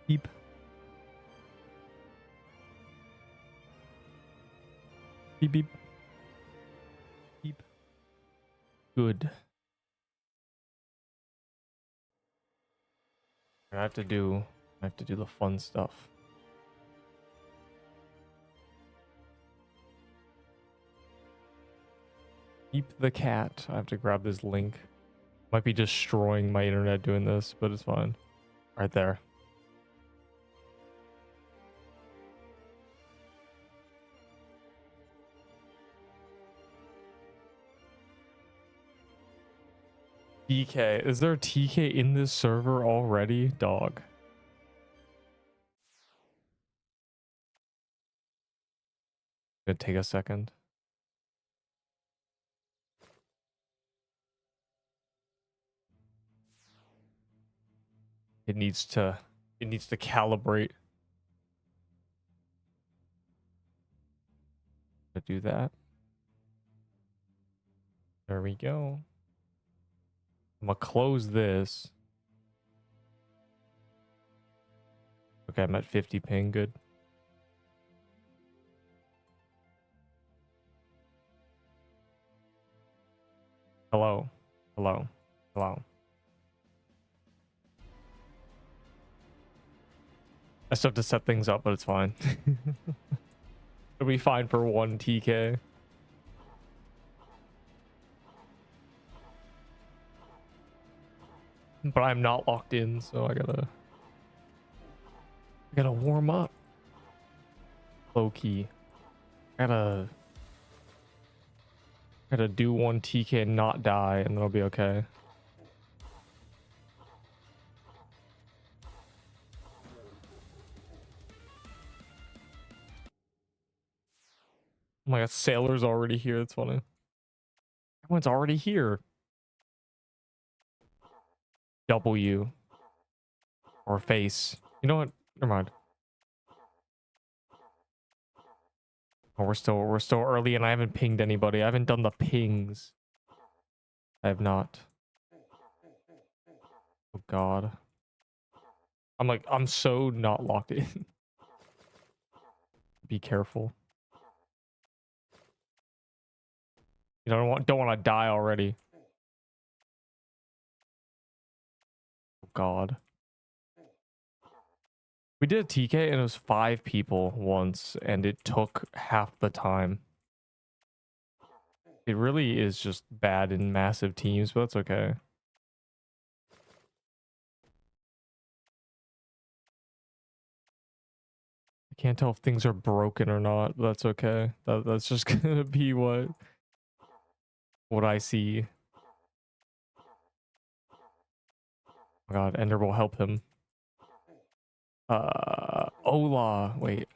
Beep. Beep beep. Beep. Good. I have to do the fun stuff. Keep the cat. I have to grab this link. Might be destroying my internet doing this, but it's fine. Right there. TK. Is there a TK in this server already? Dog. Gonna take a second. It needs to calibrate. To do that. There we go. I'm gonna close this. Okay, I'm at 50 ping. Good. Hello. Hello. Hello. I still have to set things up, but it's fine. It'll be fine for 1 TK. But I'm not locked in, so I gotta warm up. Low key. Gotta do 1 TK and not die, and then I'll be okay. Oh my god, Sailor's already here. That's funny. Everyone's already here. W. Or face. You know what? Never mind. Oh, we're still early, and I haven't pinged anybody. I haven't done the pings. I have not. Oh god. I'm so not locked in. Be careful. You don't want to die already. Oh god. We did a TK and it was 5 people once, and it took half the time. It really is just bad in massive teams, but that's okay. I can't tell if things are broken or not, but that's okay. That's just gonna be what I see. Oh god, Ender will help him. Ola, wait.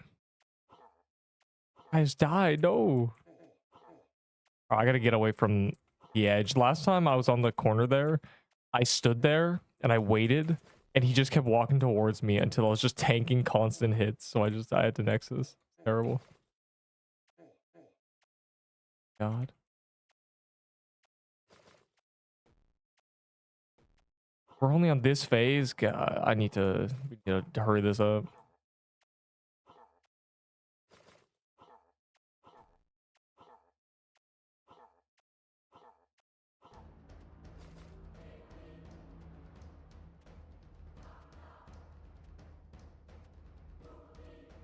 I just died, no. Oh, I gotta get away from the edge. Last time I was on the corner there, I stood there and I waited, and he just kept walking towards me until I was just tanking constant hits. So I had to Nexus. Terrible. God. We're only on this phase. God, we need to hurry this up.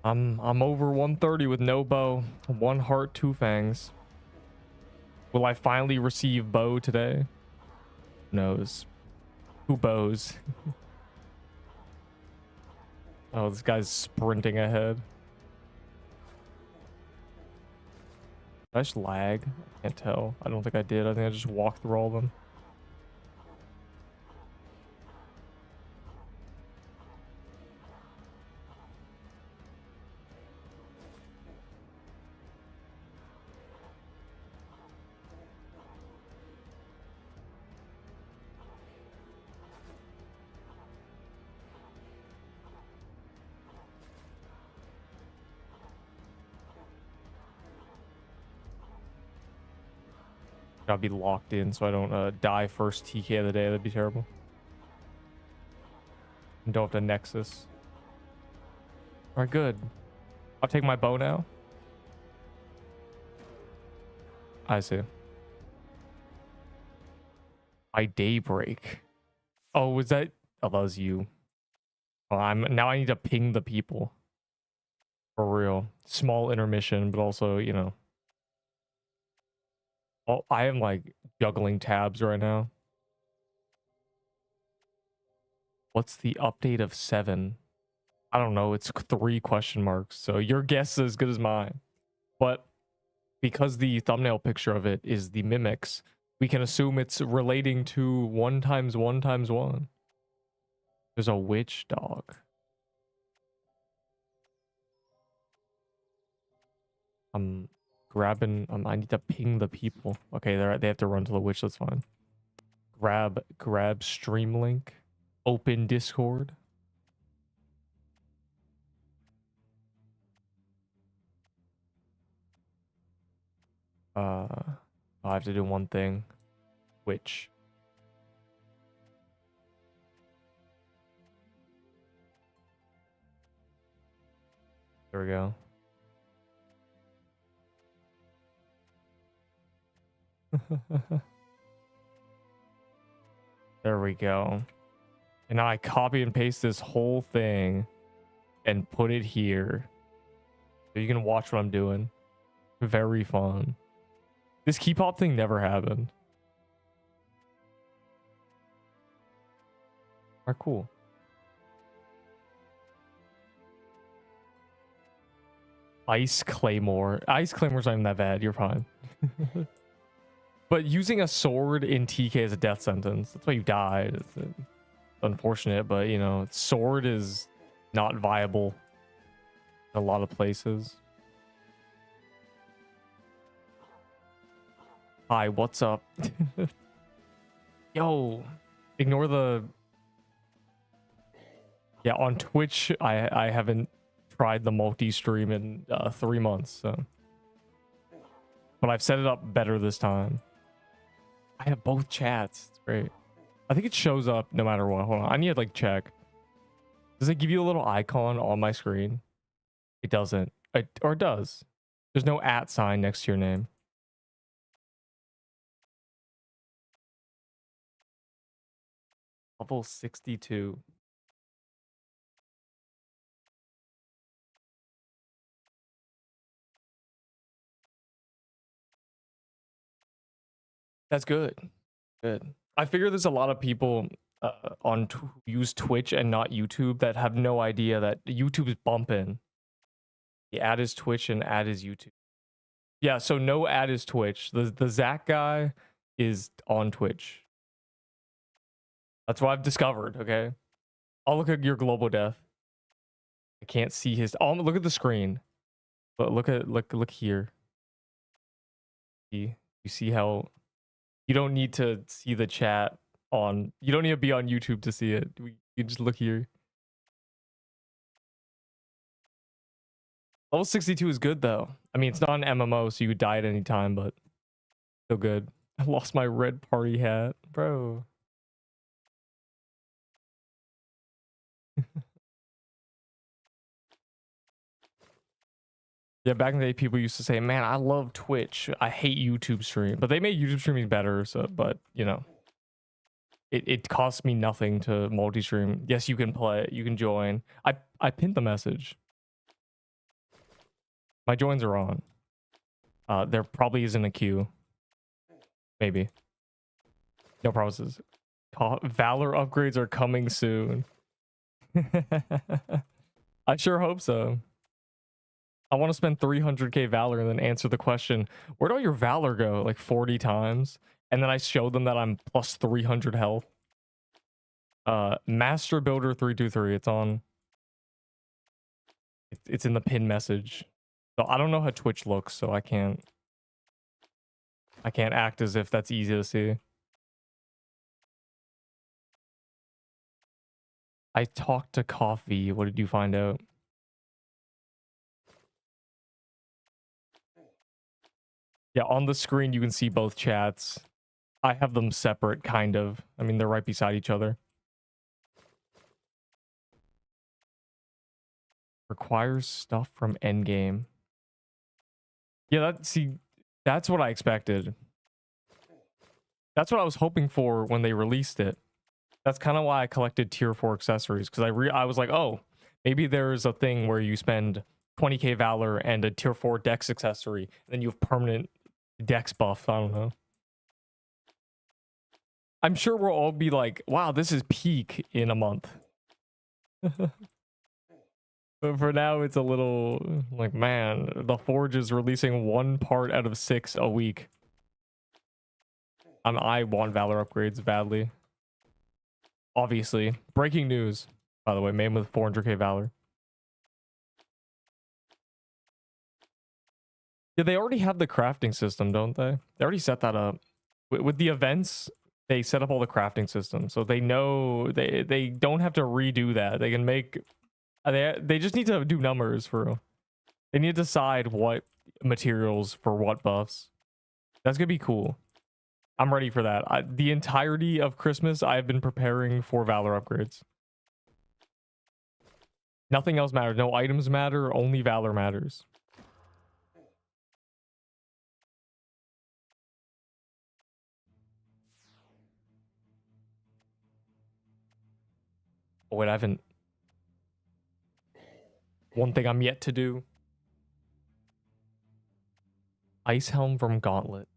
I'm over 130 with no bow. 1 heart, 2 fangs. Will I finally receive bow today? Who knows? 2 bows. Oh, this guy's sprinting ahead. Did I just lag? I can't tell. I don't think I did. I think I just walked through all of them. Gotta be locked in so I don't die first TK of the day. That'd be terrible. And don't have to Nexus. All right, good. I'll take my bow now. I see. By daybreak. Oh, was that? Oh, that was you. Oh, now I need to ping the people. For real. Small intermission, but also, you know. Oh, I am like juggling tabs right now. What's the update of 7? I don't know. It's 3 question marks. So your guess is as good as mine. But because the thumbnail picture of it is the mimics, we can assume it's relating to 1 times 1 times 1. There's a witch dog. I'm grabbing. I need to ping the people. Okay, they have to run to the witch. That's fine. Grab stream link. Open Discord. I have to do one thing. Which? There we go. There we go. And now I copy and paste this whole thing and put it here. So you can watch what I'm doing. Very fun. This key pop thing never happened. Alright, cool. Ice Claymore. Ice Claymore's not even that bad. You're fine. But using a sword in TK is a death sentence. That's why you died. It's unfortunate, but you know, sword is not viable in a lot of places. Hi, what's up? Yo, ignore the... Yeah, on Twitch, I haven't tried the multi-stream in 3 months, so... But I've set it up better this time. I have both chats. It's great. I think it shows up no matter what. Hold on. I need to like check. Does it give you a little icon on my screen? It doesn't. Or it does. There's no @ sign next to your name. Level 62. That's good. Good. I figure there's a lot of people who use Twitch and not YouTube that have no idea that YouTube is bumping. The ad is Twitch and ad is YouTube. Yeah, so no ad is Twitch. The Zach guy is on Twitch. That's what I've discovered, okay? I'll look at your global death. I can't see his... Oh, look at the screen. But look here. You see how... You don't need to see the chat on... You don't need to be on YouTube to see it. You just look here. Level 62 is good, though. I mean, it's not an MMO, so you could die at any time, but... Still good. I lost my red party hat. Bro. Yeah, back in the day, people used to say, man, I love Twitch. I hate YouTube stream. But they made YouTube streaming better, so... But, you know... It costs me nothing to multi-stream. Yes, you can play. You can join. I pinned the message. My joins are on. There probably isn't a queue. Maybe. No promises. Valor upgrades are coming soon. I sure hope so. I want to spend 300k Valor and then answer the question, where'd all your Valor go? Like 40 times. And then I show them that I'm plus 300 health. Master Builder 323. It's on. It's in the pin message. So I don't know how Twitch looks, so I can't act as if that's easy to see. I talked to Coffee. What did you find out? Yeah, on the screen you can see both chats. I have them separate, kind of. I mean, they're right beside each other. Requires stuff from endgame. Yeah, that's what I expected. That's what I was hoping for when they released it. That's kind of why I collected tier 4 accessories, because I was like, oh, maybe there's a thing where you spend 20k Valor and a tier 4 Dex accessory, and then you have permanent Dex buff. I don't know. I'm sure we'll all be like, wow, this is peak in a month. But for now, it's a little like, man, the Forge is releasing 1 part out of 6 a week. I want Valor upgrades badly. Obviously. Breaking news, by the way, made with 400k Valor. Yeah, they already have the crafting system, don't they? They already set that up. With the events, they set up all the crafting systems. So they know they don't have to redo that. They can make... They just need to do numbers for real. They need to decide what materials for what buffs. That's gonna be cool. I'm ready for that. The entirety of Christmas, I've been preparing for Valor upgrades. Nothing else matters. No items matter. Only Valor matters. Oh, wait, I haven't... One thing I'm yet to do. Ice Helm from Gauntlet.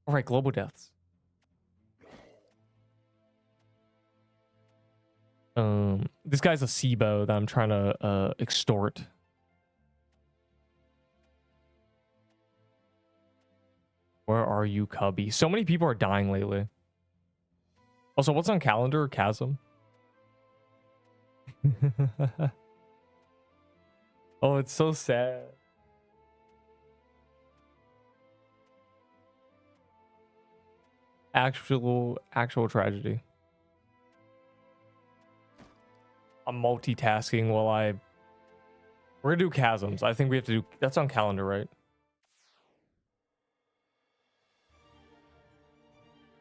Alright, global deaths. This guy's a SIBO that I'm trying to extort. Where are you, Cubby? So many people are dying lately. Also, what's on calendar? Chasm? Oh, it's so sad. Actual tragedy. I'm multitasking while we're gonna do chasms. I think we have to do... That's on calendar, right?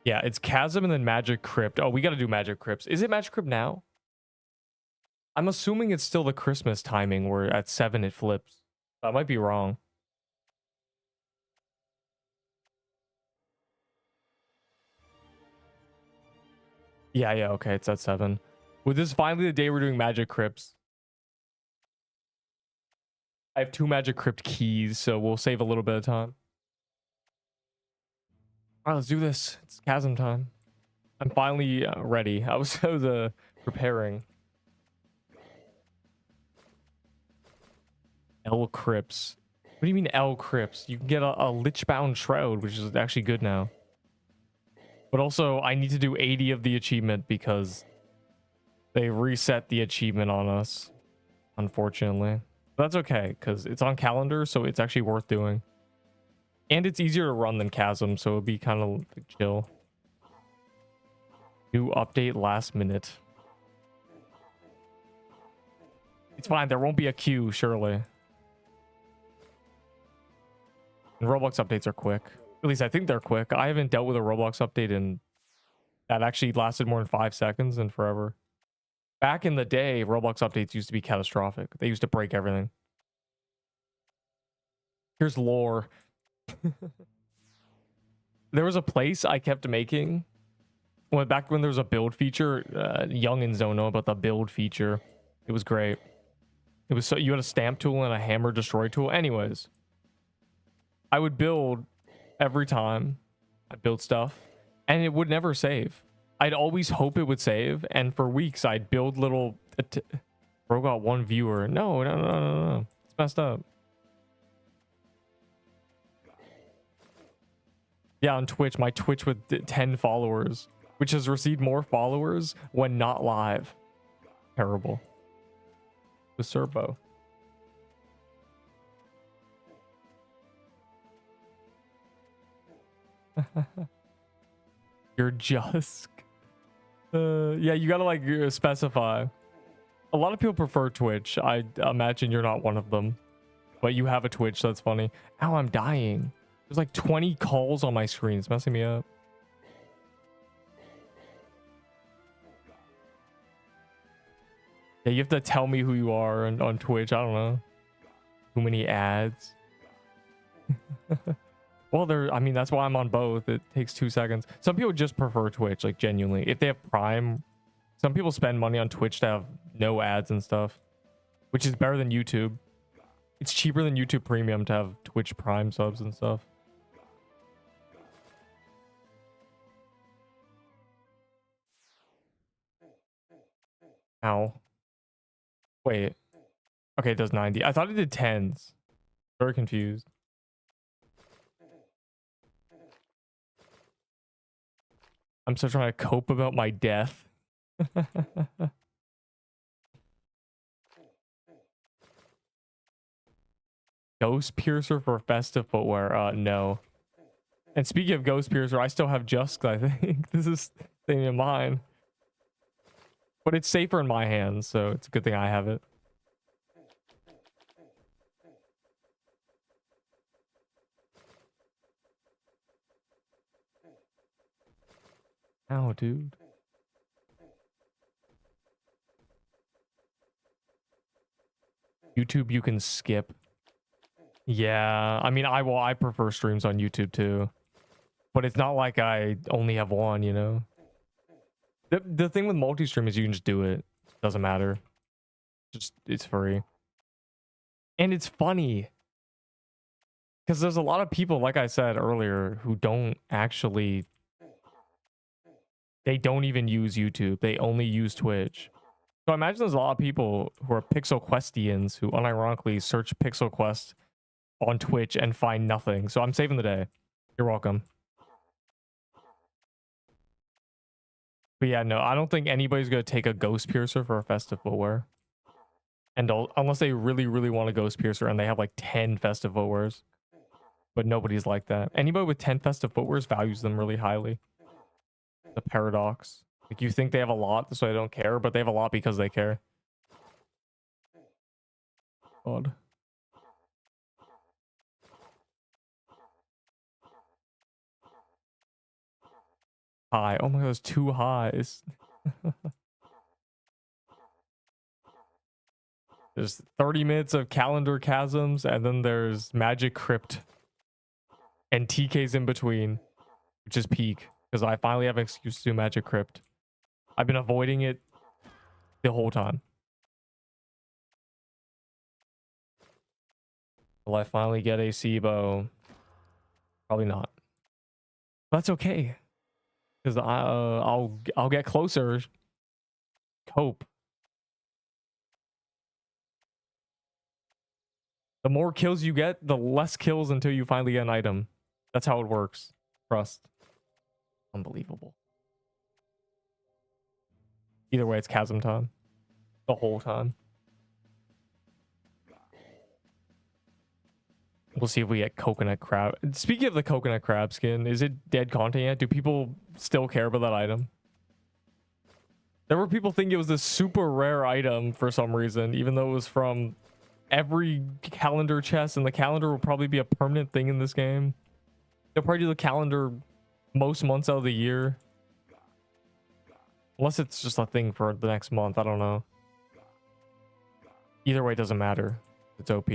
Yeah, it's chasm and then magic crypt. Oh, we gotta do magic crypts. Is it magic crypt now? I'm assuming it's still the Christmas timing where at 7 it flips. I might be wrong. Yeah, okay, it's at 7. Well, this is finally the day we're doing magic crypts. I have 2 magic crypt keys, so we'll save a little bit of time. All right, let's do this. It's chasm time. I'm finally ready. I was preparing. L crypts. What do you mean L crypts? You can get a Lichbound Shroud, which is actually good now. But also, I need to do 80 of the achievement because they reset the achievement on us, unfortunately. But that's okay, because it's on calendar, so it's actually worth doing. And it's easier to run than Chasm, so it'll be kind of chill. New update last minute. It's fine, there won't be a queue, surely. And Roblox updates are quick. At least I think they're quick. I haven't dealt with a Roblox update in... that actually lasted more than 5 seconds in forever. Back in the day, Roblox updates used to be catastrophic. They used to break everything. Here's lore. There was a place I kept making back when there was a build feature. Youngins don't know about the build feature. It was great. It was so you had a stamp tool and a hammer destroy tool. Anyways, I would build every time I build stuff, and it would never save. I'd always hope it would save, and for weeks I'd build little. Bro got 1 viewer. No. It's messed up. Yeah, on Twitch, my Twitch with 10 followers, which has received more followers when not live. Terrible. The Serbo. You're just... yeah, you gotta like specify. A lot of people prefer Twitch. I imagine you're not one of them. But you have a Twitch, that's funny. Ow, I'm dying. There's like 20 calls on my screen. It's messing me up. Yeah, you have to tell me who you are on Twitch. I don't know. Too many ads. Well, I mean, that's why I'm on both. It takes 2 seconds. Some people just prefer Twitch, like genuinely. If they have Prime, some people spend money on Twitch to have no ads and stuff, which is better than YouTube. It's cheaper than YouTube Premium to have Twitch Prime subs and stuff. Ow. Wait. Okay, it does 90. I thought it did 10s. Very confused. I'm still trying to cope about my death. Ghost Piercer for festive footwear. No. And speaking of Ghost Piercer, I still have Jusk, I think. This is thing in mine. But it's safer in my hands, so it's a good thing I have it. Ow, dude. YouTube you can skip. Yeah, I mean, I prefer streams on YouTube too. But it's not like I only have one, you know? The thing with multi-stream is you can just do it. Doesn't matter. Just, it's free. And it's funny. Because there's a lot of people, like I said earlier, who don't actually... They don't even use YouTube. They only use Twitch. So I imagine there's a lot of people who are Pixel Questians who unironically search Pixel Quest on Twitch and find nothing. So I'm saving the day. You're welcome. But yeah, no, I don't think anybody's going to take a Ghost Piercer for a festive footwear. And unless they really, really want a Ghost Piercer and they have like 10 festive footwears. But nobody's like that. Anybody with 10 festive footwears values them really highly. The paradox. Like, you think they have a lot, so they don't care, but they have a lot because they care. God. High. Oh my god, there's 2 highs. There's 30 minutes of calendar chasms, and then there's magic crypt. And TK's in between, which is peak. Because I finally have an excuse to do magic crypt. I've been avoiding it the whole time. Will I finally get a SIBO? Probably not. That's okay. Because I'll get closer. Cope. The more kills you get, the less kills until you finally get an item. That's how it works. Trust. Unbelievable. Either way, it's chasm time. The whole time. We'll see if we get coconut crab. Speaking of the coconut crab skin, is it dead content yet? Do people still care about that item? There were people thinking it was this super rare item for some reason, even though it was from every calendar chest, and the calendar will probably be a permanent thing in this game. They'll probably do the calendar most months out of the year. Unless it's just a thing for the next month. I don't know. Either way, it doesn't matter. It's OP.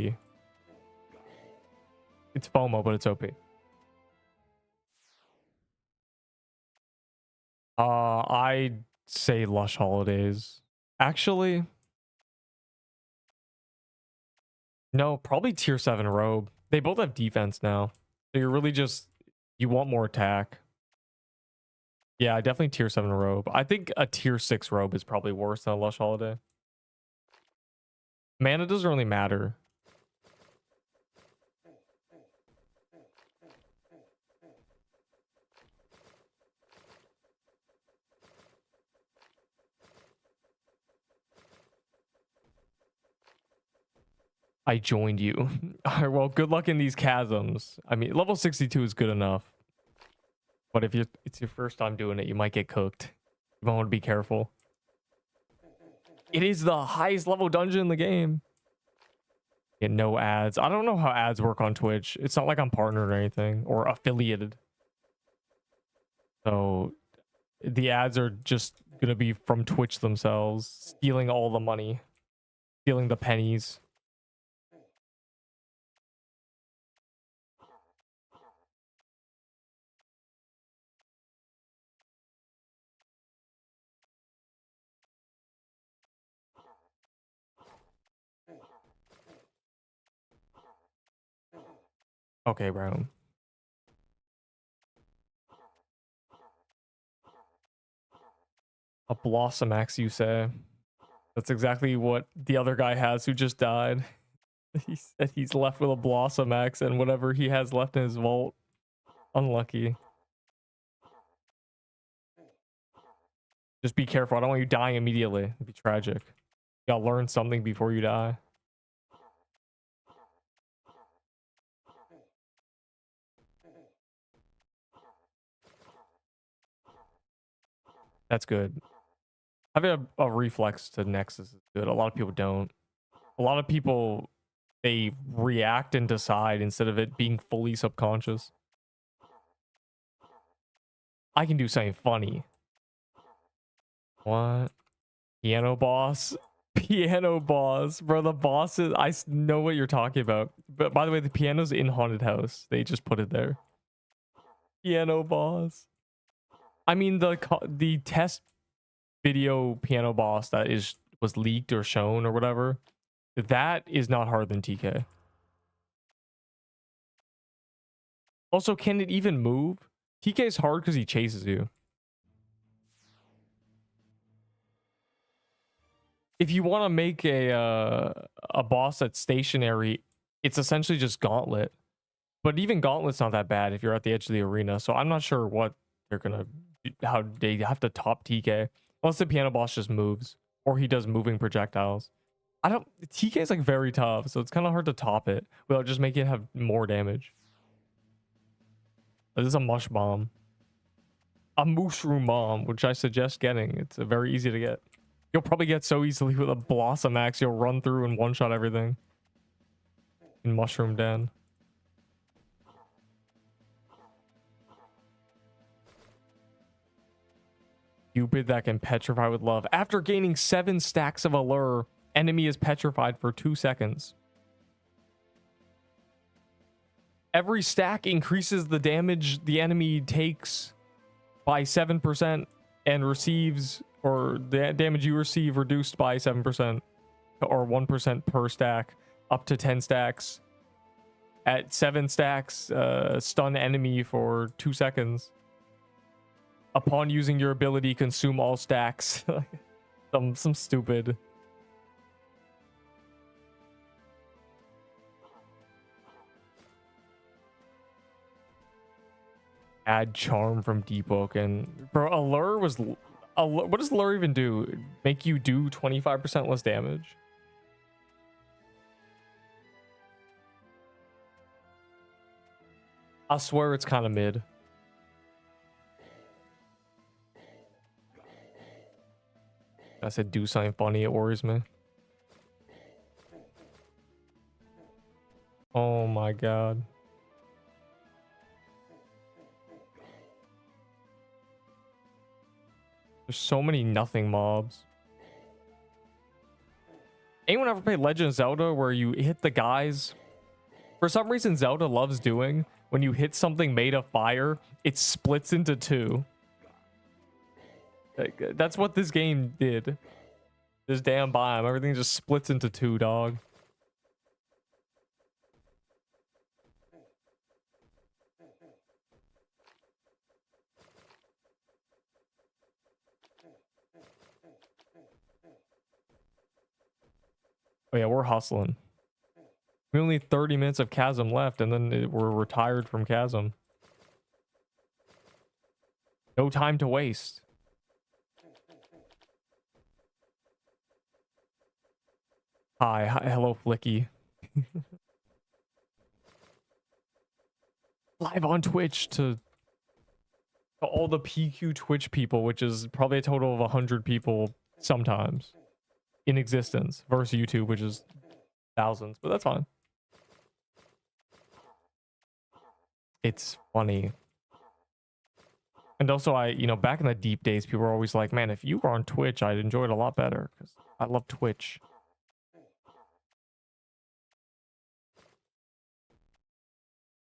It's FOMO, but it's OP. I'd say Lush Holidays. Actually, no, probably tier 7 Robe. They both have defense now. So you're really just... You want more attack. Yeah, definitely tier 7 Robe. I think a tier 6 Robe is probably worse than a Lush Holiday. Mana doesn't really matter. I joined you. All right, well, good luck in these chasms. I mean, level 62 is good enough. But if it's your first time doing it, you might get cooked. You might want to be careful. It is the highest level dungeon in the game. Get no ads. I don't know how ads work on Twitch. It's not like I'm partnered or anything or affiliated. So the ads are just gonna be from Twitch themselves, stealing all the money, stealing the pennies. Okay, bro. A Blossom Axe, you say? That's exactly what the other guy has who just died. He said he's left with a Blossom Axe and whatever he has left in his vault. Unlucky. Just be careful. I don't want you dying immediately. It'd be tragic. You gotta learn something before you die. That's good. Having a reflex to Nexus is good. A lot of people don't. A lot of people, they react and decide instead of it being fully subconscious. I can do something funny. What? Piano boss? Piano boss. Bro, the boss is... I know what you're talking about. But by the way, the piano's in Haunted House. They just put it there. Piano boss. I mean, the test video piano boss that was leaked or shown or whatever, that is not harder than TK. Also, can it even move? TK is hard because he chases you. If you want to make a boss that's stationary, it's essentially just Gauntlet. But even Gauntlet's not that bad if you're at the edge of the arena. So I'm not sure what they're gonna, how they have to top TK. Unless the piano boss just moves or he does moving projectiles. TK is like very tough, so it's kind of hard to top it without just making it have more damage. This is a mush bomb. A mushroom bomb, which I suggest getting. It's very easy to get. You'll probably get so easily with a Blossom Axe, you'll run through and one-shot everything. In Mushroom Den. Cupid that can petrify with love. After gaining 7 stacks of Allure, enemy is petrified for 2 seconds. Every stack increases the damage the enemy takes by 7% and receives, or the damage you receive reduced by 7% or 1% per stack, up to 10 stacks. At 7 stacks, stun enemy for 2 seconds. Upon using your ability, consume all stacks. some stupid. Add charm from Deepwoken. Bro, Allure was... what does Allure even do? Make you do 25% less damage? I swear it's kind of mid. I said do something funny, it worries me. Oh my god. There's so many nothing mobs. Anyone ever play Legend of Zelda where you hit the guys? For some reason, Zelda loves doing, when you hit something made of fire, it splits into 2. That's what this game did. This damn biome, everything just splits into 2, dog. Oh yeah, we're hustling. We only 30 minutes of Chasm left, and then we're retired from Chasm. No time to waste. Hi, hello, Flicky. Live on Twitch to all the PQ Twitch people, which is probably a total of 100 people sometimes in existence, versus YouTube, which is thousands, but that's fine. It's funny. And also, back in the deep days, people were always like, man, if you were on Twitch, I'd enjoy it a lot better because I love Twitch.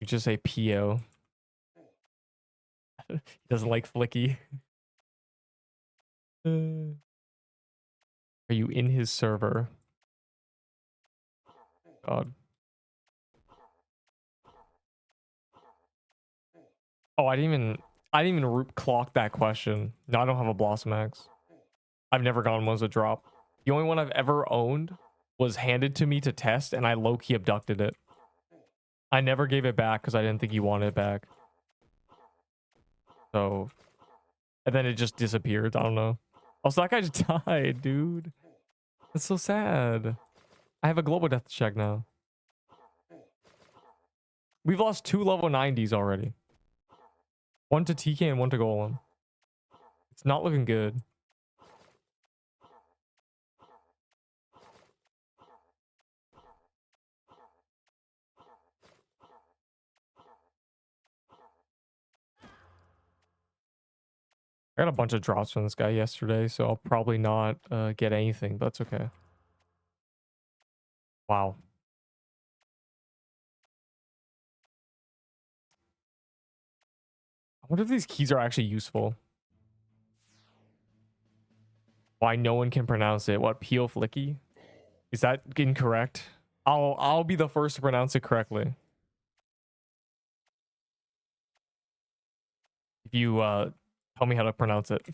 You just say PO. He doesn't like Flicky. Are you in his server? God. Oh, I didn't even clock that question. No, I don't have a Blossom Axe. I've never gotten one as a drop. The only one I've ever owned was handed to me to test, and I low-key abducted it. I never gave it back because I didn't think he wanted it back. So, and then it just disappeared. I don't know. Also, that guy just died, dude. That's so sad. I have a global death check now. We've lost 2 level 90s already. 1 to TK and 1 to Golem. It's not looking good. I got a bunch of drops from this guy yesterday, so I'll probably not get anything, but that's okay. Wow. I wonder if these keys are actually useful. Why no one can pronounce it? What, Peel Flicky? Is that incorrect? I'll be the first to pronounce it correctly. If you tell me how to pronounce it.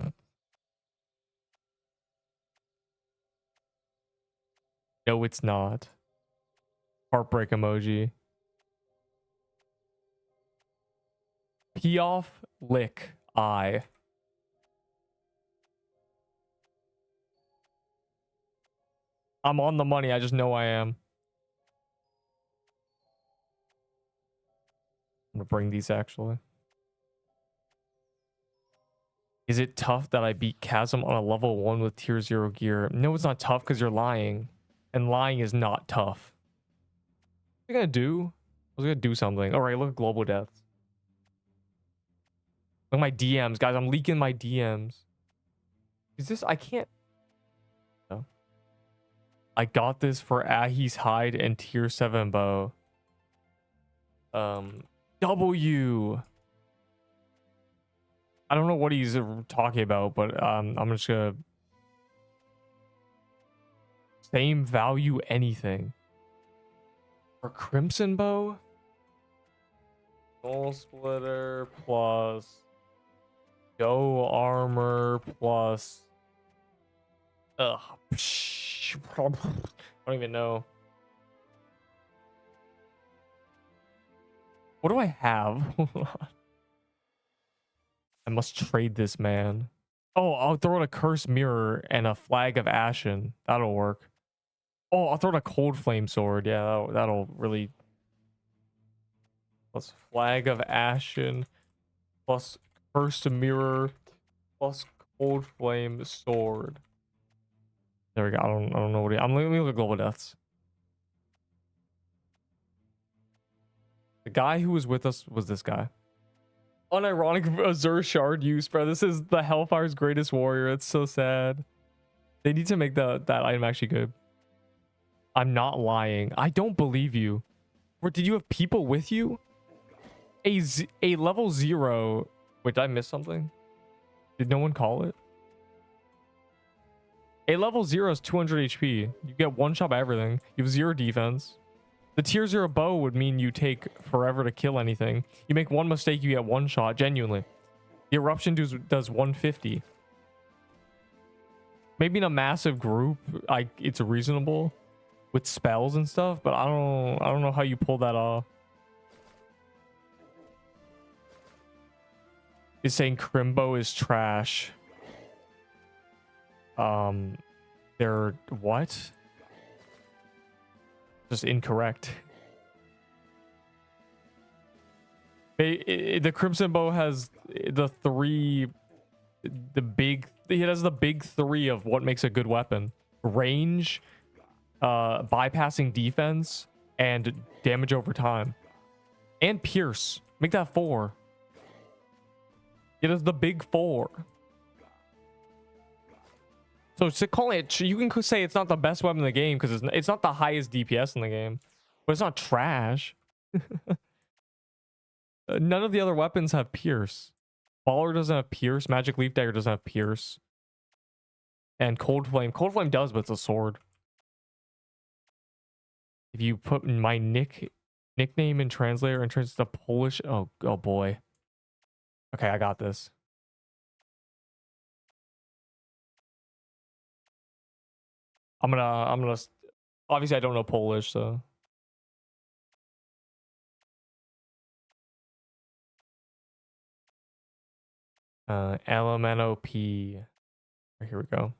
No, it's not. Heartbreak emoji. Pee off, lick, eye. I'm on the money. I just know I am. I'm gonna bring these actually. Is it tough that I beat Chasm on a level 1 with tier 0 gear? No, it's not tough because you're lying. And lying is not tough. What are you gonna do? I was gonna do something. Alright, look at global deaths. Look at my DMs, guys. I'm leaking my DMs. Is this? I can't. No. I got this for Ahi's hide and tier 7 bow. W. I don't know what he's talking about, but I'm just gonna same value anything for Crimson Bow. Soul Splitter plus Go Armor plus I don't even know. What do I have? I must trade this, man. Oh, I'll throw in a cursed mirror and a flag of ashen. That'll work. Oh, I'll throw in a cold flame sword. Yeah, that'll really. Plus flag of ashen, plus cursed mirror, plus cold flame sword. There we go. I don't know what I'm. Let me look at global deaths. The guy who was with us was this guy. Unironic Azure Shard use, bro. This is the Hellfire's greatest warrior. It's so sad. They need to make that item actually good. I'm not lying. I don't believe you. Or did you have people with you? A level 0. Wait, did I miss something? Did no one call it? A level 0 is 200 HP. You get one shot by everything. You have 0 defense. The tier 0 bow would mean you take forever to kill anything. You make one mistake, you get one shot, genuinely. The eruption does 150. Maybe in a massive group, it's reasonable with spells and stuff, but I don't know how you pull that off. It's saying Crimbo is trash. They're what? Just incorrect. The Crimson Bow has it has the big 3 of what makes a good weapon: range, bypassing defense, and damage over time, and pierce. Make that 4. It is the big four. So calling it, you can say it's not the best weapon in the game because it's not the highest DPS in the game, but it's not trash. None of the other weapons have pierce. Baller doesn't have pierce. Magic Leaf Dagger doesn't have pierce. And Cold Flame. Cold Flame does, but it's a sword. If you put my nickname in translator and turns to Polish, oh boy. Okay, I got this. I'm gonna. Obviously, I don't know Polish, so. LMNOP. Here we go.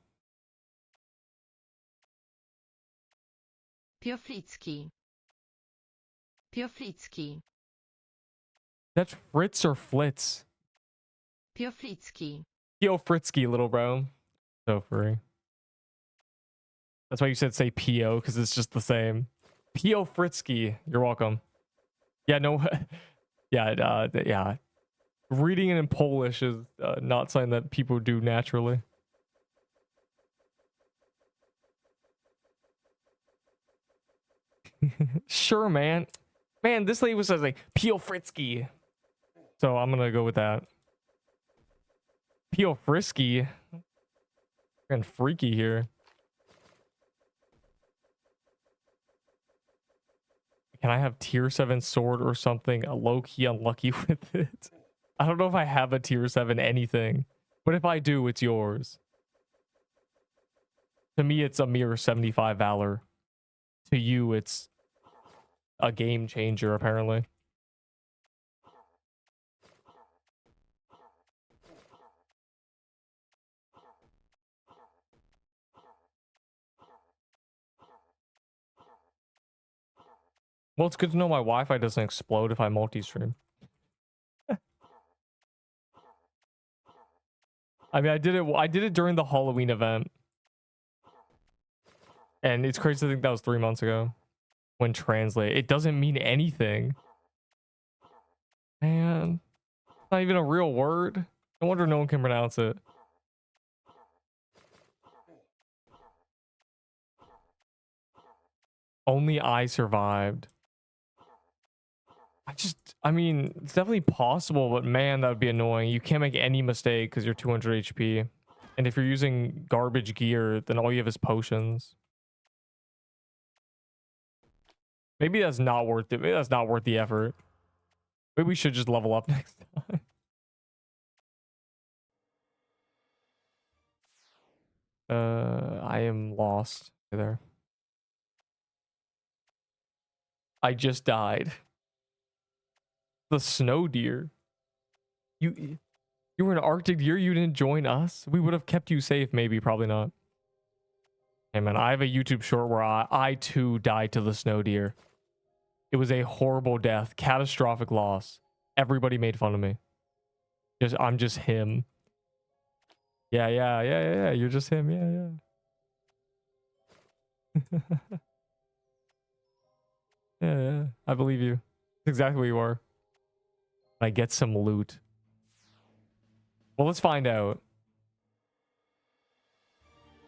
Pioflicki. Pioflicki. That's Fritz or Flitz? Pioflicki. Yo, Fritzky, little bro. So free. That's why you said say P.O. because it's just the same. P.O. Fritzky. You're welcome. Yeah, no. Yeah. Reading it in Polish is not something that people do naturally. Sure, man. Man, this lady was like P.O. Fritzky. So I'm gonna go with that. P.O. Frisky. And freaky here. Can I have tier 7 sword or something low-key unlucky with it? I don't know if I have a tier 7 anything. But if I do, it's yours. To me, it's a mere 75 valor. To you, it's a game changer, apparently. Well, it's good to know my Wi-Fi doesn't explode if I multi-stream. I mean, I did it during the Halloween event. And it's crazy to think that was 3 months ago. When translate, it doesn't mean anything. Man, it's not even a real word. No wonder no one can pronounce it. Only I survived. I mean, it's definitely possible, but man, that would be annoying. You can't make any mistake because you're 200 HP. And if you're using garbage gear, then all you have is potions. Maybe that's not worth it. Maybe that's not worth the effort. Maybe we should just level up next time. I am lost there. I just died. The snow deer. You were an Arctic deer. You didn't join us. We would have kept you safe. Maybe, probably not. Hey man, I have a YouTube short where I too died to the snow deer. It was a horrible death, catastrophic loss. Everybody made fun of me. I'm just him. Yeah. You're just him. Yeah. Yeah. I believe you. That's exactly what you are. I get some loot. Well, let's find out.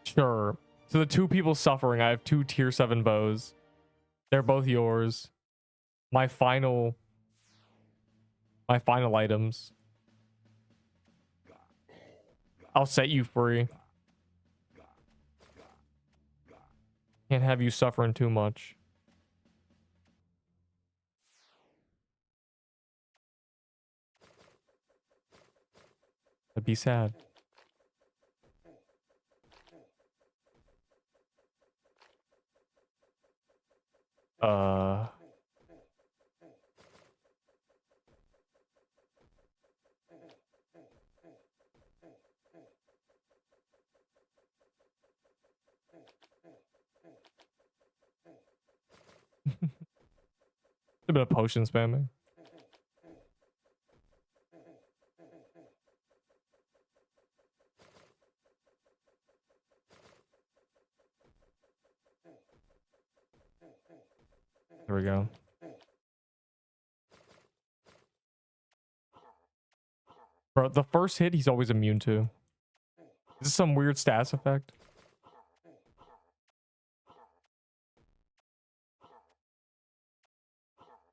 Sure. So the two people suffering, I have 2 tier 7 bows. They're both yours. My final items. I'll set you free. Can't have you suffering too much. That'd be sad. A bit of potion spamming. There we go. Bro, the first hit he's always immune to. Is this some weird stats effect?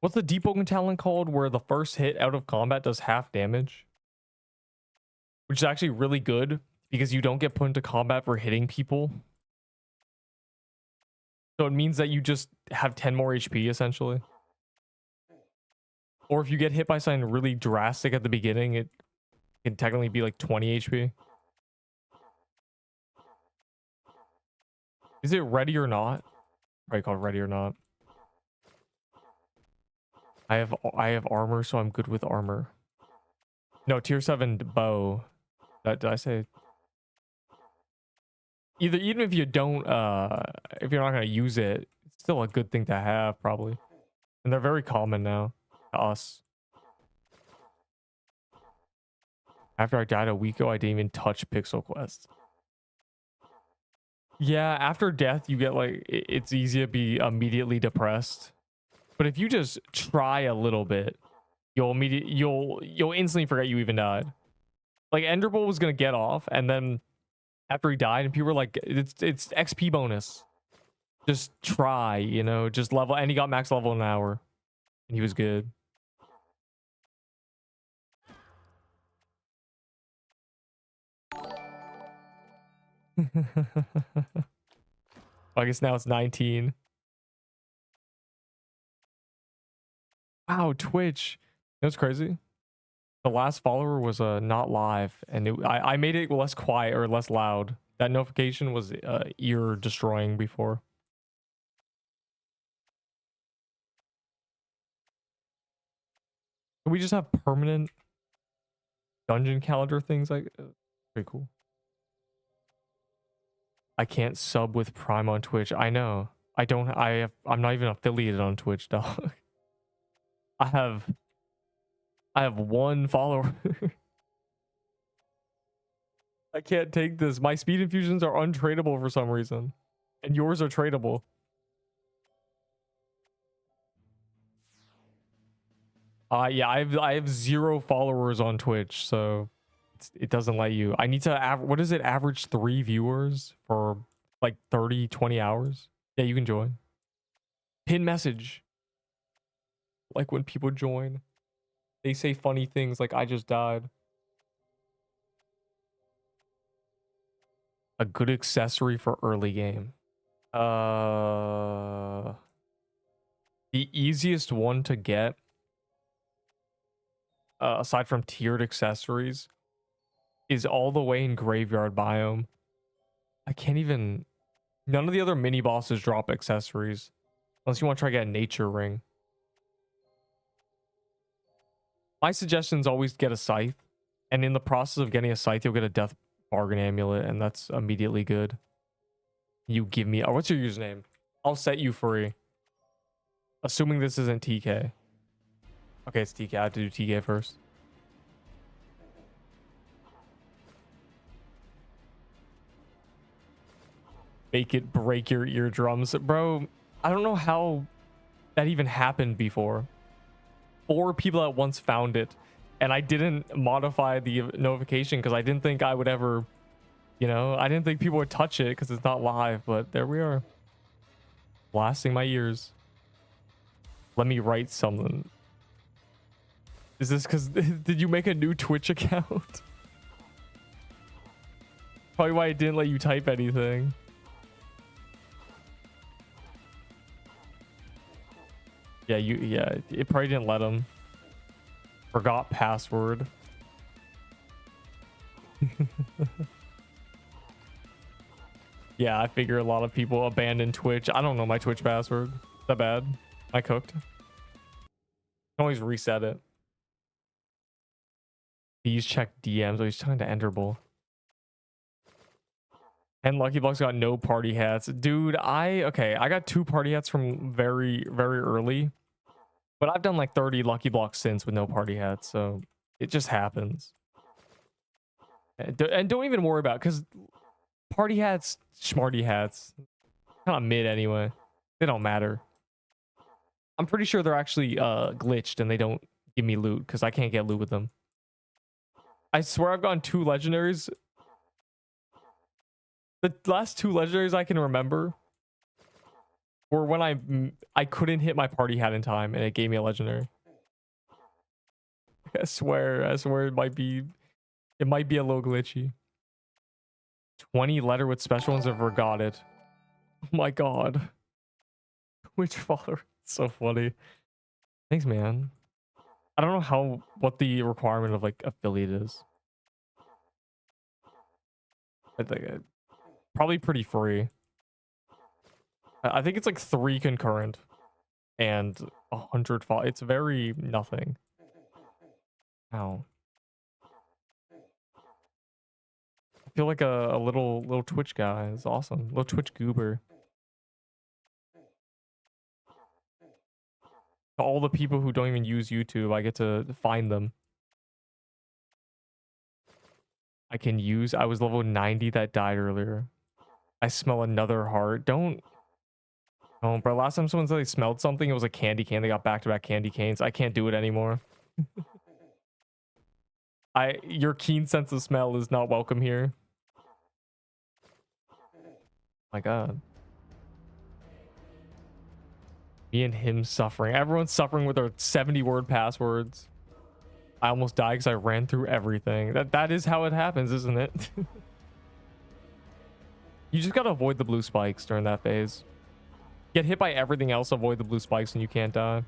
What's the Deepwoken talent called where the first hit out of combat does half damage? Which is actually really good because you don't get put into combat for hitting people. So it means that you just have 10 more HP essentially. Or if you get hit by something really drastic at the beginning, it can technically be like 20 HP. Is it ready or not? Probably called ready or not. I have armor, so I'm good with armor. No, tier 7 bow. Did I say? Even if you don't if you're not gonna use it, it's still a good thing to have, probably. And they're very common now to us. After I died a week ago, I didn't even touch Pixel Quest. Yeah, after death, you get like it's easy to be immediately depressed. But if you just try a little bit, you'll instantly forget you even died. Like Enderbull was gonna get off, and then after he died, and people were like, "It's XP bonus. Just try, you know, just level." And he got max level in an hour, and he was good. I guess now it's 19. Wow, Twitch. That's crazy. The last follower was not live, and I made it less quiet or less loud. That notification was ear destroying before. Can we just have permanent dungeon calendar things? Like, pretty cool. I can't sub with Prime on Twitch. I know. I'm not even affiliated on Twitch, dog. I have one follower. I can't take this. My speed infusions are untradeable for some reason, and yours are tradable. Yeah, I have 0 followers on Twitch, so it doesn't let you. I need to what is it, average 3 viewers for like 20 hours? Yeah, you can join. Pin message. Like when people join, they say funny things like I just died. A good accessory for early game. The easiest one to get, aside from tiered accessories, is all the way in graveyard biome. I can't even. None of the other mini bosses drop accessories, unless you want to try to get a nature ring. My suggestion is always get a scythe, and in the process of getting a scythe, you'll get a death bargain amulet, and that's immediately good. You give me. Oh, what's your username? I'll set you free. Assuming this isn't TK. Okay, it's TK. I have to do TK first. Make it break your eardrums. Bro, I don't know how that even happened before. 4 people at once found it, and I didn't modify the notification because I didn't think I would ever, you know, I didn't think people would touch it because it's not live, but there we are. Blasting my ears. Let me write something. Is this because did you make a new Twitch account? Probably why it didn't let you type anything. Yeah, it probably didn't let him. Forgot password. Yeah, I figure a lot of people abandon Twitch. I don't know my Twitch password. Is that bad? I cooked. Can always reset it. Please check DMs. Oh, he's talking to Enderbull. And Lucky Block's got no party hats. Dude, I got 2 party hats from very, very early. But I've done like 30 Lucky Blocks since with no party hats, so it just happens. And don't even worry about it, because party hats, smarty hats, kind of mid anyway. They don't matter. I'm pretty sure they're actually glitched and they don't give me loot, because I can't get loot with them. I swear I've gotten 2 legendaries. The last 2 legendaries I can remember were when I couldn't hit my party hat in time and it gave me a legendary. I swear it might be a little glitchy. 20 letter with special ones have forgot it. Oh my god. Which follower? So funny. Thanks, man. I don't know what the requirement of like affiliate is. I think probably pretty free. I think it's like 3 concurrent and 100 follow. It's very nothing. Ow. I feel like a little Twitch guy. It's awesome. Little Twitch goober. All the people who don't even use YouTube, I get to find them. I was level 90 that died earlier. I smell another heart. Don't. Oh, bro. Last time someone said they smelled something, it was a candy cane. They got back-to-back candy canes. I can't do it anymore. Your keen sense of smell is not welcome here. My god. Me and him suffering. Everyone's suffering with their 70-word passwords. I almost died because I ran through everything. That is how it happens, isn't it? You just gotta avoid the blue spikes during that phase. Get hit by everything else, avoid the blue spikes, and you can't die.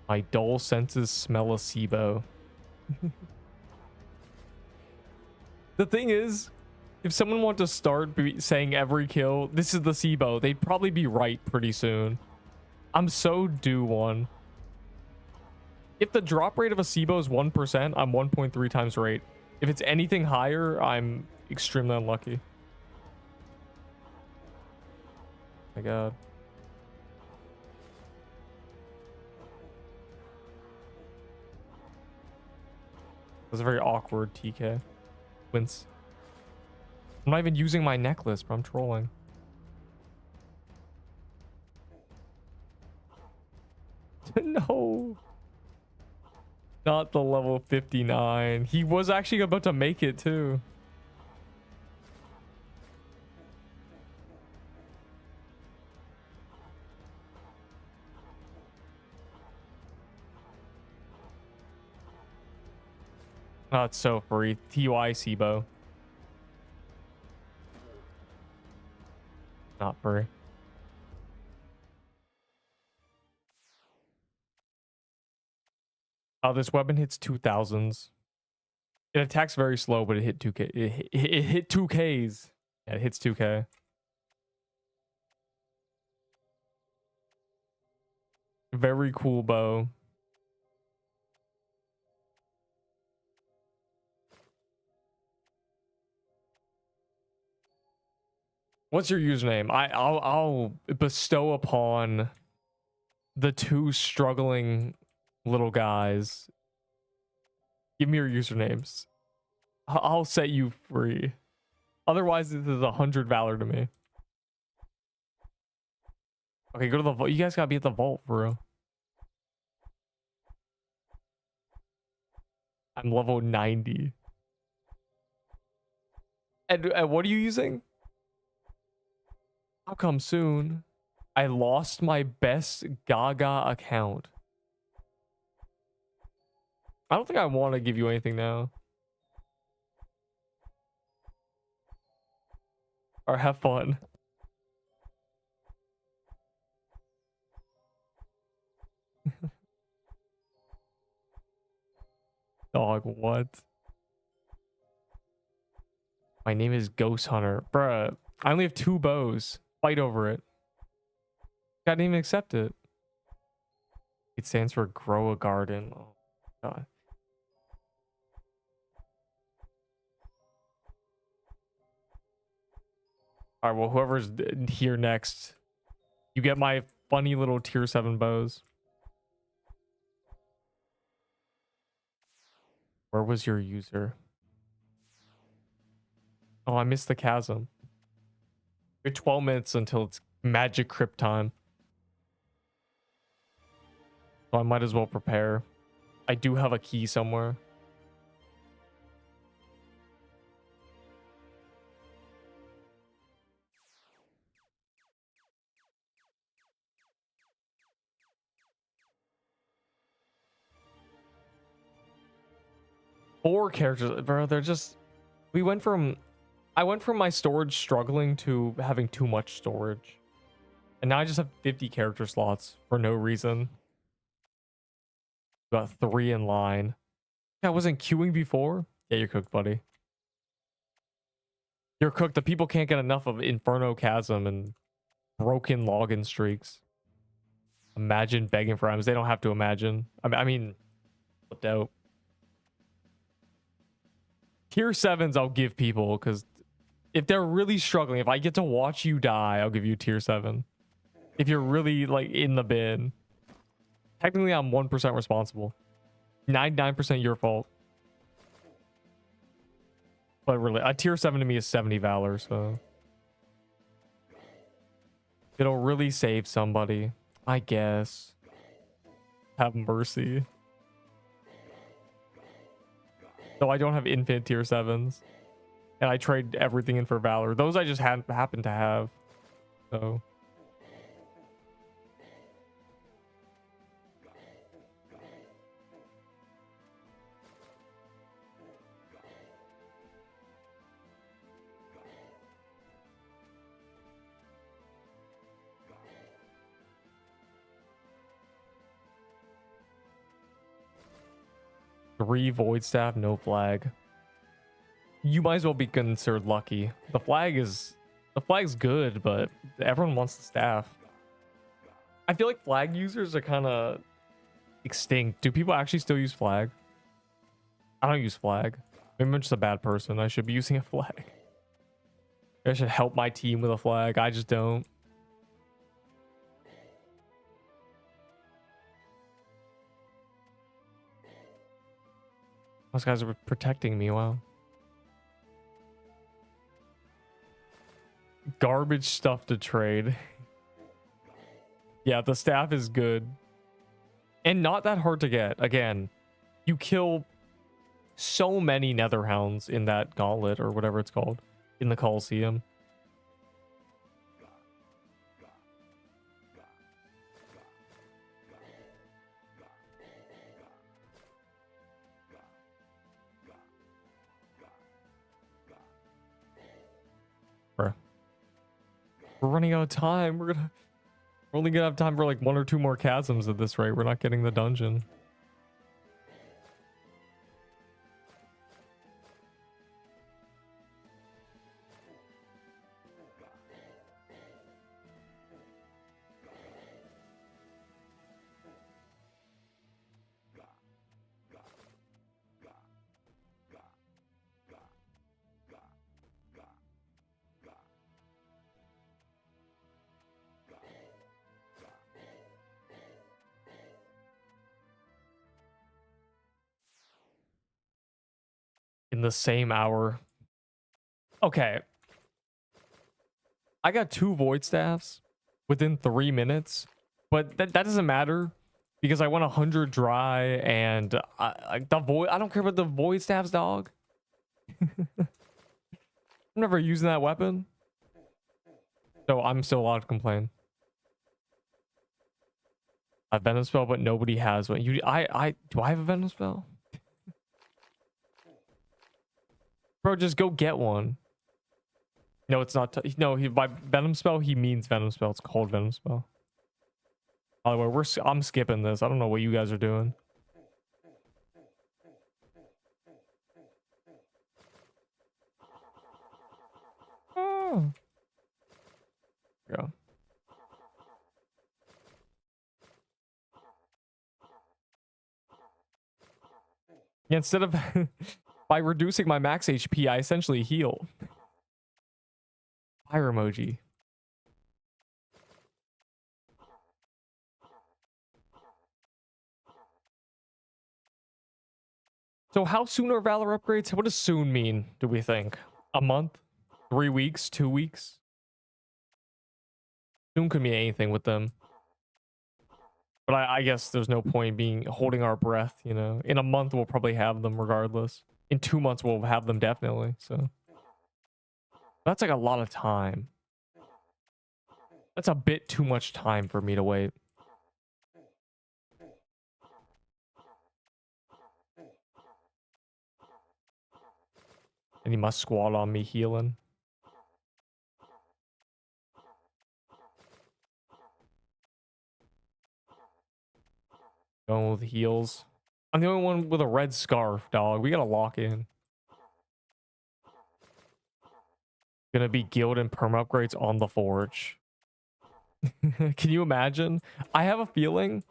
My dull senses smell a SIBO. The thing is, if someone wanted to start saying every kill, this is the SIBO, they'd probably be right pretty soon. I'm so due one. If the drop rate of a SIBO is 1%, I'm 1.3 times rate. If it's anything higher, I'm extremely unlucky. My god. That's a very awkward TK. Wince. I'm not even using my necklace, but I'm trolling. No. Not the level 59. He was actually about to make it too. Oh, it's so free. TY SIBO. Not free. Oh, this weapon hits 2000s. It attacks very slow, but it hit 2k. It hit 2ks. Yeah, it hits 2k. Very cool bow. What's your username? I'll bestow upon the 2 struggling little guys. Give me your usernames. I'll set you free. Otherwise, this is 100 valor to me. Okay, go to the vault. You guys gotta be at the vault, bro. I'm level 90. And what are you using? How come soon? I lost my best Gaga account. I don't think I want to give you anything now. Or have fun. Dog, what? My name is Ghost Hunter. Bruh, I only have 2 bows. Fight over it. I didn't even accept it. It stands for grow a garden. Oh, God. All right, well, whoever's here next, you get my funny little tier 7 bows. Where was your user? Oh, I missed the chasm. We're 12 minutes until it's magic crypt time. So I might as well prepare. I do have a key somewhere. Four characters, bro. They're just... I went from my storage struggling to having too much storage. And now I just have 50 character slots for no reason. Got 3 in line. I wasn't queuing before. Yeah, you're cooked, buddy. You're cooked. The people can't get enough of Inferno Chasm and broken login streaks. Imagine begging for items. They don't have to imagine. I mean, flipped out. Tier 7s I'll give people because if they're really struggling, if I get to watch you die, I'll give you tier 7. If you're really like in the bin. Technically, I'm 1% responsible. 99% your fault. But really, a tier 7 to me is 70 valor, so it'll really save somebody, I guess. Have mercy. Though I don't have infinite tier 7s. And I trade everything in for valor. Those I just happen to have. So... 3 void staff, no flag. You might as well be considered lucky. The flag's good, but everyone wants the staff. I feel like flag users are kind of extinct. Do people actually still use flag? I don't use flag. Maybe I'm just a bad person. I should be using a flag. I should help my team with a flag. I just don't. Those guys are protecting me. Wow. Garbage stuff to trade. Yeah, the staff is good. And not that hard to get. Again, you kill so many netherhounds in that gauntlet or whatever it's called in the Coliseum. We're running out of time. We're only gonna have time for like 1 or 2 more chasms at this rate. We're not getting the dungeon. In the same hour. Okay. I got 2 void staffs within 3 minutes, but that doesn't matter because I went 100 dry and I don't care about the void staffs, dog. I'm never using that weapon. So I'm still allowed to complain. A venom spell, but nobody has one. Do I have a venom spell? Bro, just go get one. No, it's not. No, by venom spell, he means venom spell. It's called venom spell. By the way, I'm skipping this. I don't know what you guys are doing. Oh. Yeah. Instead of by reducing my max HP, I essentially heal. Fire emoji. So how soon are Valor upgrades? What does soon mean, do we think? A month? 3 weeks? 2 weeks? Soon could mean anything with them. But I guess there's no point being holding our breath, you know. In a month, we'll probably have them regardless. In 2 months, we'll have them definitely. So that's like a lot of time. That's a bit too much time for me to wait. And he must squat on me healing. Going with heals. I'm the only one with a red scarf, dog. We gotta lock in. Gonna be guild and perma upgrades on the forge. Can you imagine? I have a feeling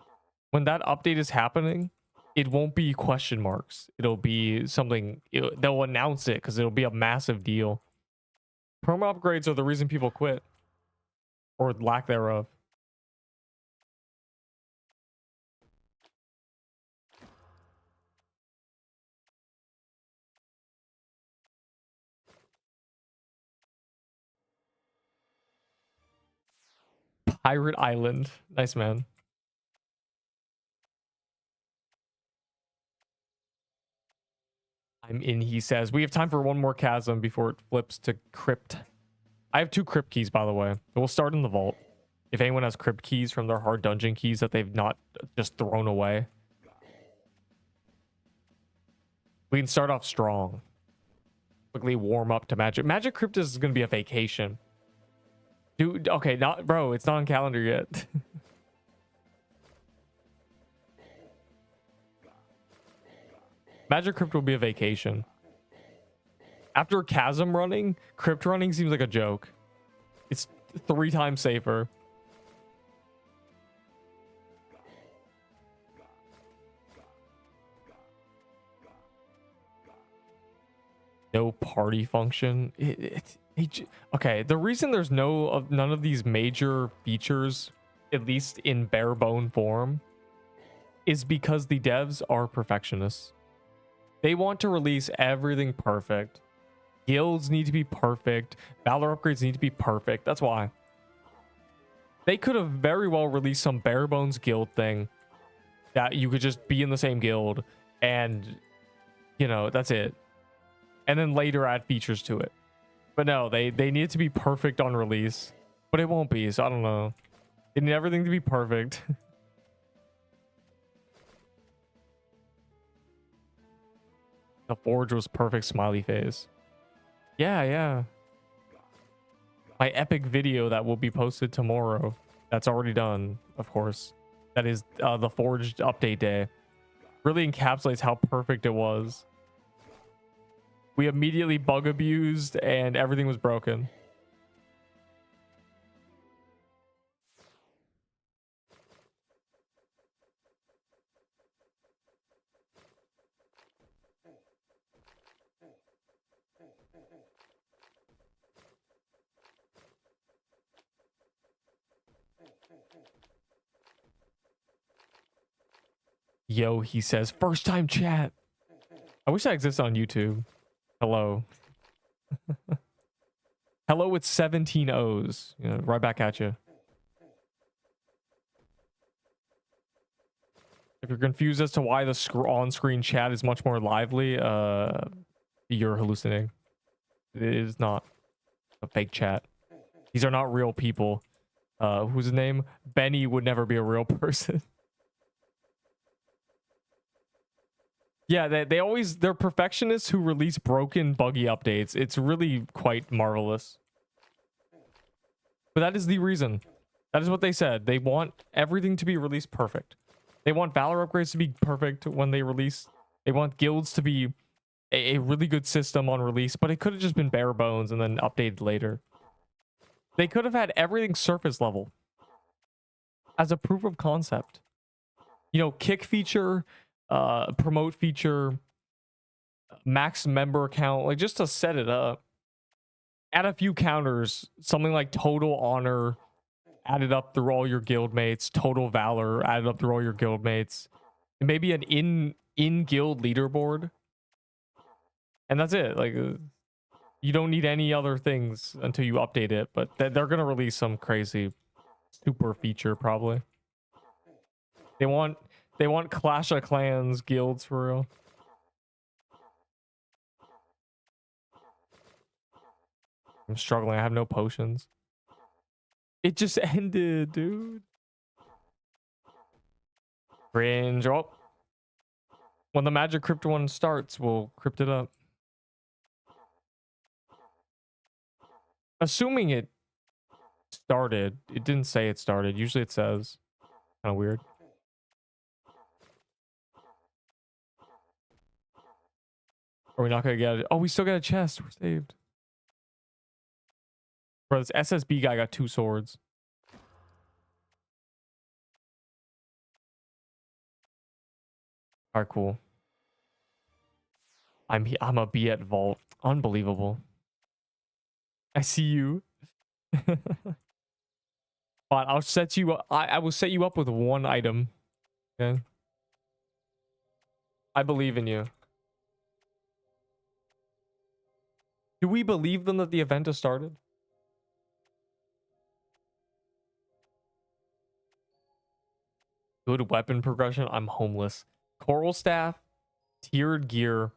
when that update is happening, it won't be question marks. It'll be something, they'll announce it because it'll be a massive deal. Perma upgrades are the reason people quit. Or lack thereof. Pirate Island. Nice, man. I'm in, he says. We have time for one more chasm before it flips to crypt. I have 2 crypt keys, by the way. We'll start in the vault. If anyone has crypt keys from their hard dungeon keys that they've not just thrown away, we can start off strong. Quickly warm up to magic. Magic crypt is going to be a vacation. Dude, okay, not bro, it's not on calendar yet. Magic crypt will be a vacation. After chasm running, crypt running seems like a joke. It's 3 times safer. No party function. Okay, the reason there's none of these major features, at least in bare bone form, is because the devs are perfectionists. They want to release everything perfect. Guilds need to be perfect. Valor upgrades need to be perfect. That's why. They could have very well released some bare bones guild thing that you could just be in the same guild and, you know, that's it. And then later add features to it. But no, they need it to be perfect on release. But it won't be, so I don't know. They need everything to be perfect. The forge was perfect smiley face. Yeah. My epic video that will be posted tomorrow. That's already done, of course. That is the forged update day. Really encapsulates how perfect it was. We immediately bug abused and everything was broken. Yo, he says, first time chat. I wish that existed on YouTube. Hello. Hello with 17 O's. You know, right back at you. If you're confused as to why the on-screen chat is much more lively, you're hallucinating. It is not a fake chat. These are not real people. Who's his name? Benny would never be a real person. Yeah, they're perfectionists who release broken, buggy updates. It's really quite marvelous. But that is the reason. That is what they said. They want everything to be released perfect. They want Valor upgrades to be perfect when they release. They want guilds to be a really good system on release, but it could have just been bare bones and then updated later. They could have had everything surface level as a proof of concept. You know, kick feature, promote feature, max member count, like just to set it up. Add a few counters, something like total honor added up through all your guildmates, total valor added up through all your guildmates, and maybe an in guild leaderboard and that's it. Like you don't need any other things until you update it, but they're gonna release some crazy super feature probably. They want Clash of Clans guilds for real. I'm struggling. I have no potions. It just ended, dude. Cringe. Oh. When the magic crypt one starts, we'll crypt it up. Assuming it started. It didn't say it started. Usually it says. Kind of weird. Are we not gonna get it? Oh, we still got a chest. We're saved. Bro, this SSB guy got 2 swords. Alright, cool. I'm a be at vault. Unbelievable. I see you. Fine, I'll set you up. I will set you up with 1 item. Okay. I believe in you. Do we believe them that the event has started? Good weapon progression. I'm homeless. Coral staff, tiered gear.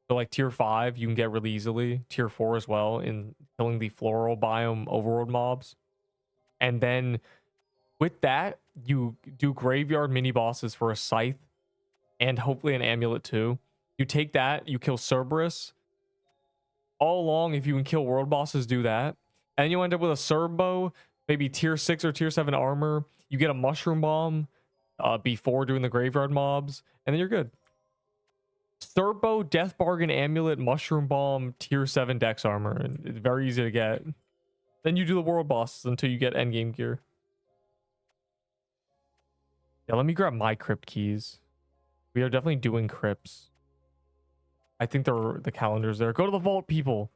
So like tier 5, you can get really easily. Tier 4 as well in killing the floral biome overworld mobs. And then with that, you do graveyard mini bosses for a scythe and hopefully an amulet too. You take that, you kill Cerberus. All along, if you can kill world bosses, do that. And you end up with a Serbo, maybe tier 6 or tier 7 armor. You get a mushroom bomb before doing the graveyard mobs, and then you're good. Serbo, Death Bargain, Amulet, Mushroom Bomb, tier 7 Dex armor. And it's very easy to get. Then you do the world bosses until you get endgame gear. Yeah, let me grab my crypt keys. We are definitely doing crypts. I think the calendar's there. Go to the vault, people.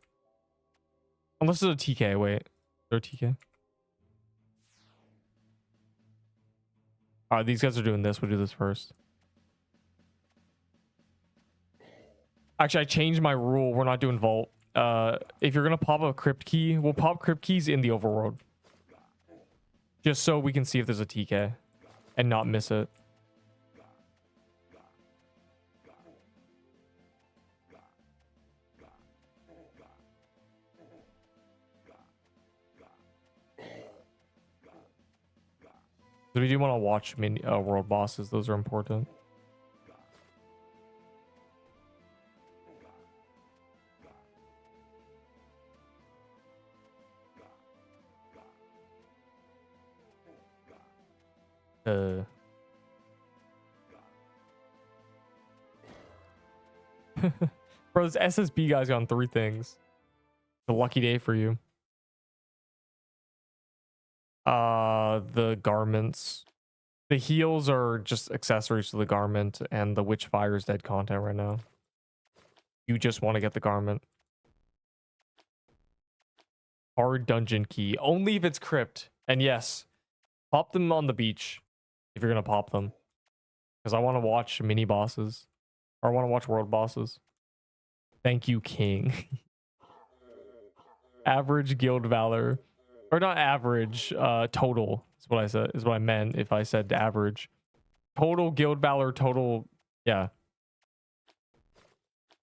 Unless there's a TK. Wait. Is there a TK? Alright, these guys are doing this. We'll do this first. Actually, I changed my rule. We're not doing vault. If you're gonna pop a crypt key, we'll pop crypt keys in the overworld. Just so we can see if there's a TK and not miss it. So we do want to watch mini world bosses. Those are important. Bro, this SSB guy's on 3 things. It's a lucky day for you. The garments. The heals are just accessories to the garment, and the Witchfire is dead content right now. You just want to get the garment. Hard dungeon key. Only if it's crypt. And yes, pop them on the beach if you're gonna pop them. Because I want to watch mini bosses. Or I want to watch world bosses. Thank you, King. Average guild valor. Or not average, total is what I said, is what I meant if I said average. Total guild valor, total, yeah.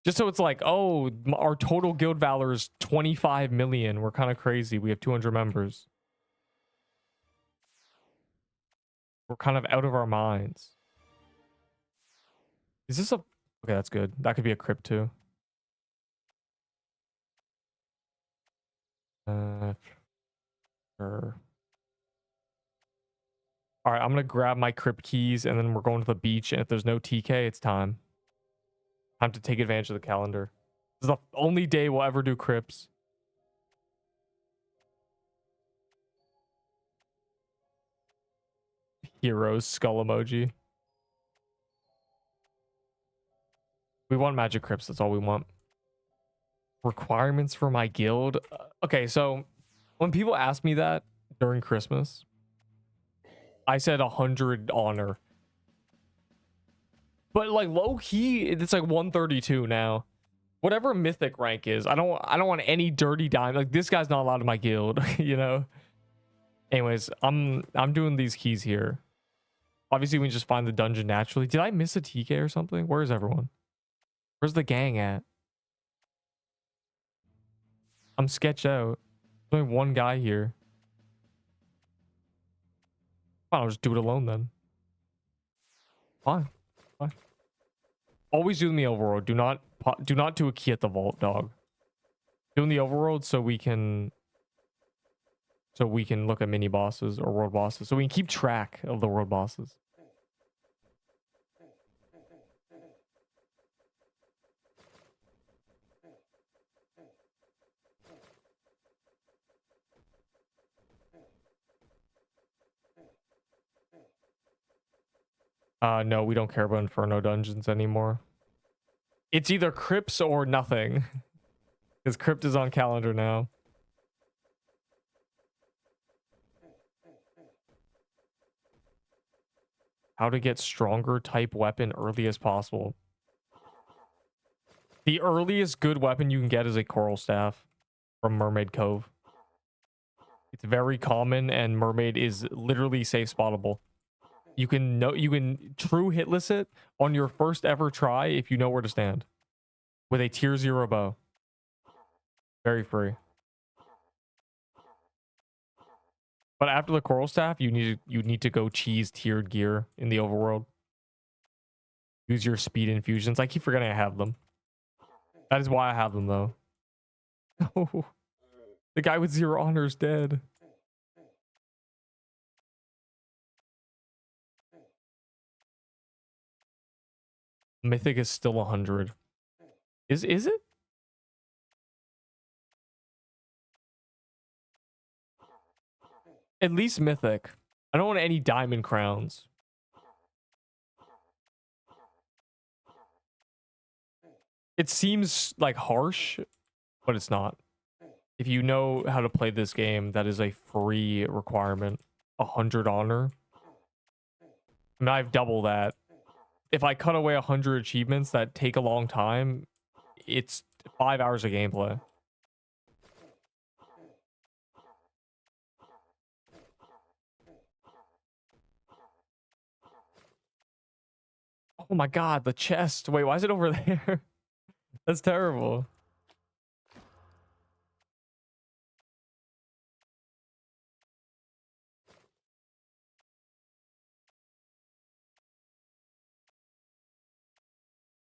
Just so it's like, oh, our total guild valor is 25 million. We're kind of crazy. We have 200 members. We're kind of out of our minds. Is this a... Okay, that's good. That could be a crypt too. Sure. All right, I'm gonna grab my crypt keys and then we're going to the beach. And if there's no TK, it's time. Time to take advantage of the calendar. This is the only day we'll ever do crypts. Heroes skull emoji. We want magic crypts. That's all we want. Requirements for my guild. Okay, so when people ask me that during Christmas, I said 100 honor. But like low key, it's like 132 now. Whatever mythic rank is, I don't want any dirty dime. Like, this guy's not allowed in my guild, you know. Anyways, I'm doing these keys here. Obviously, we can just find the dungeon naturally. Did I miss a TK or something? Where is everyone? Where's the gang at? I'm sketched out. There's only one guy here. Fine, I'll just do it alone then. Fine. Fine. Always do in the overworld. Do not do a key at the vault, dog. Do in the overworld so we can look at mini bosses or world bosses. So we can keep track of the world bosses. No, we don't care about Inferno dungeons anymore. It's either Crypts or nothing. Because Crypt is on calendar now. How to get stronger type weapon early as possible. The earliest good weapon you can get is a coral staff from Mermaid Cove. It's very common, and Mermaid is literally safe spottable. You can true hitless it on your first ever try if you know where to stand. With a tier 0 bow. Very free. But after the coral staff, you need to go cheese tiered gear in the overworld. Use your speed infusions. I keep forgetting I have them. That is why I have them though. Oh, the guy with 0 honor is dead. Mythic is still 100. Is it? At least mythic. I don't want any diamond crowns. It seems like harsh, but it's not. If you know how to play this game, that is a free requirement. 100 honor. I mean, I've double that. If I cut away 100 achievements that take a long time, it's 5 hours of gameplay. Oh my god, the chest. Wait, why is it over there? That's terrible.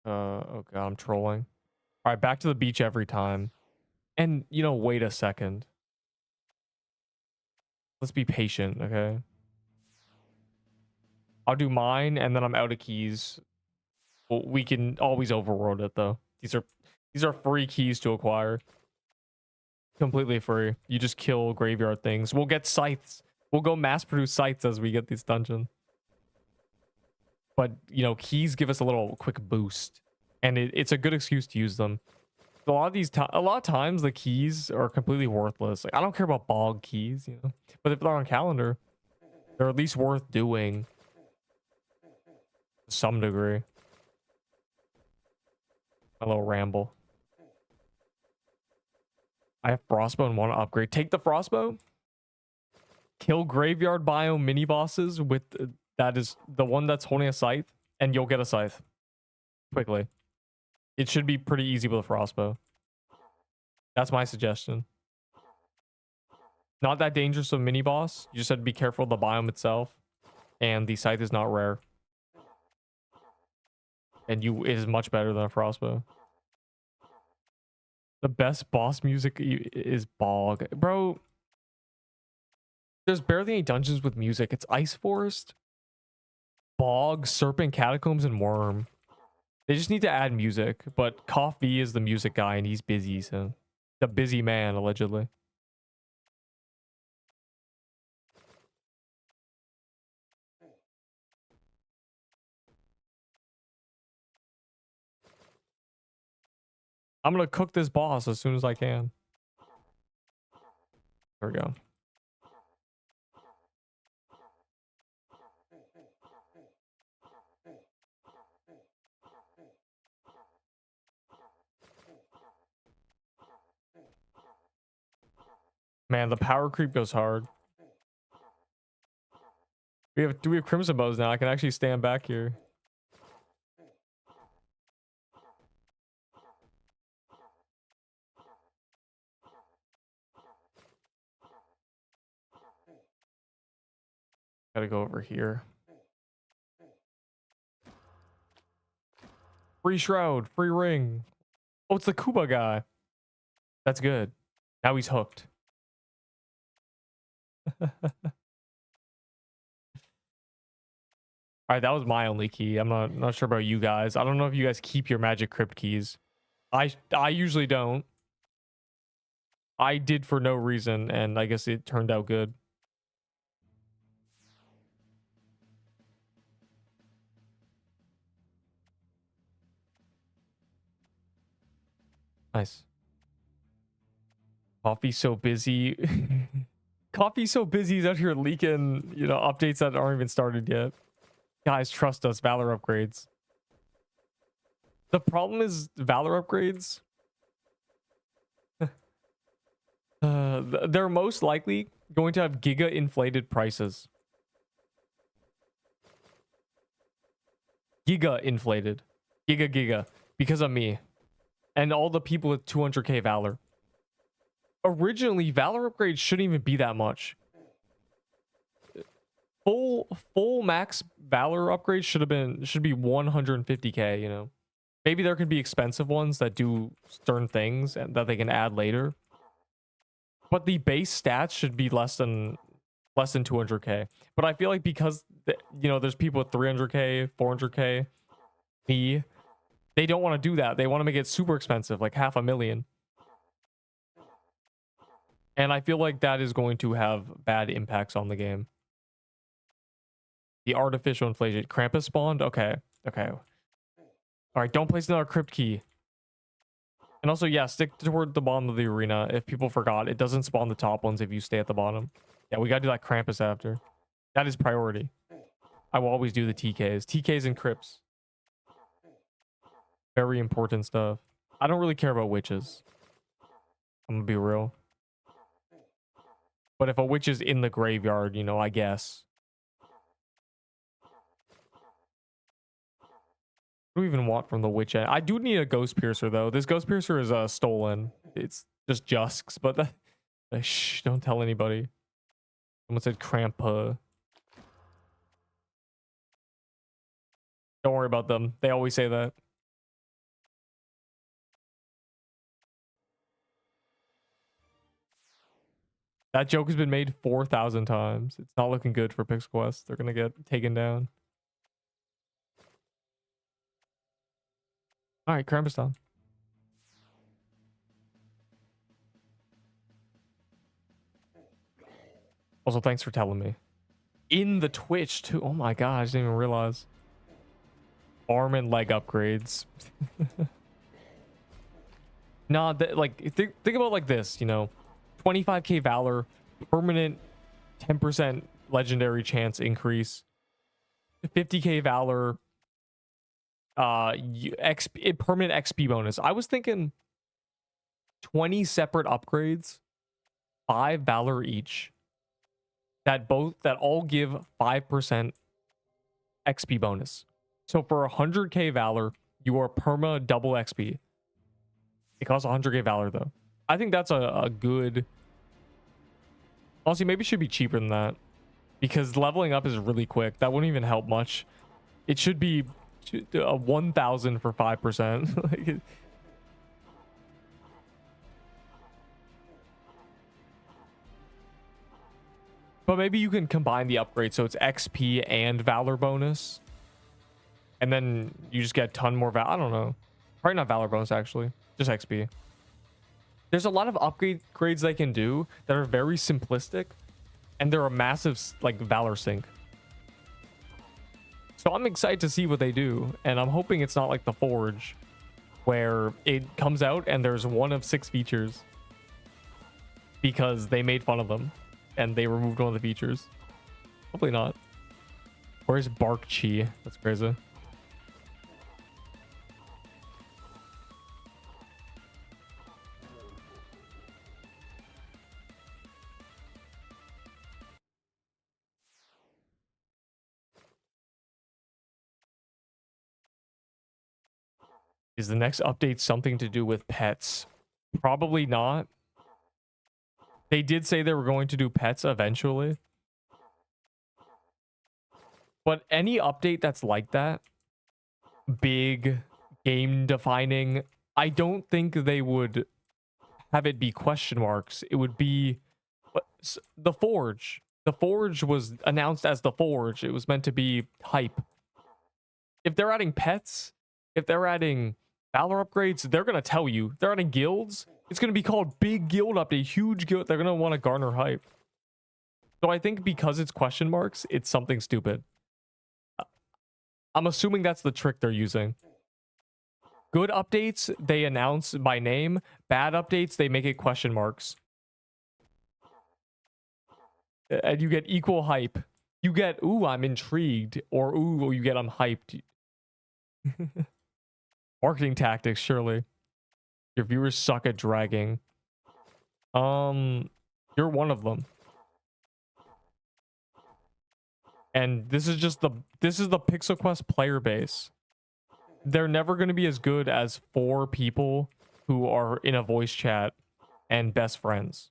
Okay, I'm trolling. All right, back to the beach every time. And, you know, wait a second. Let's be patient, okay? I'll do mine, and then I'm out of keys. Well, we can always overworld it, though. These are free keys to acquire. Completely free. You just kill graveyard things. We'll get scythes. We'll go mass produce scythes as we get these dungeons. But, you know, keys give us a little quick boost. And it's a good excuse to use them. A lot of times the keys are completely worthless. Like, I don't care about bog keys, you know. But if they're on calendar, they're at least worth doing. To some degree. A little ramble. I have frostbow and want to upgrade. Take the frostbow. Kill graveyard biome mini bosses with that is the one that's holding a scythe, and you'll get a scythe quickly. It should be pretty easy with a frostbow. That's my suggestion. Not that dangerous of a mini boss. You just have to be careful of the biome itself, and the scythe is not rare. And it is much better than a frostbow. The best boss music is Bog. Bro, there's barely any dungeons with music. It's Ice Forest, Bog, Serpent Catacombs, and Worm. They just need to add music, but Coffee is the music guy, and he's busy, so... The busy man, allegedly. I'm gonna cook this boss as soon as I can. There we go. Man, the power creep goes hard. Do we have crimson bows now? I can actually stand back here. Gotta go over here. Free shroud, free ring. Oh, it's the Kuba guy. That's good. Now he's hooked. All right, that was my only key. I'm not sure about you guys. I don't know if you guys keep your magic crypt keys. I usually don't. I did for no reason, and I guess it turned out good. Nice. Coffee's so busy. Coffee's so busy he's out here leaking, you know, updates that aren't even started yet. Guys, trust us, Valor upgrades. The problem is Valor upgrades. They're most likely going to have giga inflated prices. Giga inflated. Giga. Because of me. And all the people with 200k Valor. Originally, Valor upgrades shouldn't even be that much. Full max Valor upgrades should be 150k, you know. Maybe there could be expensive ones that do certain things and that they can add later. But the base stats should be less than 200k. But I feel like because you know, there's people with 300k, 400k, me, they don't want to do that. They want to make it super expensive, like $500,000. And I feel like that is going to have bad impacts on the game. The artificial inflation. Krampus spawned? Okay. All right, don't place another crypt key. And also, yeah, stick toward the bottom of the arena. If people forgot, it doesn't spawn the top ones if you stay at the bottom. Yeah, we gotta do that Krampus after. That is priority. I will always do the TKs. TKs and crypts. Very important stuff. I don't really care about witches. I'm gonna be real. But if a witch is in the graveyard, you know, I guess. What do we even want from the witch end? I do need a ghost piercer though. This ghost piercer is stolen. It's just Jusks, but shh, don't tell anybody. Someone said Krampus. Don't worry about them. They always say that. That joke has been made 4,000 times. It's not looking good for Pixel Quest. They're gonna get taken down. All right, Krampus down. Also, thanks for telling me. In the Twitch too. Oh my god, I didn't even realize. Arm and leg upgrades. Nah, like think about like this, you know, 25k Valor, permanent 10% legendary chance increase, 50k Valor, permanent XP bonus. I was thinking 20 separate upgrades, 5 Valor each, that all give 5% XP bonus. So for 100k Valor, you are perma double XP. It costs 100k Valor though. I think that's a good. Honestly, maybe it should be cheaper than that, because leveling up is really quick. That wouldn't even help much. It should be 1,000 for 5%. Like, but maybe you can combine the upgrade so it's XP and Valor bonus, and then you just get a ton more Valor. I don't know. Probably not Valor bonus actually, just XP. There's a lot of upgrades they can do that are very simplistic, and they're a massive like Valor sink. So I'm excited to see what they do, and I'm hoping it's not like the Forge, where it comes out and there's 1 of 6 features because they made fun of them and they removed one of the features. Hopefully not. Where's Bark Chi? That's crazy. Is the next update something to do with pets? Probably not. They did say they were going to do pets eventually. But any update that's like that, big, game defining, I don't think they would have it be question marks. It would be the Forge. The Forge was announced as the Forge. It was meant to be hype. If they're adding pets, if they're adding Valor upgrades, they're going to tell you. They're adding guilds. It's going to be called big guild update, huge guild. They're going to want to garner hype. So I think because it's question marks, it's something stupid. I'm assuming that's the trick they're using. Good updates, they announce by name. Bad updates, they make it question marks. And you get equal hype. You get, ooh, I'm intrigued. Or, ooh, you get, I'm hyped. Marketing tactics, surely. Your viewers suck at dragging. You're one of them. And this is just the Pixel Quest player base. They're never going to be as good as 4 people who are in a voice chat and best friends.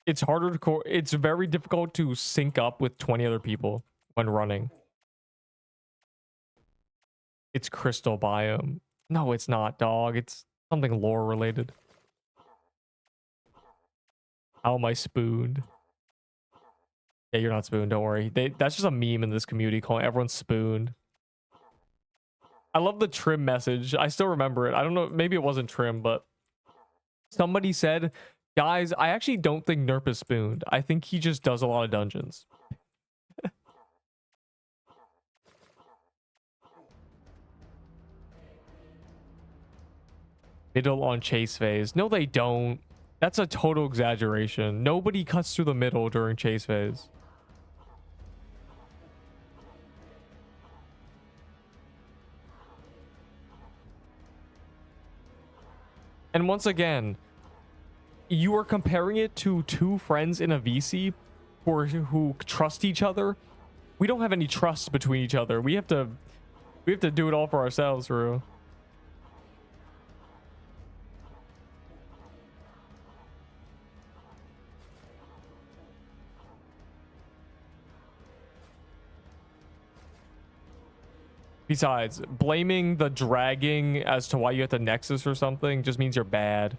It's harder to it's very difficult to sync up with 20 other people when running. It's crystal biome. No, it's not, dog. It's something lore related. How am I spooned? Yeah, you're not spooned. Don't worry. That's just a meme in this community calling everyone spooned. I love the Trim message. I still remember it. I don't know. Maybe it wasn't Trim, but somebody said, guys, I actually don't think Nerp is spooned. I think he just does a lot of dungeons. Middle on chase phase. No, they don't. That's a total exaggeration. Nobody cuts through the middle during chase phase. And once again, you are comparing it to 2 friends in a VC who trust each other. We don't have any trust between each other. We have to do it all for ourselves, Rue. Besides, blaming the dragging as to why you have to Nexus or something just means you're bad.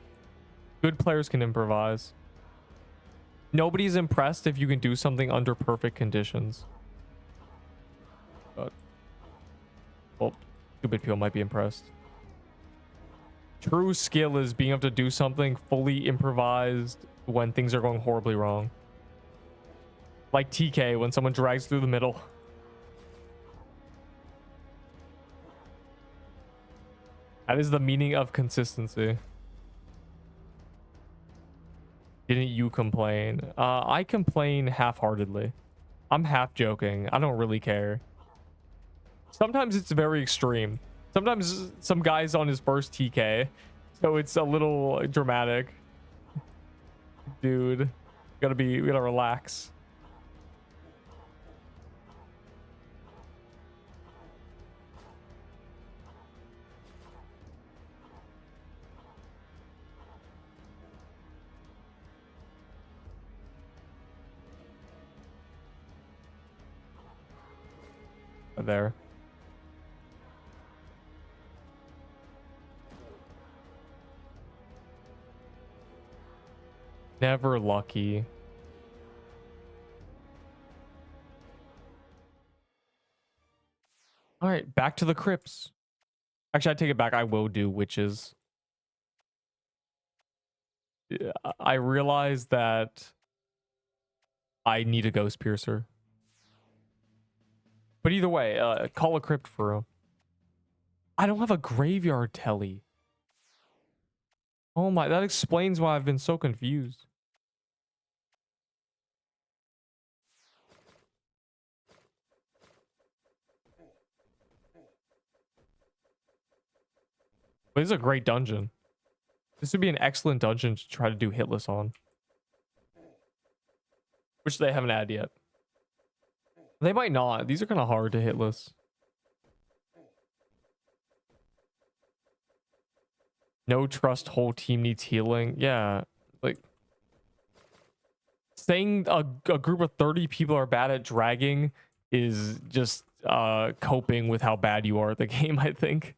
Good players can improvise. Nobody's impressed if you can do something under perfect conditions. But, well, stupid people might be impressed. True skill is being able to do something fully improvised when things are going horribly wrong. Like TK when someone drags through the middle. That is the meaning of consistency. Didn't you complain? I complain half-heartedly. I'm half joking. I don't really care. Sometimes it's very extreme. Sometimes some guy's on his first TK, so it's a little dramatic. Dude, we gotta relax. There. Never lucky. All right, back to the crypts. Actually, I take it back. I will do witches. I realize that I need a ghost piercer. But either way, call a crypt for him. I don't have a graveyard telly. Oh my, that explains why I've been so confused. But this is a great dungeon. This would be an excellent dungeon to try to do hitless on. Which they haven't added yet. They might not. These are kind of hard to hit lists. No trust, whole team needs healing. Yeah, like saying a group of 30 people are bad at dragging is just coping with how bad you are at the game, I think.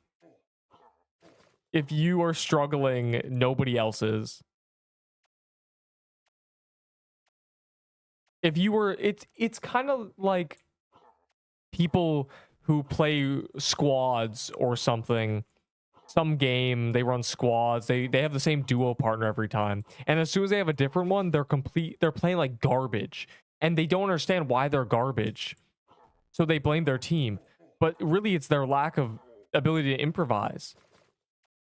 If you are struggling, nobody else is. If you were, it's kind of like people who play squads or something. Some game, they run squads, they have the same duo partner every time, and as soon as they have a different one, they're playing like garbage, and they don't understand why they're garbage, so they blame their team, but really it's their lack of ability to improvise.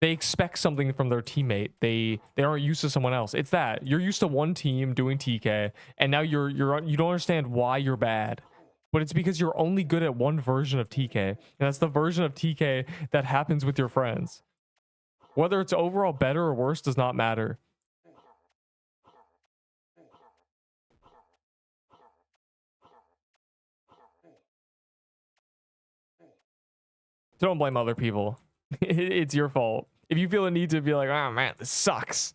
They expect something from their teammate. They aren't used to someone else. It's that you're used to one team doing TK, and now you don't understand why you're bad, but it's because you're only good at one version of TK, and that's the version of TK that happens with your friends. Whether it's overall better or worse does not matter. So don't blame other people. It's your fault. If you feel a need to be like, oh man, this sucks,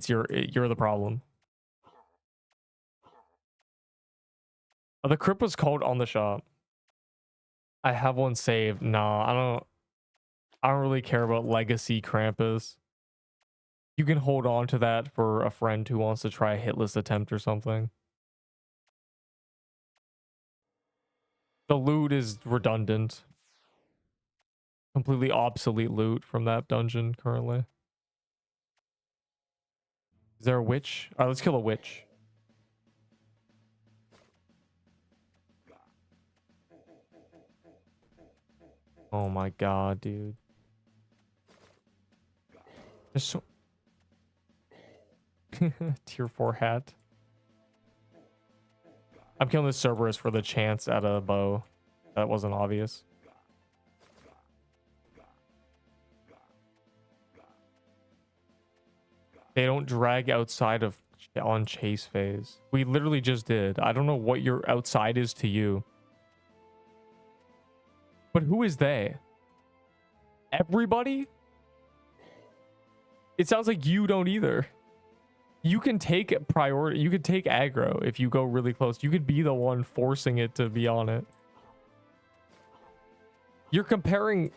you're the problem. The crypt was called on the shop. I have one saved. Nah, I don't really care about legacy Krampus. You can hold on to that for a friend who wants to try a hitless attempt or something. The loot is redundant. Completely obsolete loot from that dungeon currently. Is there a witch? All right, let's kill a witch. Oh my god, dude. There's so... Tier 4 hat. I'm killing this Cerberus for the chance at a bow. That wasn't obvious. They don't drag outside of on chase phase. We literally just did. I don't know what your outside is to you. But who is they? Everybody? It sounds like you don't either. You can take priority. You could take aggro if you go really close. You could be the one forcing it to be on it. You're comparing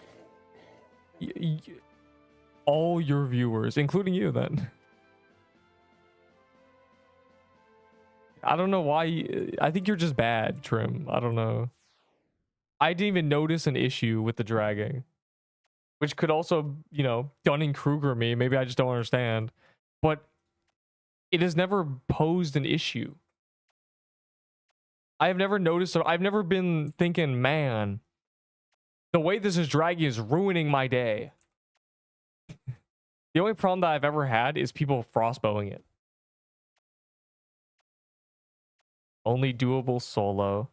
all your viewers, including you, then. I don't know why. I think you're just bad, Trim. I don't know. I didn't even notice an issue with the dragging, which could also, you know, Dunning-Kruger me. Maybe I just don't understand. But it has never posed an issue. I have never noticed, or I've never been thinking, man, the way this is dragging is ruining my day. The only problem that I've ever had is people frostbowing it. Only doable solo.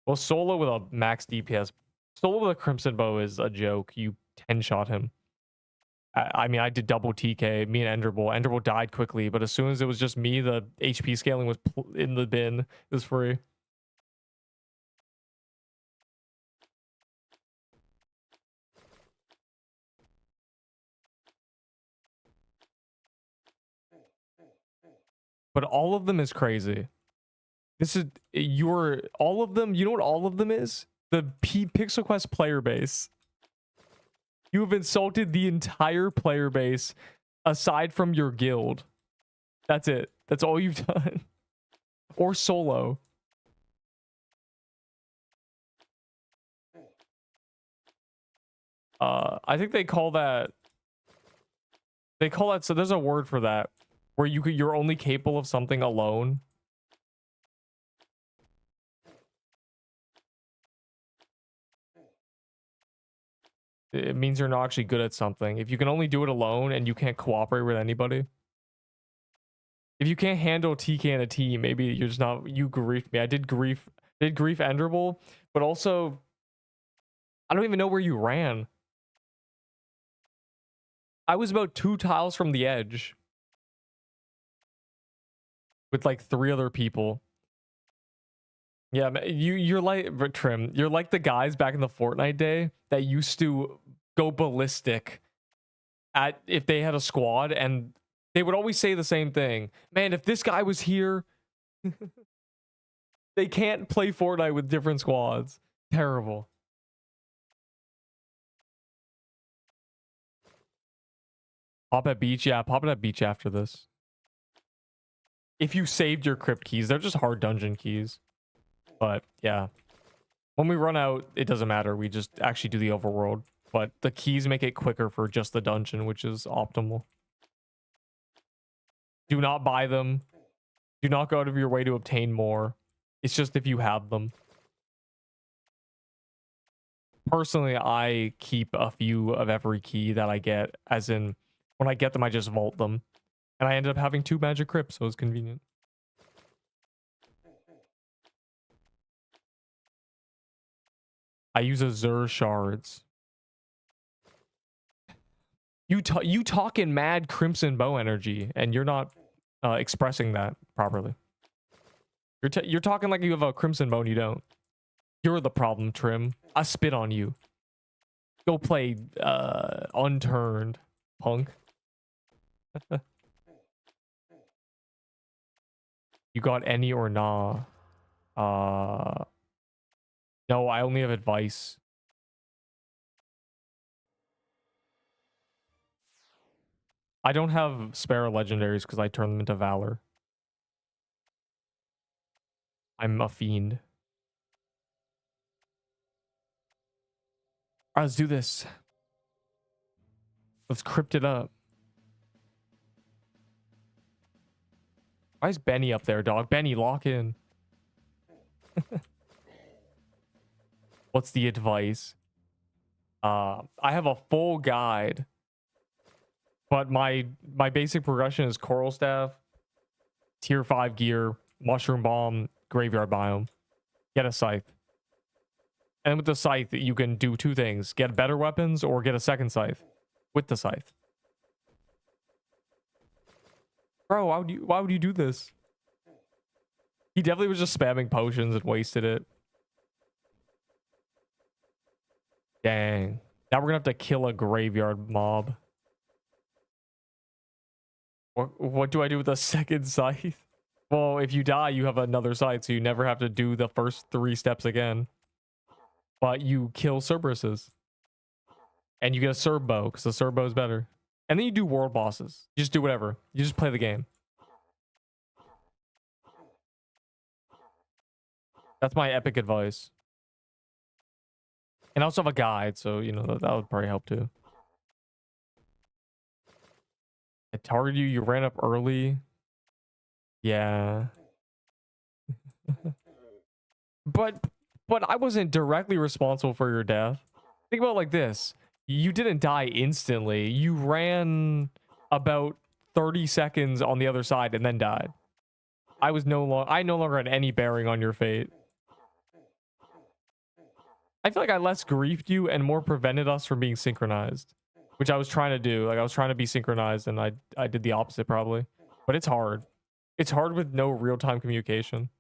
Well, solo with a max DPS. Solo with a Crimson Bow is a joke. You 10-shot him. I mean, I did double TK. Me and Enderbull. Enderbull died quickly, but as soon as it was just me, the HP scaling was in the bin. It was free. But all of them is crazy. This is all of them. You know what all of them is? The Pixel Quest player base. You have insulted the entire player base aside from your guild. That's it. That's all you've done. Or solo. I think they call that, so there's a word for that where you're only capable of something alone. It means you're not actually good at something. If you can only do it alone and you can't cooperate with anybody. If you can't handle TK in a team, maybe you're just not, you griefed me. I did grief Enderbull, but also I don't even know where you ran. I was about 2 tiles from the edge with like 3 other people. Yeah, you're like Trim. You're like the guys back in the Fortnite day that used to go ballistic at if they had a squad, and they would always say the same thing. Man, if this guy was here, they can't play Fortnite with different squads. Terrible. Pop at beach, yeah, pop it at beach after this. If you saved your crypt keys, they're just hard dungeon keys. But yeah, when we run out, it doesn't matter. We just actually do the overworld. But the keys make it quicker for just the dungeon, which is optimal. Do not buy them. Do not go out of your way to obtain more. It's just if you have them. Personally, I keep a few of every key that I get, as in when I get them, I just vault them. And I ended up having 2 magic crypts, so it's convenient. I use Azure shards. You talk in mad Crimson Bow energy, and you're not expressing that properly. You're talking like you have a Crimson Bow and you don't. You're the problem, Trim. I spit on you. Go play Unturned, punk. You got any or nah? No, I only have advice. I don't have spare legendaries because I turn them into Valor. I'm a fiend. All right, let's do this. Let's crypt it up. Why is Benny up there, dog? Benny, lock in. What's the advice? I have a full guide, but my basic progression is Coral Staff, Tier 5 gear, Mushroom Bomb, Graveyard Biome. Get a Scythe. And with the Scythe, you can do 2 things. Get better weapons or get a second Scythe with the Scythe. Bro, why would you do this? He definitely was just spamming potions and wasted it. Dang. Now we're gonna have to kill a graveyard mob. What do I do with a second Scythe? Well, if you die, you have another Scythe, so you never have to do the first 3 steps again. But you kill Cerberuses. And you get a Cerb Bow, because the Cerb Bow is better. And then you do world bosses. You just do whatever. You just play the game. That's my epic advice. And I also have a guide, so, you know, that would probably help too. I targeted you, you ran up early. Yeah. But I wasn't directly responsible for your death. Think about it like this. You didn't die instantly. You ran about 30 seconds on the other side and then died. I no longer had any bearing on your fate. I feel like I less griefed you and more prevented us from being synchronized, which I was trying to do. Like, I was trying to be synchronized, and I did the opposite probably. But it's hard. It's hard with no real-time communication.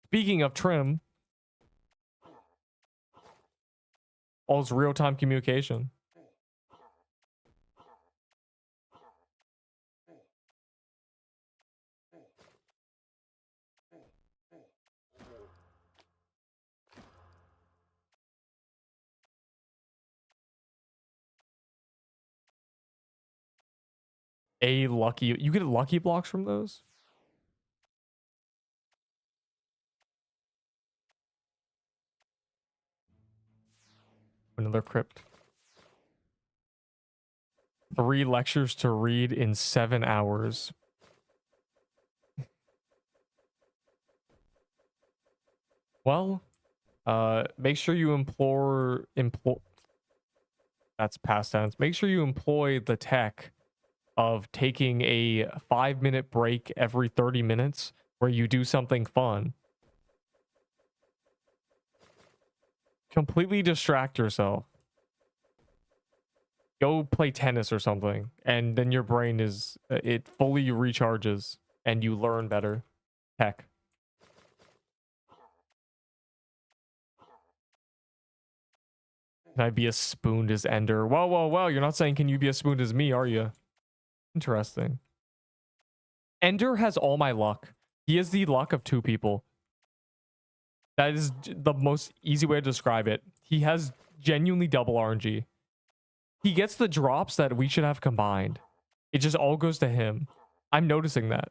Speaking of Trim, all's real-time communication. You get lucky blocks from those? Another crypt. 3 lectures to read in 7 hours. Well, make sure you employ that's past tense. Make sure you employ the tech of taking a 5-minute break every 30 minutes where you do something fun. Completely distract yourself. Go play tennis or something, and then your brain it fully recharges and you learn better. Tech. Can I be as spooned as Ender? Well, well, well, you're not saying can you be as spooned as me, are you? Interesting. Ender has all my luck. He has the luck of two people. That is the most easy way to describe it. He has genuinely double RNG. He gets the drops that we should have combined. It just all goes to him. I'm noticing that.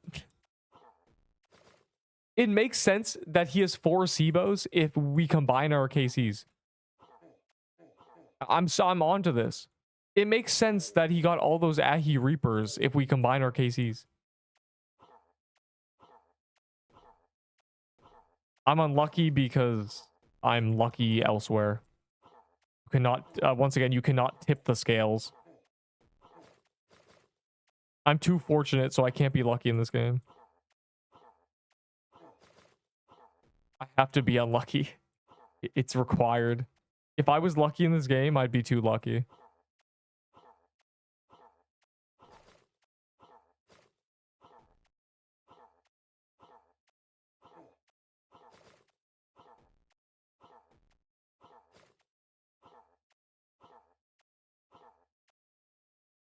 It makes sense that he has 4 SIBOs if we combine our KCs. I'm on to this. It makes sense that he got all those Ahi Reapers if we combine our KCs. I'm unlucky because I'm lucky elsewhere. You cannot, once again, you cannot tip the scales. I'm too fortunate, so I can't be lucky in this game. I have to be unlucky. It's required. If I was lucky in this game, I'd be too lucky.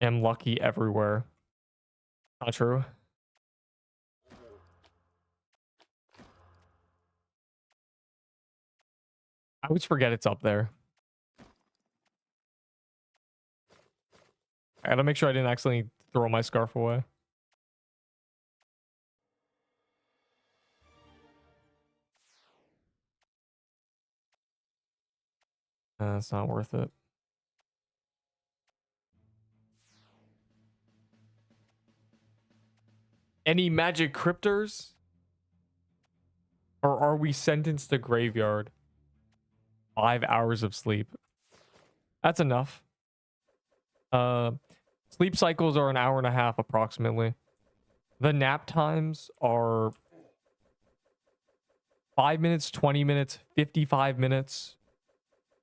I'm lucky everywhere. Not true. I always forget it's up there. I gotta make sure I didn't accidentally throw my scarf away. It's not worth it. Any magic cryptors? Or are we sentenced to graveyard? 5 hours of sleep. That's enough. Sleep cycles are an hour and a half approximately. The nap times are 5 minutes, 20 minutes, 55 minutes,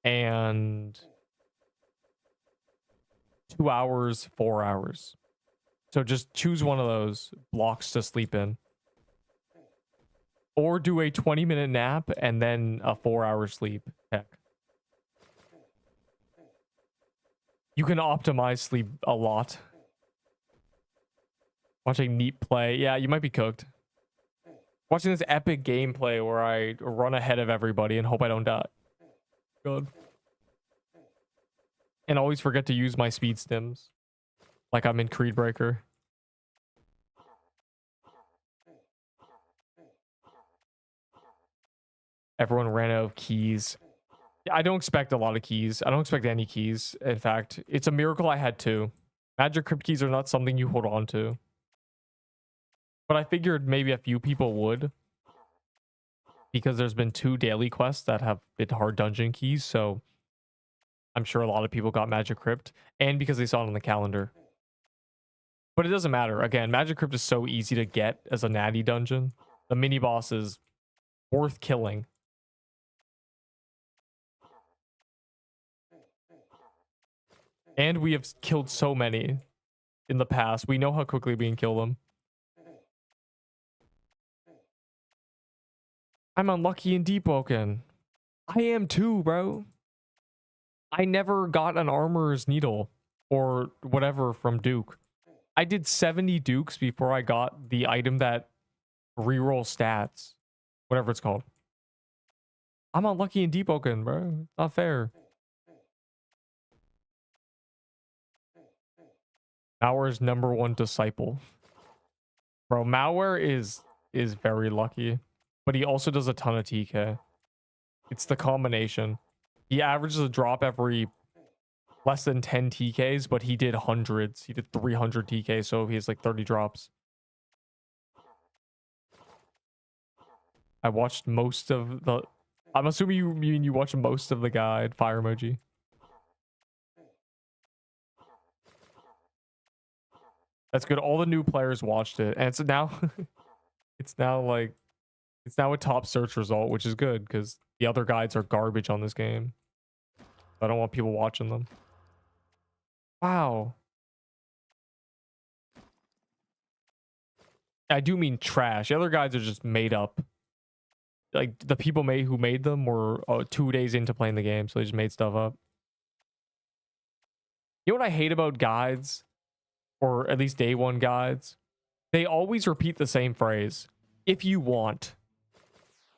and 2 hours, 4 hours. So just choose one of those blocks to sleep in. Or do a 20-minute nap and then a 4-hour sleep. Heck. You can optimize sleep a lot. Watching Neat play. Yeah, you might be cooked. Watching this epic gameplay where I run ahead of everybody and hope I don't die. Good. And always forget to use my speed stims. Like I'm in Creed Breaker. Everyone ran out of keys. I don't expect a lot of keys. I don't expect any keys. In fact, it's a miracle I had 2. Magic crypt keys are not something you hold on to. But I figured maybe a few people would. Because there's been 2 daily quests that have been hard dungeon keys. So I'm sure a lot of people got Magic Crypt. And because they saw it on the calendar. But it doesn't matter. Again, Magic Crypt is so easy to get as a natty dungeon. The mini boss is worth killing. And we have killed so many in the past. We know how quickly we can kill them. I'm unlucky in Deepwoken. I am too, bro. I never got an Armorer's Needle or whatever from Duke. I did 70 Dukes before I got the item that reroll stats. Whatever it's called. I'm unlucky in Deepwoken, bro. Not fair. Malware's #1 disciple. Bro, Malware is very lucky. But he also does a ton of TK. It's the combination. He averages a drop every less than 10 TKs, but he did hundreds. He did 300 TK, so he has like 30 drops. I watched most of the... I'm assuming you mean you watched most of the guide. Fire emoji. That's good. All the new players watched it. And it's now... it's now a top search result, which is good because the other guides are garbage on this game. I don't want people watching them. Wow. I do mean trash. The other guides are just made up. Like the people who made them were 2 days into playing the game, so they just made stuff up. You know what I hate about guides, or at least day one guides? They always repeat the same phrase. If you want.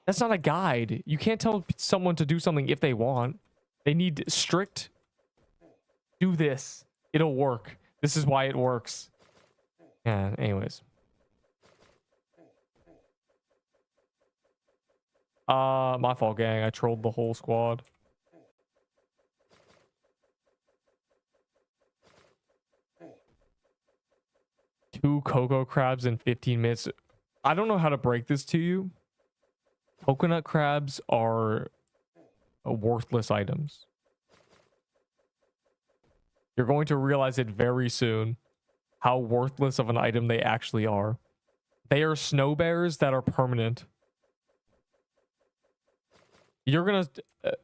That's not a guide. You can't tell someone to do something if they want. They need strict, do this. It'll work. This is why it works. Yeah, anyways. My fault, gang. I trolled the whole squad. Two cocoa crabs in 15 minutes. I don't know how to break this to you. Coconut crabs are worthless items. You're going to realize it very soon how worthless of an item they actually are. They are snow bears that are permanent. You're gonna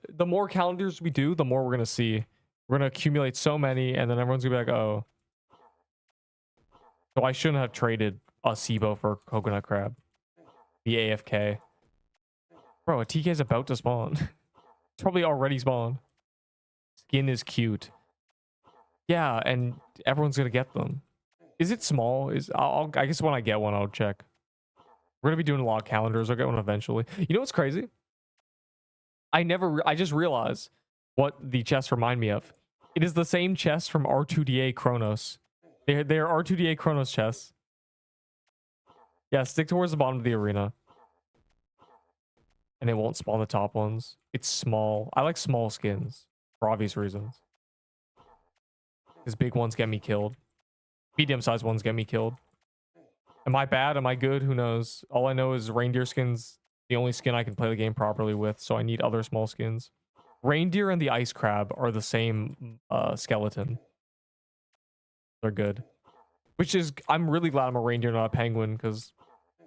the more calendars we do, the more we're gonna see. We're gonna accumulate so many, and then everyone's gonna be like, oh, so I shouldn't have traded a SIBO for a coconut crab. The AFK. Bro, a TK is about to spawn. It's probably already spawned. Skin is cute. Yeah, and everyone's gonna get them. Is it small? I guess when I get one, I'll check. We're gonna be doing a lot of calendars. I'll get one eventually. You know what's crazy? I just realized what the chests remind me of. It is the same chest from R2DA Chronos. They're R2DA Chronos chests. Yeah, stick towards the bottom of the arena. And it won't spawn the top ones. It's small. I like small skins for obvious reasons. Because big ones get me killed. Medium-sized ones get me killed. Am I bad? Am I good? Who knows? All I know is reindeer skins, the only skin I can play the game properly with, so I need other small skins. Reindeer and the ice crab are the same skeleton. They're good. Which is, I'm really glad I'm a reindeer, not a penguin, because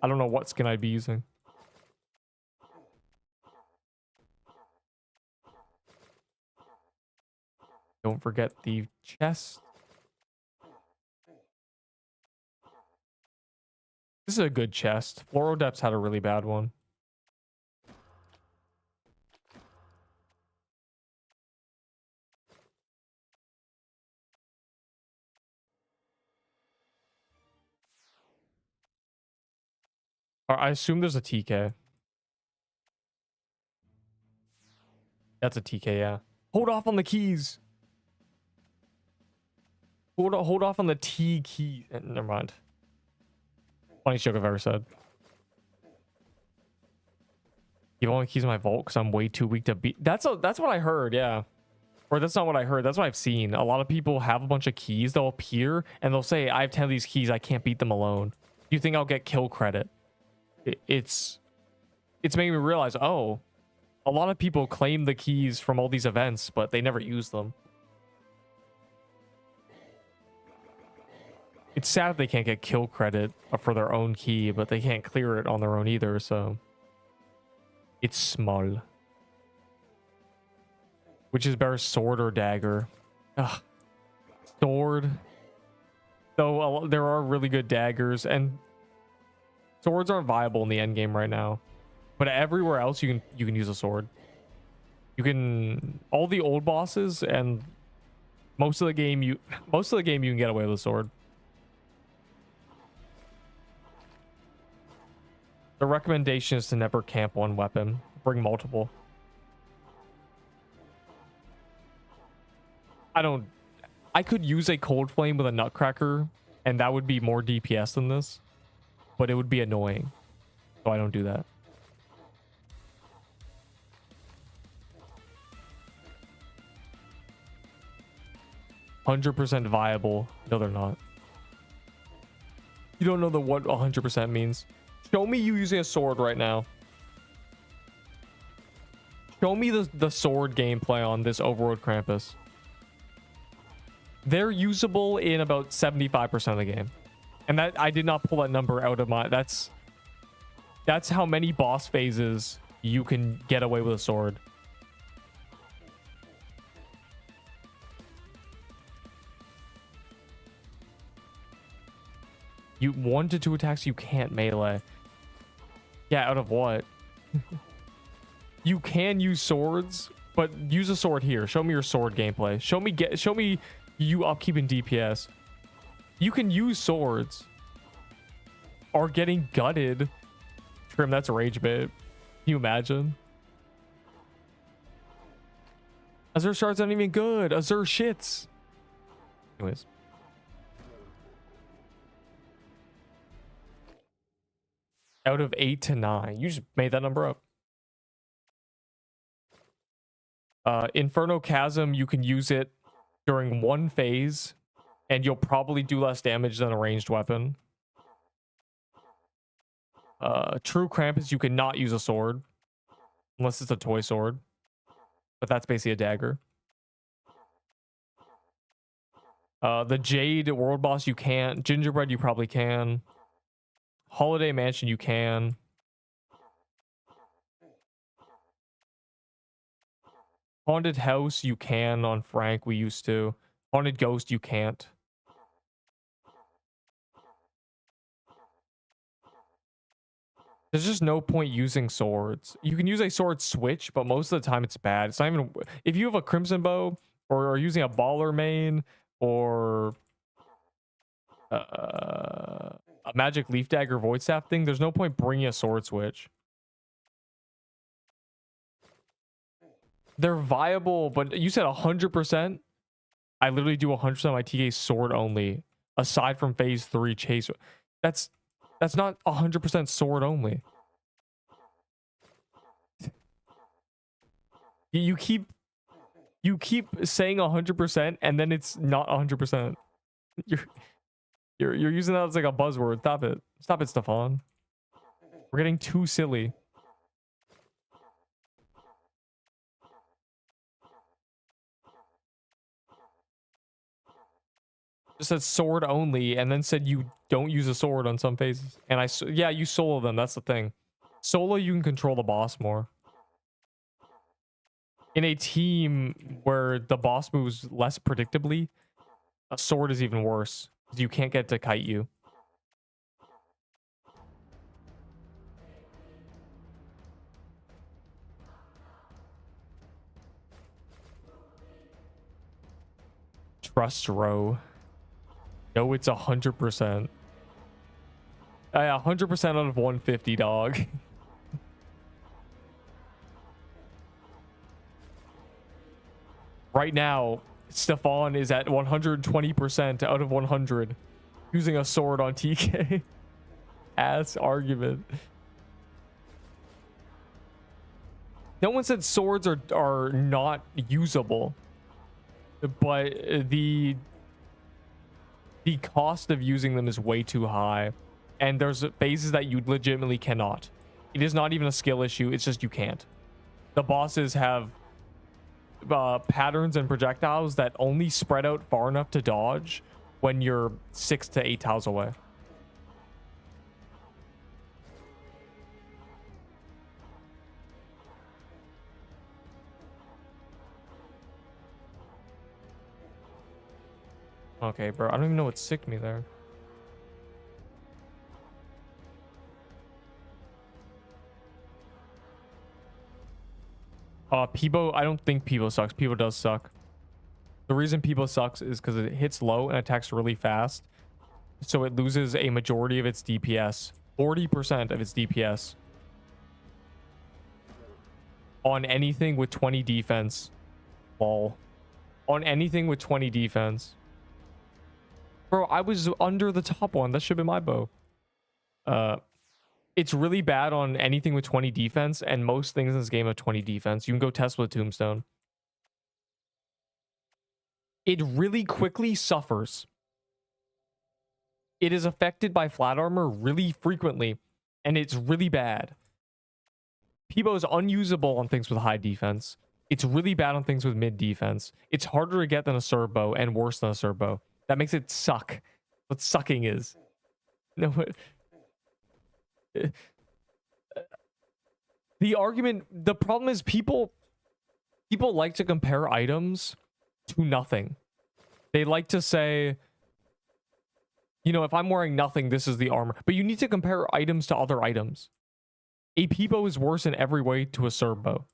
I don't know what skin I'd be using. Don't forget the chest. This is a good chest. Fluorodeps had a really bad one. I assume there's a TK. That's a TK, yeah. Hold off on the keys. Hold off on the T key. Never mind. Funniest joke I've ever said. You want the keys in my vault because I'm way too weak to beat. That's what I heard, yeah. Or that's not what I heard. That's what I've seen. A lot of people have a bunch of keys. They'll appear and they'll say, I have 10 of these keys. I can't beat them alone. You think I'll get kill credit? It's making me realize, oh, a lot of people claim the keys from all these events, but they never use them. It's sad they can't get kill credit for their own key, but they can't clear it on their own either, so... It's small. Which is better, sword or dagger? Ugh. Sword. Though there are really good daggers, and swords aren't viable in the end game right now. But everywhere else you can use a sword. You can all the old bosses and most of the game you can get away with a sword. The recommendation is to never camp one weapon. Bring multiple. I could use a cold flame with a nutcracker, and that would be more DPS than this, but it would be annoying. So I don't do that. %100% viable. No, they're not. You don't know what 100% means. Show me you using a sword right now. Show me the sword gameplay on this Overworld Krampus. They're usable in about 75% of the game. And that I did not pull that number out of my... That's how many boss phases you can get away with a sword. You 1 to 2 attacks you can't melee. Yeah, out of what? You can use swords, but use a sword here. Show me your sword gameplay. Show me you upkeep in DPS. You can use swords. Or getting gutted. Trim, that's a rage bait. Can you imagine? Azure shards aren't even good. Azure shits. Anyways. Out of 8 to 9. You just made that number up. Inferno Chasm, you can use it during one phase, and you'll probably do less damage than a ranged weapon. True Krampus, you cannot use a sword. Unless it's a toy sword. But that's basically a dagger. The Jade World Boss, you can't. Gingerbread, you probably can. Holiday Mansion, you can. Haunted House, you can on Frank. We used to. Haunted Ghost, you can't. There's just no point using swords. You can use a sword switch, but most of the time it's bad. It's not even... If you have a Crimson Bow, or are using a Baller main, or... a Magic Leaf Dagger Void Staff thing, there's no point bringing a sword switch. They're viable, but you said 100%? I literally do 100% of my TK sword only, aside from phase 3 chase. That's not 100% sword only. You keep saying 100% and then it's not 100%. You're using that as like a buzzword. Stop it. Stop it, Stefan. We're getting too silly. Just said sword only and then said you don't use a sword on some phases. And yeah, you solo them. That's the thing. Solo, you can control the boss more. In a team where the boss moves less predictably, a sword is even worse. You can't get to kite you. Trust row. No, it's 100%. 100% out of 150, dog. Right now, Stefan is at 120% out of 100 using a sword on TK. Ass argument. No one said swords are not usable, but the cost of using them is way too high, and there's phases that you legitimately cannot. It is not even a skill issue, it's just you can't. The bosses have patterns and projectiles that only spread out far enough to dodge when you're 6 to 8 tiles away. Okay, bro. I don't even know what sicked me there. Peebo, I don't think Peebo sucks. Peebo does suck. The reason Peebo sucks is because it hits low and attacks really fast. So it loses a majority of its DPS. 40% of its DPS. On anything with 20 defense. Lol. On anything with 20 defense. Bro, I was under the top one. That should have been my bow. It's really bad on anything with 20 defense, and most things in this game have 20 defense. You can go test with Tombstone. It really quickly suffers. It is affected by flat armor really frequently, and it's really bad. Peebo is unusable on things with high defense. It's really bad on things with mid defense. It's harder to get than a serve bow and worse than a serve bow. That makes it suck. What sucking is. No, the argument, the problem is people like to compare items to nothing. They like to say, you know, if I'm wearing nothing, this is the armor. But you need to compare items to other items. A Peebo is worse in every way to a serve bow.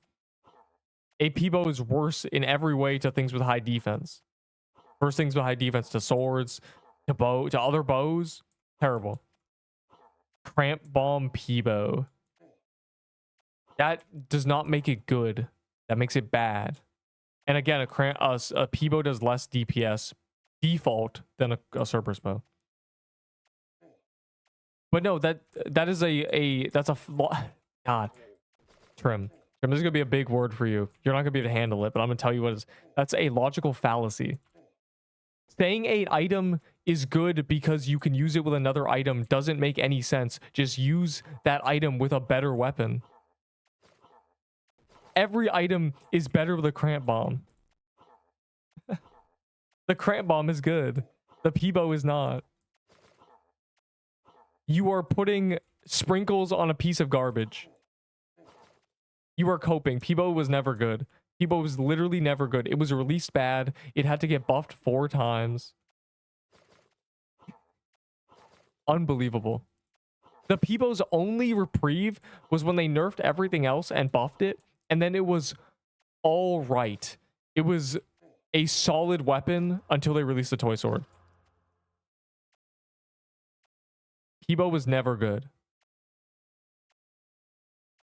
A Peebo is worse in every way to things with high defense. First things with high defense to swords, to bow, to other bows. Terrible. Cramp bomb Peebo. That does not make it good. That makes it bad. And again, a Peebo does less DPS default than a Cerberus bow. But no, that is that's a God. Trim. This is gonna be a big word for you. You're not gonna be able to handle it, but I'm gonna tell you what it is. That's a logical fallacy. Saying an item is good because you can use it with another item doesn't make any sense. Just use that item with a better weapon. Every item is better with a cramp bomb. The cramp bomb is good. The Peebo is not. You are putting sprinkles on a piece of garbage. You are coping. Peebo was never good. Peebo was literally never good. It was released bad. It had to get buffed 4 times. Unbelievable. The Peebo's only reprieve was when they nerfed everything else and buffed it, and then it was all right. It was a solid weapon until they released the toy sword. Peebo was never good.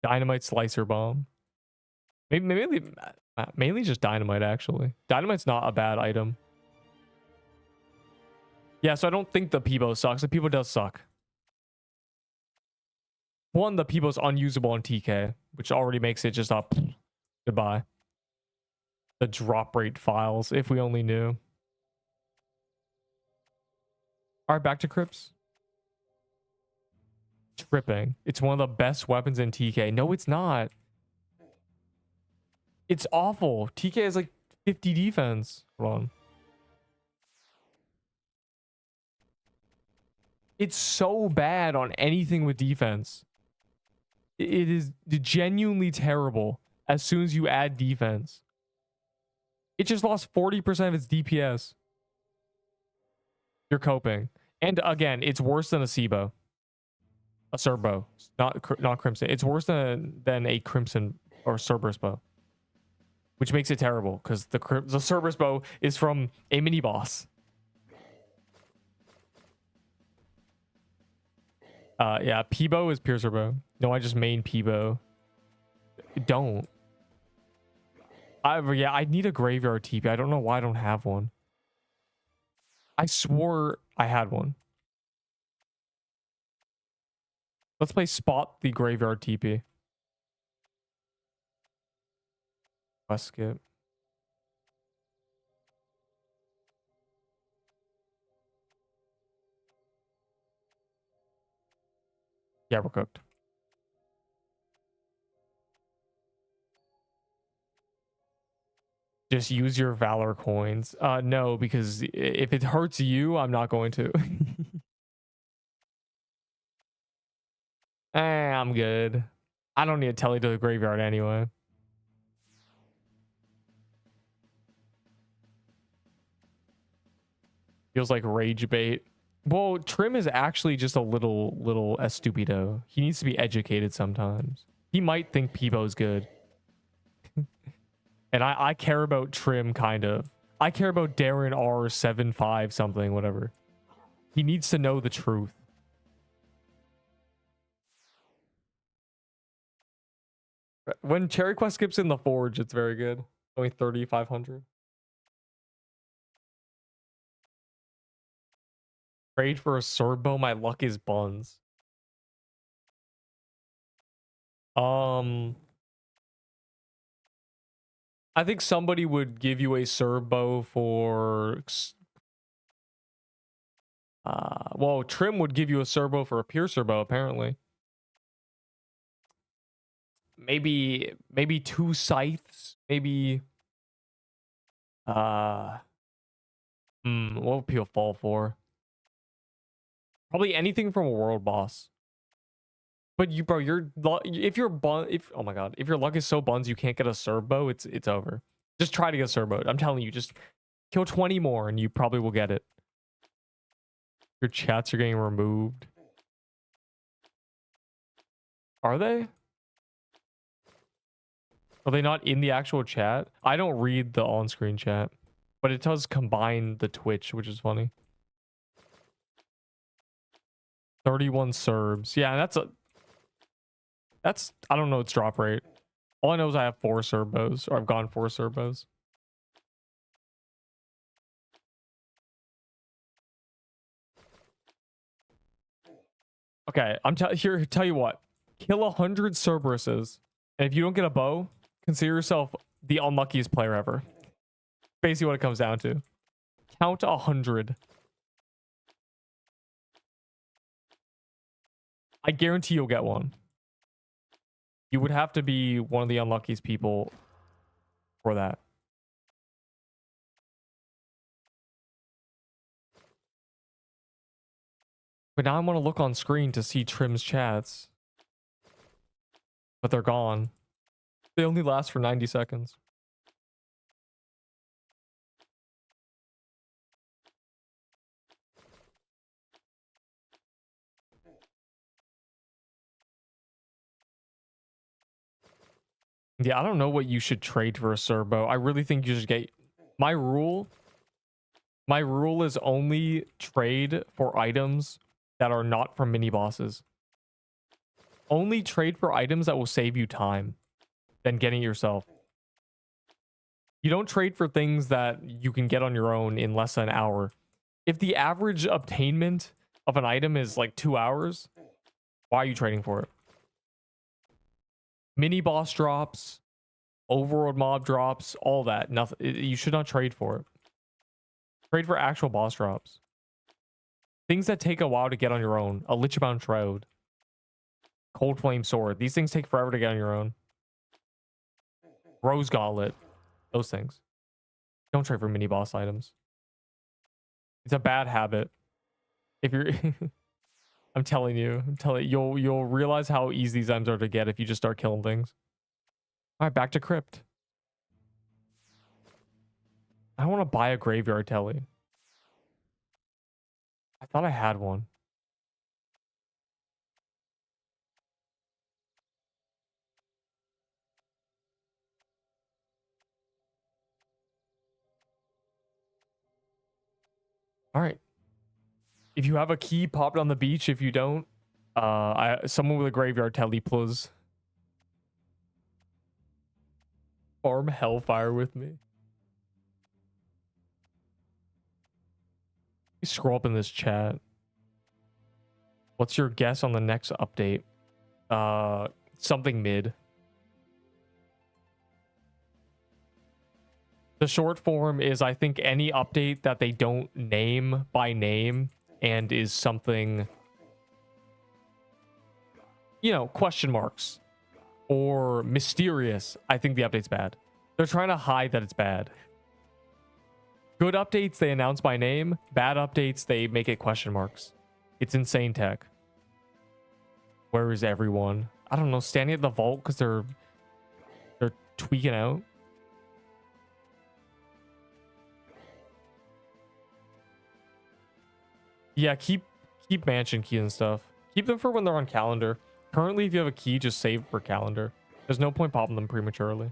Dynamite slicer bomb. Mainly just dynamite, actually. Dynamite's not a bad item. Yeah, so I don't think the Peebo sucks. The Peebo does suck. One, the Peebo's unusable on TK, which already makes it just up. Goodbye. The drop rate files, if we only knew. Alright, back to Crips. Tripping. It's one of the best weapons in TK. No, it's not. It's awful. TK has like 50 defense. Hold on. It's so bad on anything with defense. It is genuinely terrible as soon as you add defense. It just lost 40% of its DPS. You're coping. And again, it's worse than a Sibo. A Cerbo. Not Crimson. It's worse than a Crimson or Cerberus bow. Which makes it terrible, because the Cerberus bow is from a mini boss. Yeah, Peebo is Piercer bow. No, I just main Peebo. Don't. Yeah, I need a graveyard TP. I don't know why I don't have one. I swore I had one. Let's play Spot the Graveyard TP. Quest skip. Yeah, we're cooked. Just use your Valor coins. No, because if it hurts you, I'm not going to. I'm good. I don't need to tell you to the graveyard anyway. Feels like rage bait. Well, Trim is actually just a little estupido. He needs to be educated sometimes. He might think Peebo's good. And I care about Trim, kind of. I care about Darren R75 something, whatever. He needs to know the truth. When Cherry Quest skips in the Forge, it's very good. Only 3,500. Trade for a sword bow. My luck is buns. I think somebody would give you a sword bow for. Well, Trim would give you a sword bow for a piercer bow, apparently. Maybe 2 scythes. Maybe. What would people fall for? Probably anything from a world boss. But you, bro, oh my god, if your luck is so buns you can't get a Serbo, it's over. Just try to get a Serbo. I'm telling you, just kill 20 more and you probably will get it. Your chats are getting removed. Are they? Are they not in the actual chat? I don't read the on-screen chat. But but it does combine the Twitch, which is funny. 31 Serbs. Yeah, that's I don't know its drop rate. All I know is I have 4 Serbos, or I've gone 4 Serbos. Okay, tell you what. Kill 100 Cerberuses, and if you don't get a bow, consider yourself the unluckiest player ever. Basically what it comes down to. Count 100. I guarantee you'll get one. You would have to be one of the unluckiest people for that. But now I want to look on screen to see Trim's chats. But they're gone. They only last for 90 seconds. Yeah, I don't know what you should trade for a Serbo. I really think you should get... My rule is only trade for items that are not from mini bosses. Only trade for items that will save you time than getting it yourself. You don't trade for things that you can get on your own in less than an hour. If the average obtainment of an item is like 2 hours, why are you trading for it? Mini boss drops, overworld mob drops, all that. Nothing. You should not trade for it. Trade for actual boss drops. Things that take a while to get on your own. A Lichbound Shroud. Cold Flame Sword. These things take forever to get on your own. Rose Gauntlet. Those things. Don't trade for mini boss items. It's a bad habit. If you're... I'm telling you. You'll realize how easy these items are to get if you just start killing things. Alright, back to Crypt. I want to buy a Graveyard Telly. I thought I had one. Alright. If you have a key, pop it on the beach. If you don't, someone with a Graveyard Telly, please. Farm Hellfire with me. You scroll up in this chat. What's your guess on the next update? Something mid. The short form is, I think, any update that they don't name by name and is something, you know, question marks or mysterious. I think the update's bad. They're trying to hide that it's bad. Good updates, they announce by name. Bad updates, they make it question marks. It's insane tech. Where is everyone? I don't know, standing at the vault because they're tweaking out. Yeah, keep mansion keys and stuff. Keep them for when they're on calendar. Currently, if you have a key, just save for calendar. There's no point popping them prematurely.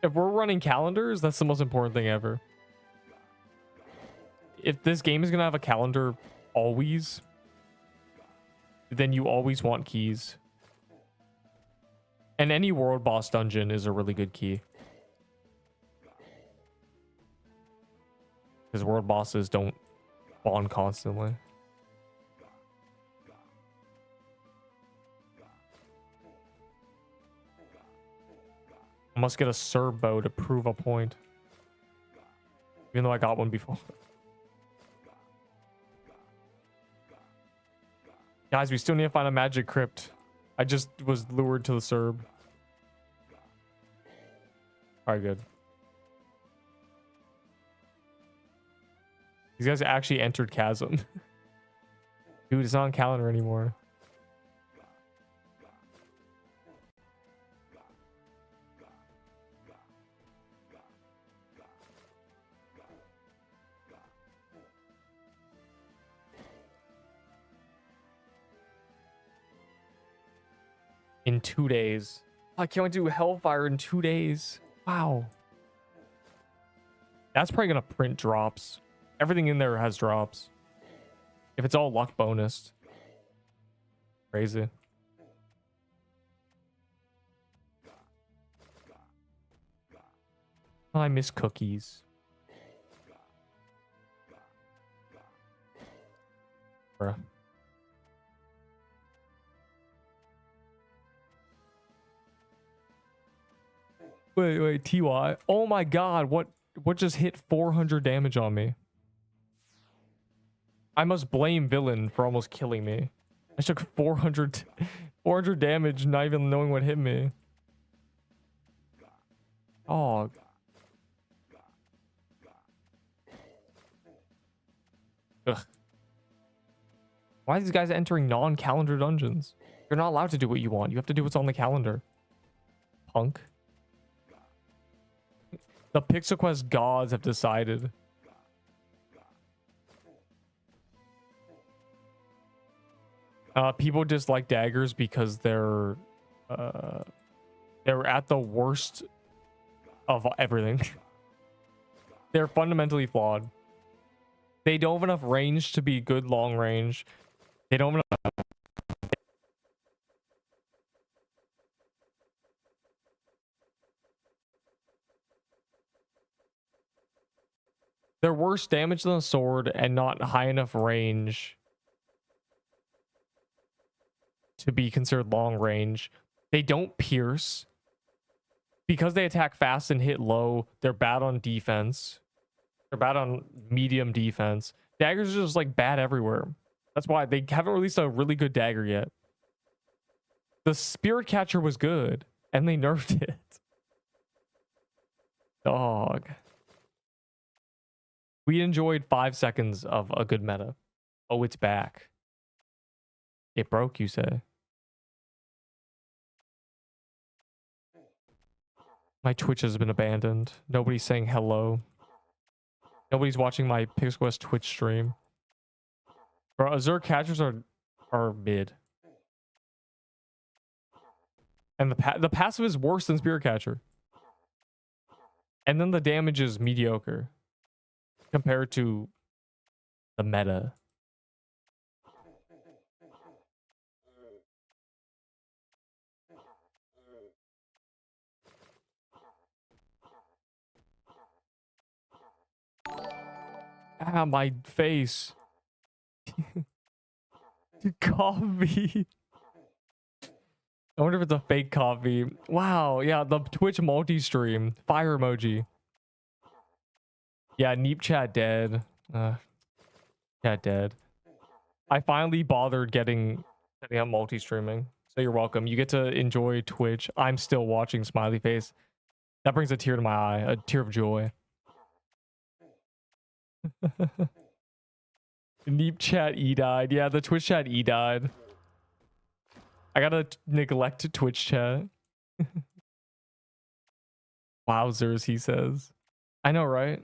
If we're running calendars, that's the most important thing ever. If this game is going to have a calendar always, then you always want keys. And any world boss dungeon is a really good key. Because world bosses don't spawn constantly. I must get a Serbo to prove a point. Even though I got one before. Guys, we still need to find a magic crypt. I just was lured to the Serb. Alright, good. These guys actually entered Chasm. Dude, it's not on calendar anymore. In 2 days. I can't wait to do Hellfire in 2 days. Wow. That's probably gonna print drops. Everything in there has drops. If it's all luck bonus. Crazy. Oh, I miss cookies. Bruh. Wait, TY. Oh my god, what just hit 400 damage on me? I must blame villain for almost killing me. I took 400 damage, not even knowing what hit me. Oh. Ugh. Why are these guys entering non-calendar dungeons? You're not allowed to do what you want. You have to do what's on the calendar. Punk. The Pixel Quest gods have decided. People dislike daggers because they're at the worst of everything. They're fundamentally flawed. They don't have enough range to be good long range. They don't have enough. They're worse damage than a sword and not high enough range to be considered long range. They don't pierce. Because they attack fast and hit low, they're bad on defense. They're bad on medium defense. Daggers are just like bad everywhere. That's why they haven't released a really good dagger yet. The Spirit Catcher was good, and they nerfed it. Dog. We enjoyed 5 seconds of a good meta. Oh, it's back. It broke, you say? My Twitch has been abandoned. Nobody's saying hello. Nobody's watching my Pixel Quest Twitch stream. Bro, Azure catchers are mid. And the passive is worse than Spirit Catcher. And then the damage is mediocre compared to the meta. Ah, my face. Coffee. I wonder if it's a fake coffee. Wow, yeah, the Twitch multi-stream. Fire emoji. Yeah, Neep chat dead. Chat dead. I finally bothered setting up multi-streaming. So you're welcome. You get to enjoy Twitch. I'm still watching smiley face. That brings a tear to my eye. A tear of joy. Neep chat E died. Yeah, the Twitch chat E died. I gotta neglect Twitch chat. Wowzers, he says. I know, right?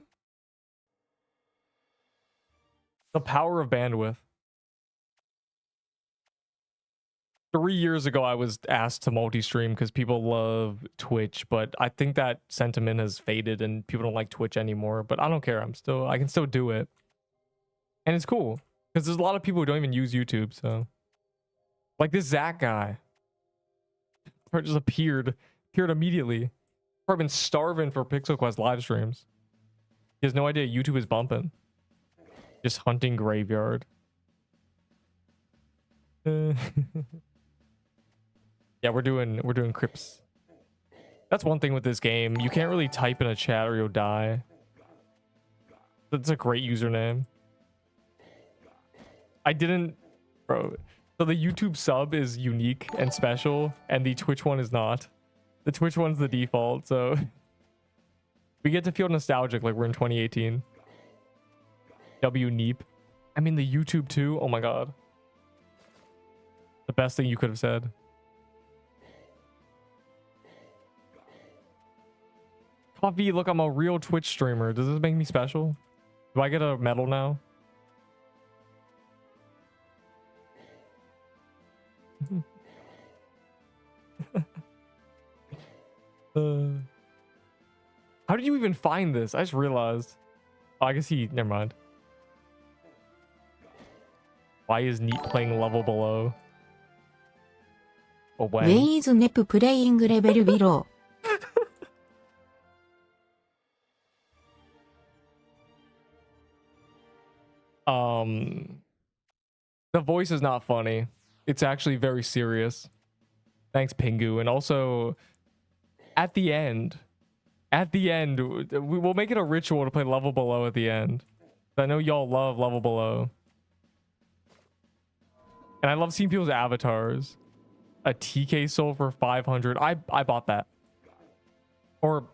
The power of bandwidth. 3 years ago, I was asked to multi-stream because people love Twitch, but I think that sentiment has faded and people don't like Twitch anymore. But I don't care. I can still do it. And it's cool because there's a lot of people who don't even use YouTube. So, like this Zach guy, just appeared immediately. Probably been starving for Pixel Quest live streams. He has no idea YouTube is bumping. Just hunting graveyard. Yeah, we're doing Crips. That's one thing with this game. You can't really type in a chat or you'll die. That's a great username. I didn't, bro. So the YouTube sub is unique and special, and the Twitch one is not. The Twitch one's the default, so we get to feel nostalgic like we're in 2018. W Neep. I mean the YouTube too. Oh my god. The best thing you could have said. Coffee, look, I'm a real Twitch streamer. Does this make me special? Do I get a medal now? How did you even find this? I just realized. Oh, I guess he... Never mind. Why is Neat playing level below? Or when? Why is Nerp playing level below? The voice is not funny. It's actually very serious. Thanks, Pingu. And also, at the end, we'll make it a ritual to play level below at the end. I know y'all love level below. And I love seeing people's avatars. A TK soul for 500. I bought that. Or,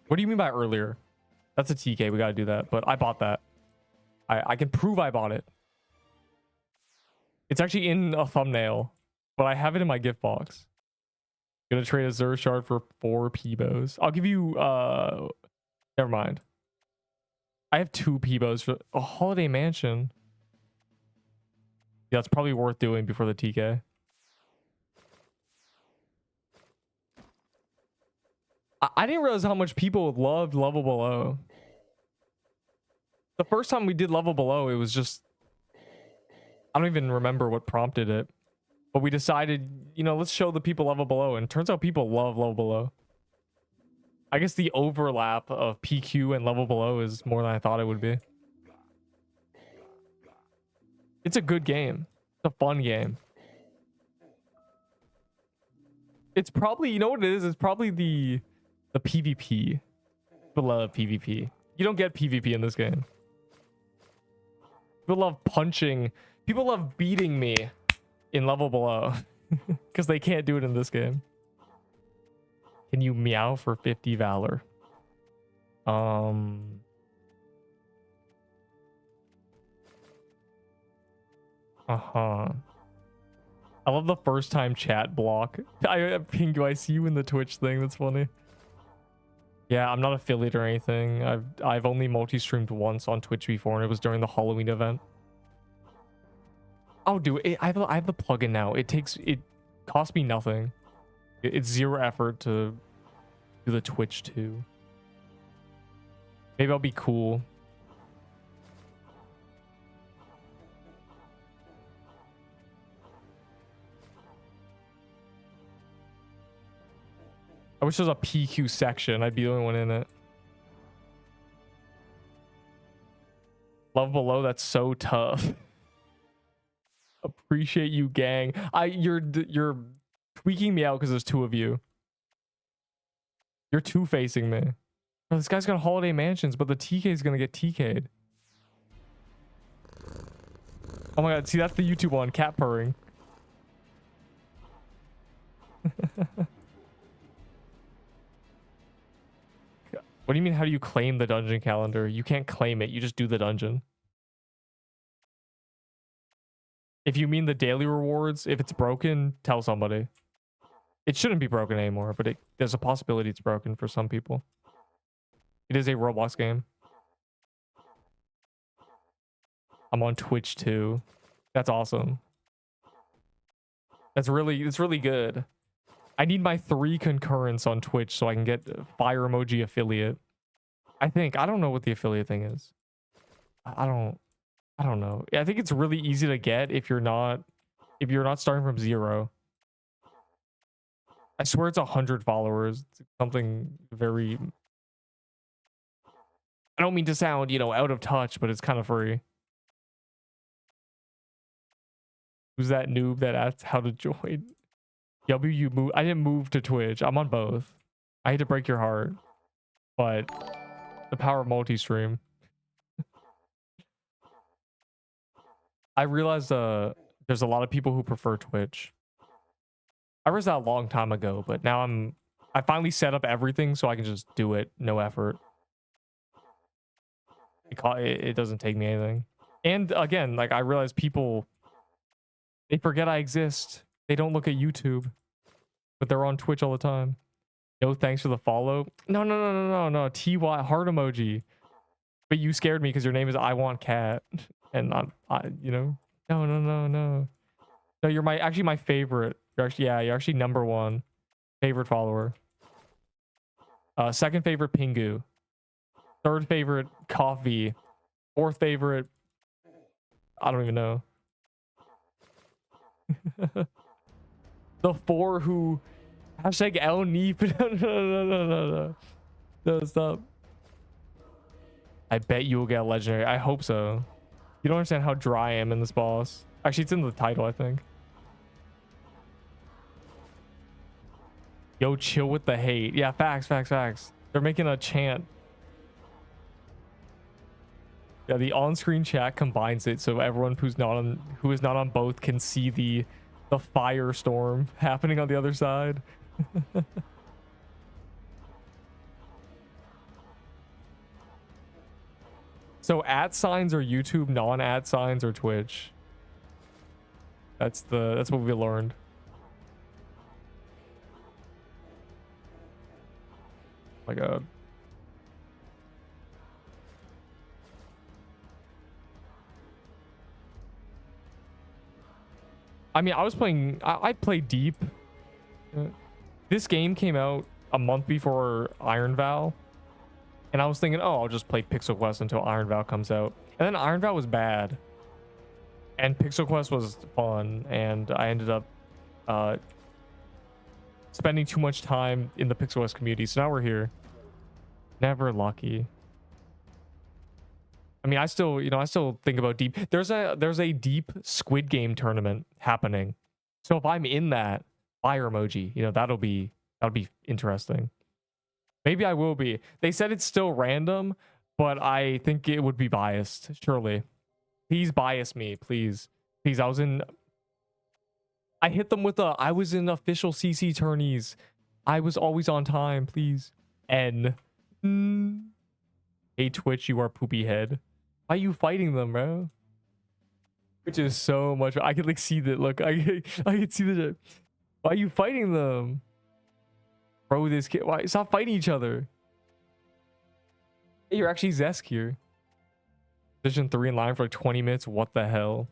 what do you mean by earlier? That's a TK. We gotta do that. But I bought that. I can prove I bought it. It's actually in a thumbnail, but I have it in my gift box. Gonna trade a Xur shard for 4 Peebos. I'll give you never mind. I have 2 Peebos for a holiday mansion. Yeah, it's probably worth doing before the TK. I didn't realize how much people loved level below. The first time we did level below, it was just... I don't even remember what prompted it. But we decided, you know, let's show the people level below. And it turns out people love level below. I guess the overlap of PQ and level below is more than I thought it would be. It's a good game. It's a fun game. It's probably, you know what it is? It's probably the PvP. People love PvP. You don't get PvP in this game. People love punching. People love beating me in level below. Because they can't do it in this game. Can you meow for 50 valor? I love the first time chat block. Pingu, I see you in the Twitch thing. That's funny. Yeah, I'm not affiliate or anything. I've only multi-streamed once on Twitch before, and it was during the Halloween event. Oh, dude, I have the plugin now. It costs me nothing. It's 0 effort to do the Twitch too. Maybe I'll be cool. I wish there was a PQ section. I'd be the only one in it. Love below, that's so tough. Appreciate you, gang. You're tweaking me out because there's 2 of you. You're two-facing me. Oh, this guy's got holiday mansions, but the TK is gonna get TK'd. Oh my god, see, that's the YouTube one, cat purring. What do you mean, how do you claim the dungeon calendar? You can't claim it, you just do the dungeon. If you mean the daily rewards, if it's broken, tell somebody. It shouldn't be broken anymore, but there's a possibility it's broken for some people. It is a Roblox game. I'm on Twitch too. That's awesome. It's really good. I need my 3 concurrence on Twitch so I can get fire emoji affiliate. I don't know what the affiliate thing is. I don't know. I think it's really easy to get if you're not starting from 0. I swear it's 100 followers. It's something very... I don't mean to sound, you know, out of touch, but it's kind of free. Who's that noob that asked how to join? You move. I didn't move to Twitch. I'm on both. I hate to break your heart, but the power of multi-stream. I realized there's a lot of people who prefer Twitch. I realized that a long time ago, but now I finally set up everything so I can just do it, no effort. It doesn't take me anything. And again, like, I realize people, they forget I exist. They don't look at YouTube, but they're on Twitch all the time. No, thanks for the follow. No. TY heart emoji. But you scared me because your name is I Want Cat, and you know, no. No, you're actually my favorite. You're actually number 1 favorite follower. Second favorite Pingu. Third favorite, coffee. Fourth favorite, I don't even know. The four who hashtag El Neep. No. No, stop. I bet you will get a legendary. I hope so. You don't understand how dry I am in this boss. Actually, it's in the title, I think. Yo, chill with the hate. Yeah, facts. They're making a chant. Yeah, the on-screen chat combines it so everyone who is not on both can see the firestorm happening on the other side. So @ signs are YouTube, non-@ signs are Twitch. That's what we learned. Oh my god. I mean, I played Deep. This game came out a month before Iron Vow. And I was thinking, oh, I'll just play Pixel Quest until Iron Vow comes out. And then Iron Vow was bad. And Pixel Quest was fun. And I ended up spending too much time in the Pixel Quest community. So now we're here. Never lucky. I mean, I still think about Deep. There's a Deep Squid Game tournament happening. So if I'm in that, fire emoji, that'll be interesting. Maybe I will be. They said it's still random, but I think it would be biased, surely. Please bias me, please. Please, I hit them with I was in official CC tourneys. I was always on time, please. N. Hey, Twitch, you are poopy head. Why are you fighting them, bro? Which is so much. I could see that. Look, I can see the. Why are you fighting them? Bro, this kid. Why? Stop fighting each other. Hey, you're actually Zesk here. Position 3 in line for like 20 minutes. What the hell?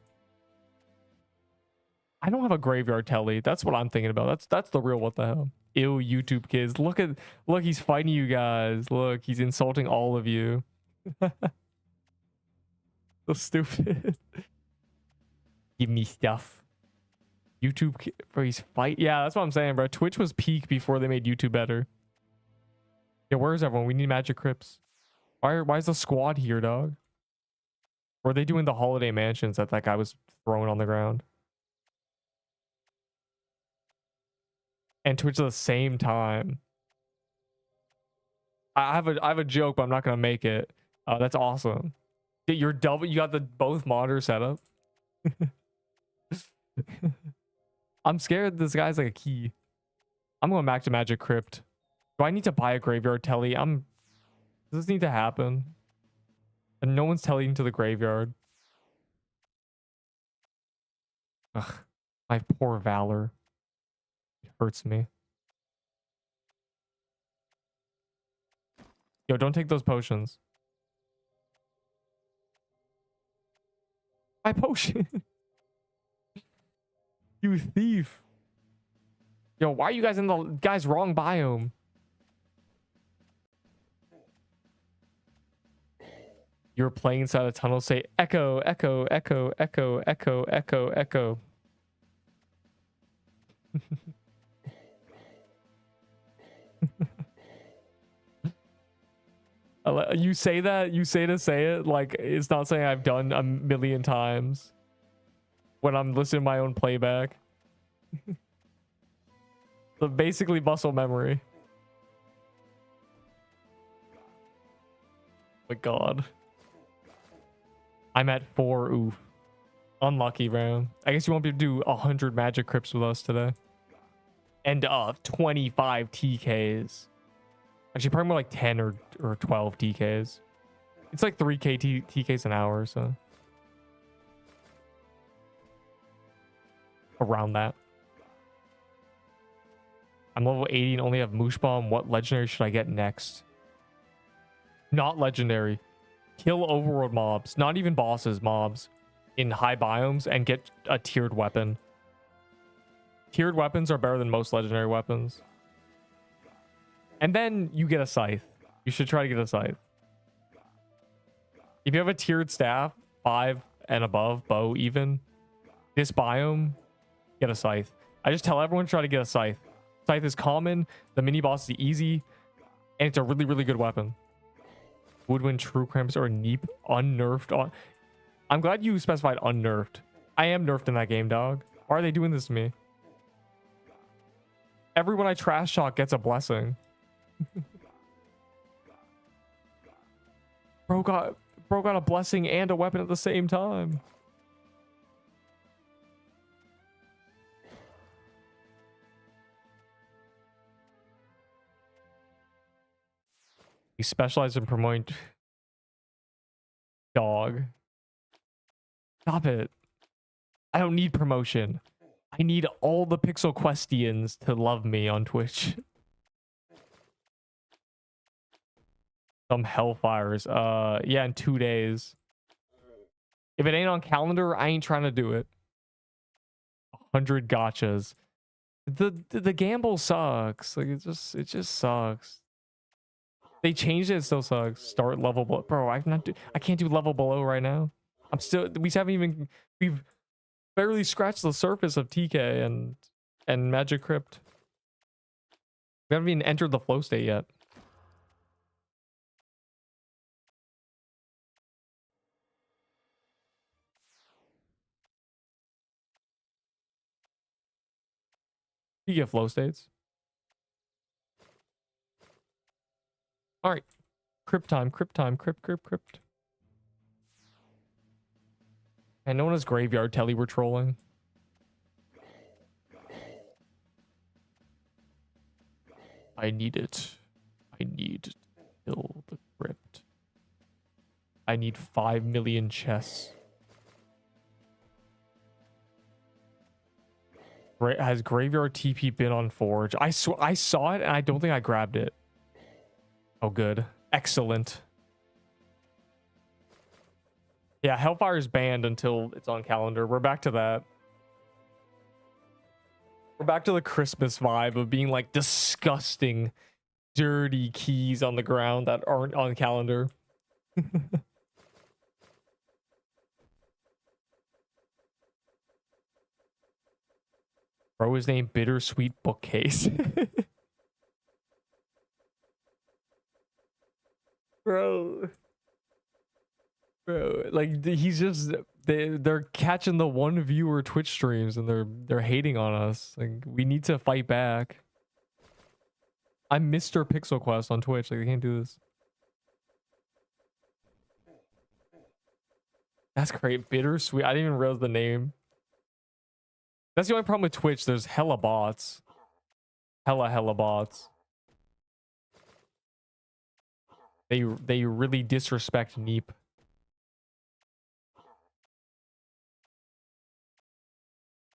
I don't have a graveyard telly. That's what I'm thinking about. That's the real what the hell. Ew, YouTube kids. Look, he's fighting you guys. Look, he's insulting all of you. So stupid. Give me stuff. YouTube, bro, he's fight. Yeah, that's what I'm saying, bro. Twitch was peak before they made YouTube better. Yeah, where's everyone? We need Magic Crypts. Why is the squad here, dog? Or are they doing the holiday mansions that guy was throwing on the ground? And Twitch at the same time. I have a joke, but I'm not gonna make it. That's awesome. You're double. You got the both monitors set up. I'm scared this guy's like a key. I'm going back to Magic Crypt. Do I need to buy a graveyard telly? Does this need to happen? And no one's telling to the graveyard. Ugh, my poor Valor. It hurts me. Yo, don't take those potions. My potion. You thief. Yo, why are you guys in the guy's wrong biome? You're playing inside a tunnel. Say echo, echo, echo, echo, echo, echo, echo. You say that, you say to say it like it's not something I've done a million times when I'm listening to my own playback. So basically muscle memory. My god. I'm at 4. Oof. Unlucky, bro. I guess you won't be able to do 100 Magic Crypts with us today. And 25 TKs. Actually, probably more like 10 or 12 TKs. It's like 3k TKs an hour, so. Around that. I'm level 80 and only have Moosh Bomb. What legendary should I get next? Not legendary. Kill overworld mobs. Not even bosses, mobs. In high biomes and get a tiered weapon. Tiered weapons are better than most legendary weapons. And then you get a scythe. You should try to get a scythe. If you have a tiered staff, 5 and above, bow even, this biome, get a scythe. I just tell everyone to try to get a scythe. Scythe is common, the mini boss is easy, and it's a really, really good weapon. Woodwind, True Krampus, or Neep unnerfed on. I'm glad you specified unnerfed. I am nerfed in that game, dog. Why are they doing this to me? Everyone I trash talk gets a blessing. Bro got a blessing and a weapon at the same time. He specialized in promoting dog. Stop it. I don't need promotion. I need all the Pixel Questians to love me on Twitch. Some Hellfires. Yeah, in 2 days. If it ain't on calendar, I ain't trying to do it. 100 gotchas. The gamble sucks. Like it just sucks. They changed it, it still sucks. Start level below. Bro, I can't do level below right now. We've barely scratched the surface of TK and Magic Crypt. We haven't even entered the flow state yet. You get flow states. All right. Crypt time, crypt time, crypt. And no one has Graveyard Telly we're trolling. I need it. I need to kill the crypt. I need 5 million chests. Has Graveyard TP been on Forge? I saw it and I don't think I grabbed it. Oh, good. Excellent. Yeah, Hellfire is banned until it's on calendar. We're back to that. We're back to the Christmas vibe of being like disgusting, dirty keys on the ground that aren't on calendar. Bro is named Bittersweet Bookcase. Bro, like he's just they're catching the one viewer Twitch streams and they're hating on us. Like we need to fight back. I'm Mr. Pixel Quest on Twitch. Like I can't do this. That's great. Bittersweet. I didn't even realize the name. That's the only problem with Twitch. There's hella bots. Hella bots. They really disrespect Neep.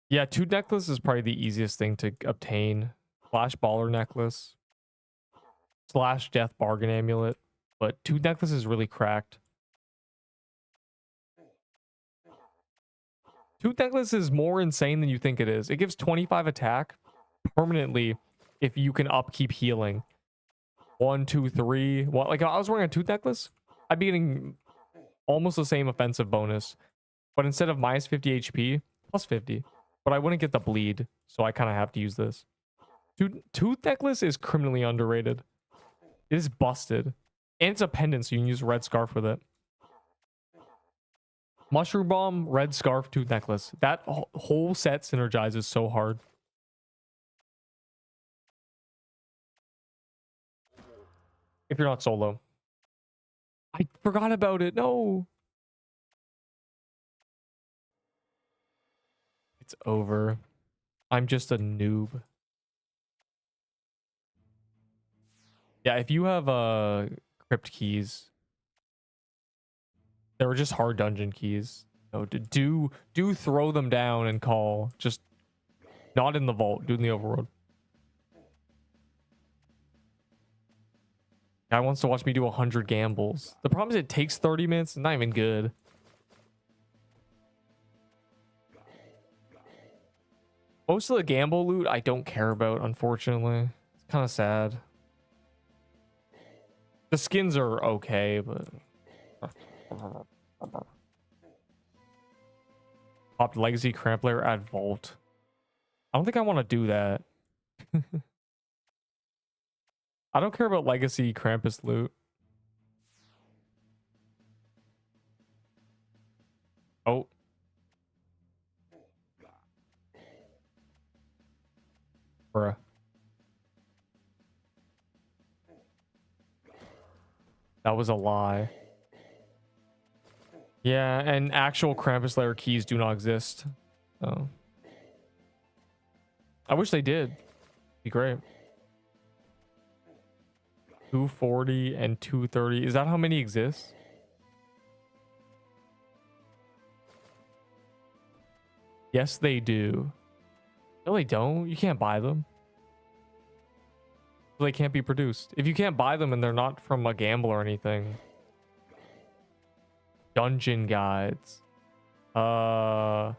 Yeah, Tooth Necklace is probably the easiest thing to obtain. Flash Baller Necklace. / Death Bargain Amulet. But Tooth Necklace is really cracked. Tooth Necklace is more insane than you think it is. It gives 25 attack permanently if you can upkeep healing. 1, 2, 3. What? Like if I was wearing a Tooth Necklace, I'd be getting almost the same offensive bonus. But instead of minus 50 HP, plus 50. But I wouldn't get the bleed, so I kind of have to use this. Tooth Necklace is criminally underrated. It is busted. And it's a pendant, so you can use Red Scarf with it. Mushroom Bomb, Red Scarf, Tooth Necklace. That whole set synergizes so hard. If you're not solo. I forgot about it. No. It's over. I'm just a noob. Yeah, if you have crypt keys, they were just hard dungeon keys. So do throw them down and call. Just not in the vault. Do in the overworld. Guy wants to watch me do 100 gambles. The problem is it takes 30 minutes. It's not even good. Most of the gamble loot I don't care about, unfortunately. It's kind of sad. The skins are okay, but Popped Legacy Cramp Layer, add Vault. I don't think I want to do that. I don't care about Legacy Krampus loot. Oh. Bruh. That was a lie. Yeah, and actual Krampus Lair keys do not exist. So I wish they did. Be great. 240 and 230. Is that how many exist? Yes, they do. No, they don't. You can't buy them. They can't be produced. If you can't buy them and they're not from a gamble or anything. Dungeon guides. My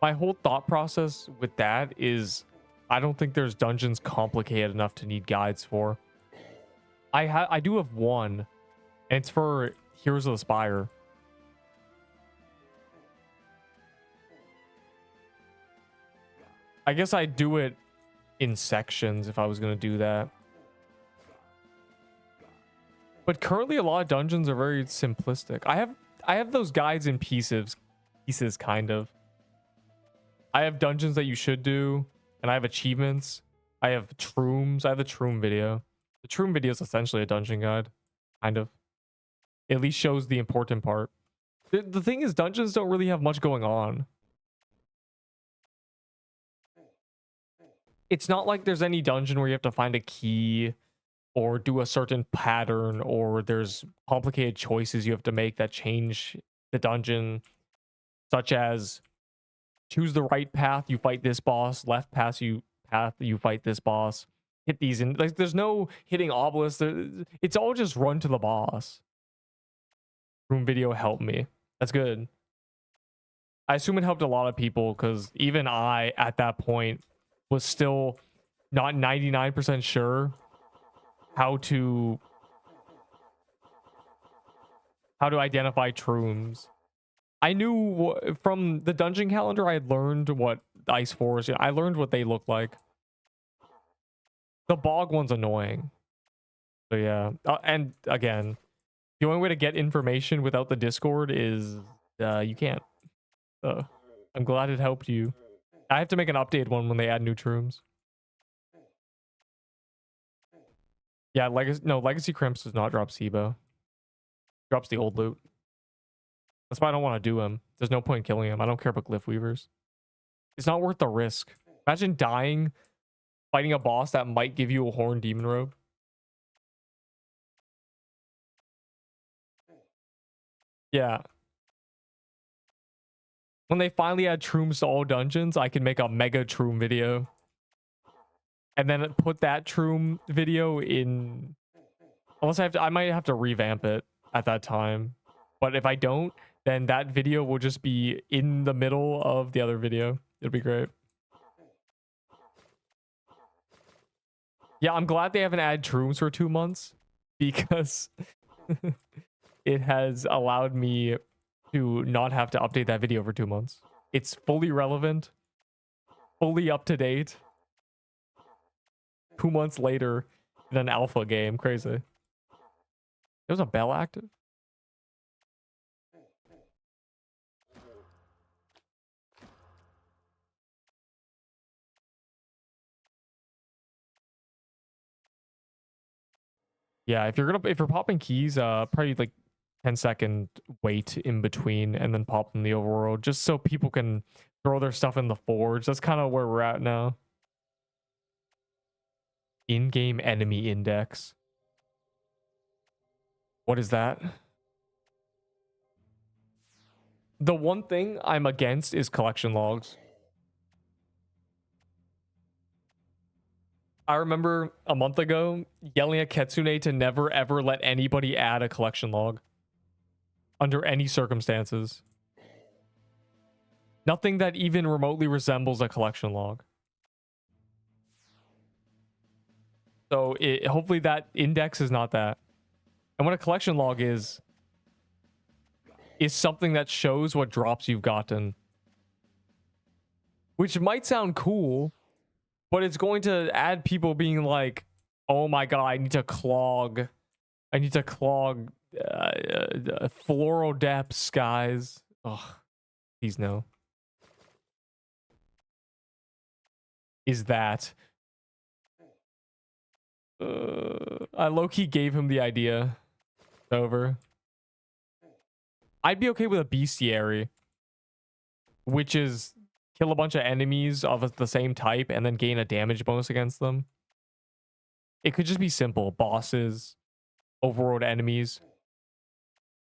whole thought process with that is I don't think there's dungeons complicated enough to need guides for. I do have one, and it's for Heroes of the Spire. I guess I'd do it in sections if I was going to do that. But currently a lot of dungeons are very simplistic. I have those guides in pieces kind of. I have dungeons that you should do, and I have achievements. I have shrooms. I have the shroom video. The shroom video is essentially a dungeon guide, kind of. It at least shows the important part. The thing is, dungeons don't really have much going on. It's not like there's any dungeon where you have to find a key or do a certain pattern, or there's complicated choices you have to make that change the dungeon, such as choose the right path, you fight this boss, left path, you fight this boss, hit these, and like there's no hitting obelisks. It's all just run to the boss. Room video helped me. That's good. I assume it helped a lot of people, because even I at that point was still not 99% sure how to identify shrooms. I knew from the dungeon calendar, I had learned what Ice Forest, I learned what they look like. The bog one's annoying. So yeah, and again, the only way to get information without the Discord is you can't. So I'm glad it helped you. I have to make an updated one when they add new shrooms. Yeah, Legacy Crimps does not drop SIBO. Drops the old loot. That's why I don't want to do him. There's no point in killing him. I don't care about Glyph Weavers. It's not worth the risk. Imagine dying, fighting a boss that might give you a Horn Demon Robe. Yeah. When they finally add shrooms to all dungeons, I can make a mega shroom video. And then put that shroom video in... Unless I might have to revamp it at that time. But if I don't, then that video will just be in the middle of the other video. It'll be great. Yeah, I'm glad they haven't added shrooms for 2 months, because it has allowed me to not have to update that video for 2 months. It's fully relevant, fully up to date. 2 months later in an alpha game. Crazy. There's a bell active. Yeah, if you're popping keys, probably like 10-second wait in between and then pop in the overworld, just so people can throw their stuff in the forge. That's kind of where we're at now. In-game enemy index. What is that? The one thing I'm against is collection logs. I remember a month ago yelling at Ketsune to never ever let anybody add a collection log under any circumstances. Nothing that even remotely resembles a collection log. So hopefully that index is not that. And what a collection log is something that shows what drops you've gotten. Which might sound cool, but it's going to add people being like, oh my god, I need to clog floral depths, guys. Ugh, please no. Is that I low-key gave him the idea. It's over. I'd be okay with a bestiary, which is kill a bunch of enemies of the same type and then gain a damage bonus against them. It could just be simple. Bosses, overworld enemies.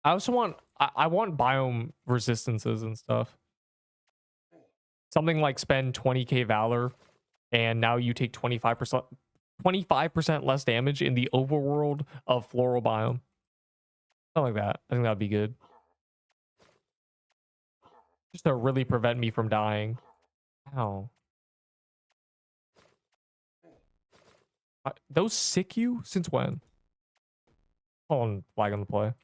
I also want I want biome resistances and stuff. Something like spend 20k valor and now you take 25% less damage in the overworld of floral biome. Something like that. I think that'd be good. Just to really prevent me from dying. Ow. Those sick you? Since when? Hold on, flag on the play.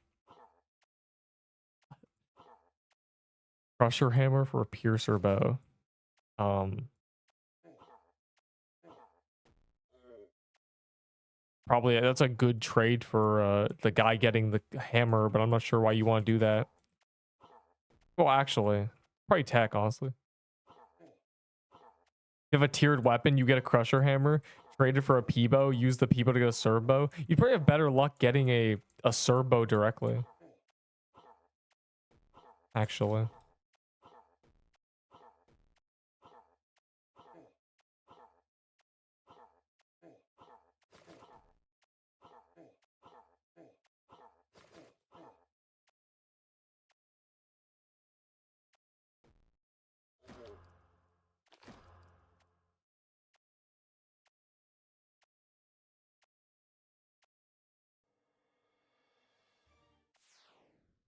Crusher hammer for a piercer bow. Probably that's a good trade for the guy getting the hammer, but I'm not sure why you want to do that. Well, actually, probably tech, honestly. You have a tiered weapon, you get a crusher hammer, trade it for a P-bow, use the P-bow to get a serve bow. You'd probably have better luck getting a serve bow directly. Actually.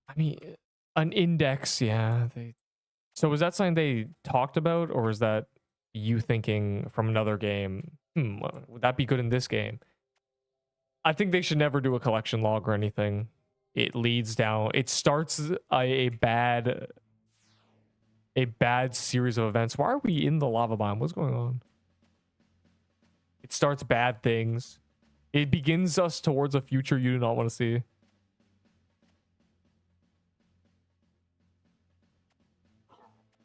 I mean, an index, yeah. So was that something they talked about, or is that you thinking from another game? Would that be good in this game? I think they should never do a collection log or anything. It leads down. It starts a bad series of events. Why are we in the lava biome? What's going on? It starts bad things. It begins us towards a future you do not want to see.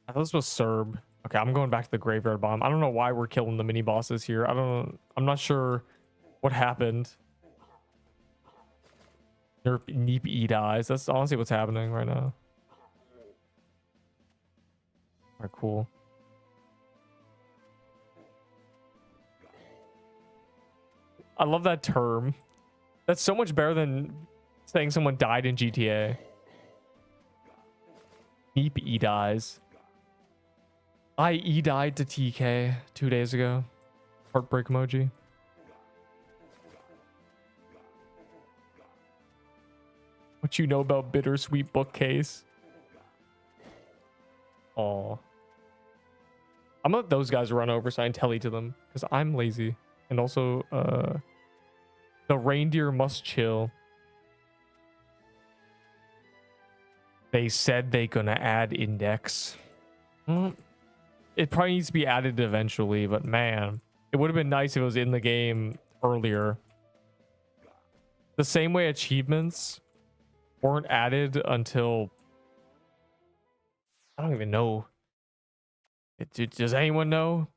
I thought this was Serb. Okay, I'm going back to the graveyard bomb. I don't know why we're killing the mini bosses here. I'm not sure what happened. Nerp Neep eat eyes. That's honestly what's happening right now. Alright, cool. I love that term. That's so much better than saying someone died in GTA. Neep eat eyes. I died to TK 2 days ago. Heartbreak emoji. What you know about bittersweet bookcase? Aw. I'm gonna let those guys run over so I can telly to them because I'm lazy. And also, the reindeer must chill. They said they gonna add index. It probably needs to be added eventually, but man, it would have been nice if it was in the game earlier. The same way achievements weren't added until I don't even know. Does anyone know?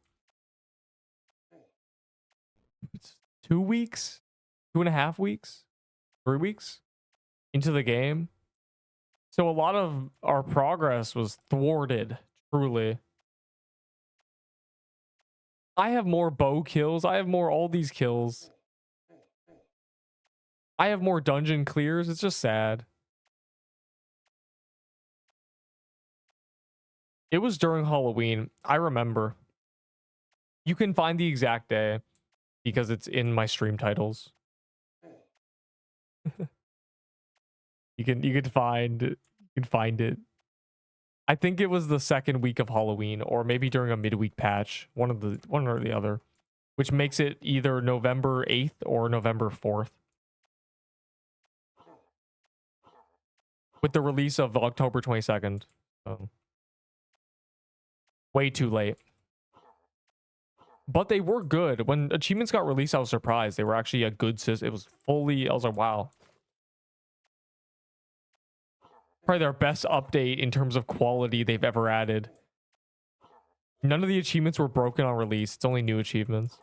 It's 2 weeks, 2.5 weeks, 3 weeks into the game. So a lot of our progress was thwarted, truly. I have more bow kills. I have more all these kills. I have more dungeon clears. It's just sad. It was during Halloween. I remember. You can find the exact day because it's in my stream titles. You can find it. I think it was the second week of Halloween, or maybe during a midweek patch, one or the other, which makes it either November 8th or November 4th. with the release of October 22nd. So, way too late. But they were good. When achievements got released, I was surprised. They were actually a good system. It was fully, I was like, wow. Probably their best update in terms of quality they've ever added. None of the achievements were broken on release. It's only new achievements.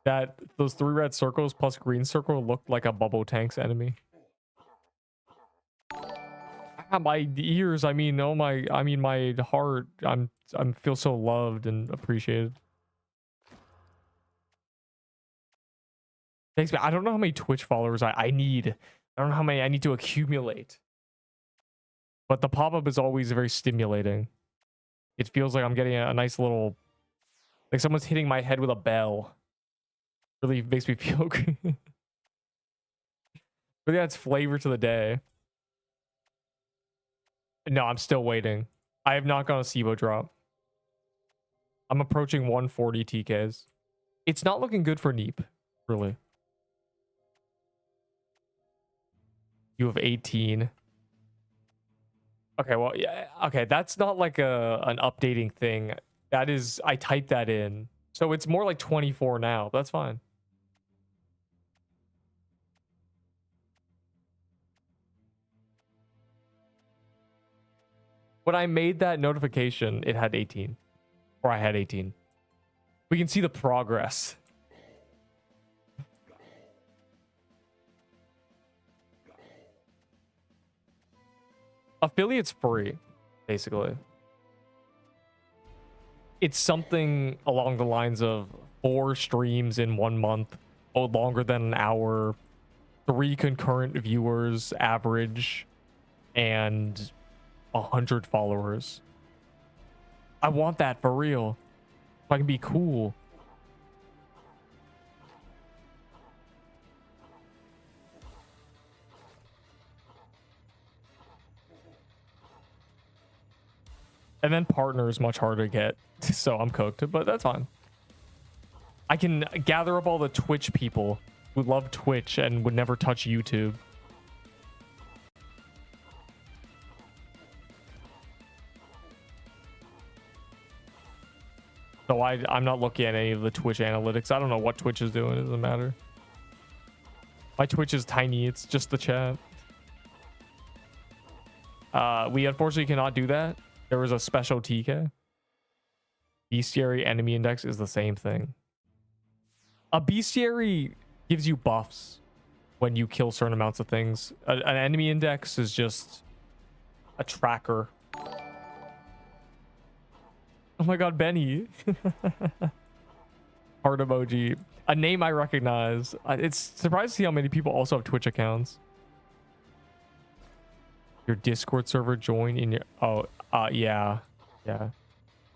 That those 3 red circles plus green circle looked like a bubble tank's enemy. Ah, my ears, I mean, oh my, I mean my heart. I'm feel so loved and appreciated. Thanks, man. I don't know how many Twitch followers I need. I don't know how many I need to accumulate. But the pop-up is always very stimulating. It feels like I'm getting a nice little, like someone's hitting my head with a bell. Really makes me feel good. But yeah, it's flavor to the day. No, I'm still waiting. I have not got a SIBO drop. I'm approaching 140 TKs. It's not looking good for Neep, really. You have 18. Okay, well, yeah, okay, that's not like an updating thing. That is, I typed that in. So it's more like 24 now. That's fine. When I made that notification, it had 18. Or I had 18. We can see the progress. Affiliate's free, basically. It's something along the lines of 4 streams in 1 month, longer than an hour, 3 concurrent viewers average, and 100 followers. I want that for real. If I can be cool. And then partner is much harder to get, so I'm cooked, but that's fine. I can gather up all the Twitch people who love Twitch and would never touch YouTube. So I'm not looking at any of the Twitch analytics. I don't know what Twitch is doing. It doesn't matter. My Twitch is tiny. It's just the chat. We unfortunately cannot do that. There was a special TK. Bestiary enemy index is the same thing. A bestiary gives you buffs when you kill certain amounts of things. An enemy index is just a tracker. Oh my god, Benny. Heart emoji. A name I recognize. It's surprising to see how many people also have Twitch accounts. Your Discord server join in your... Oh, yeah. Yeah.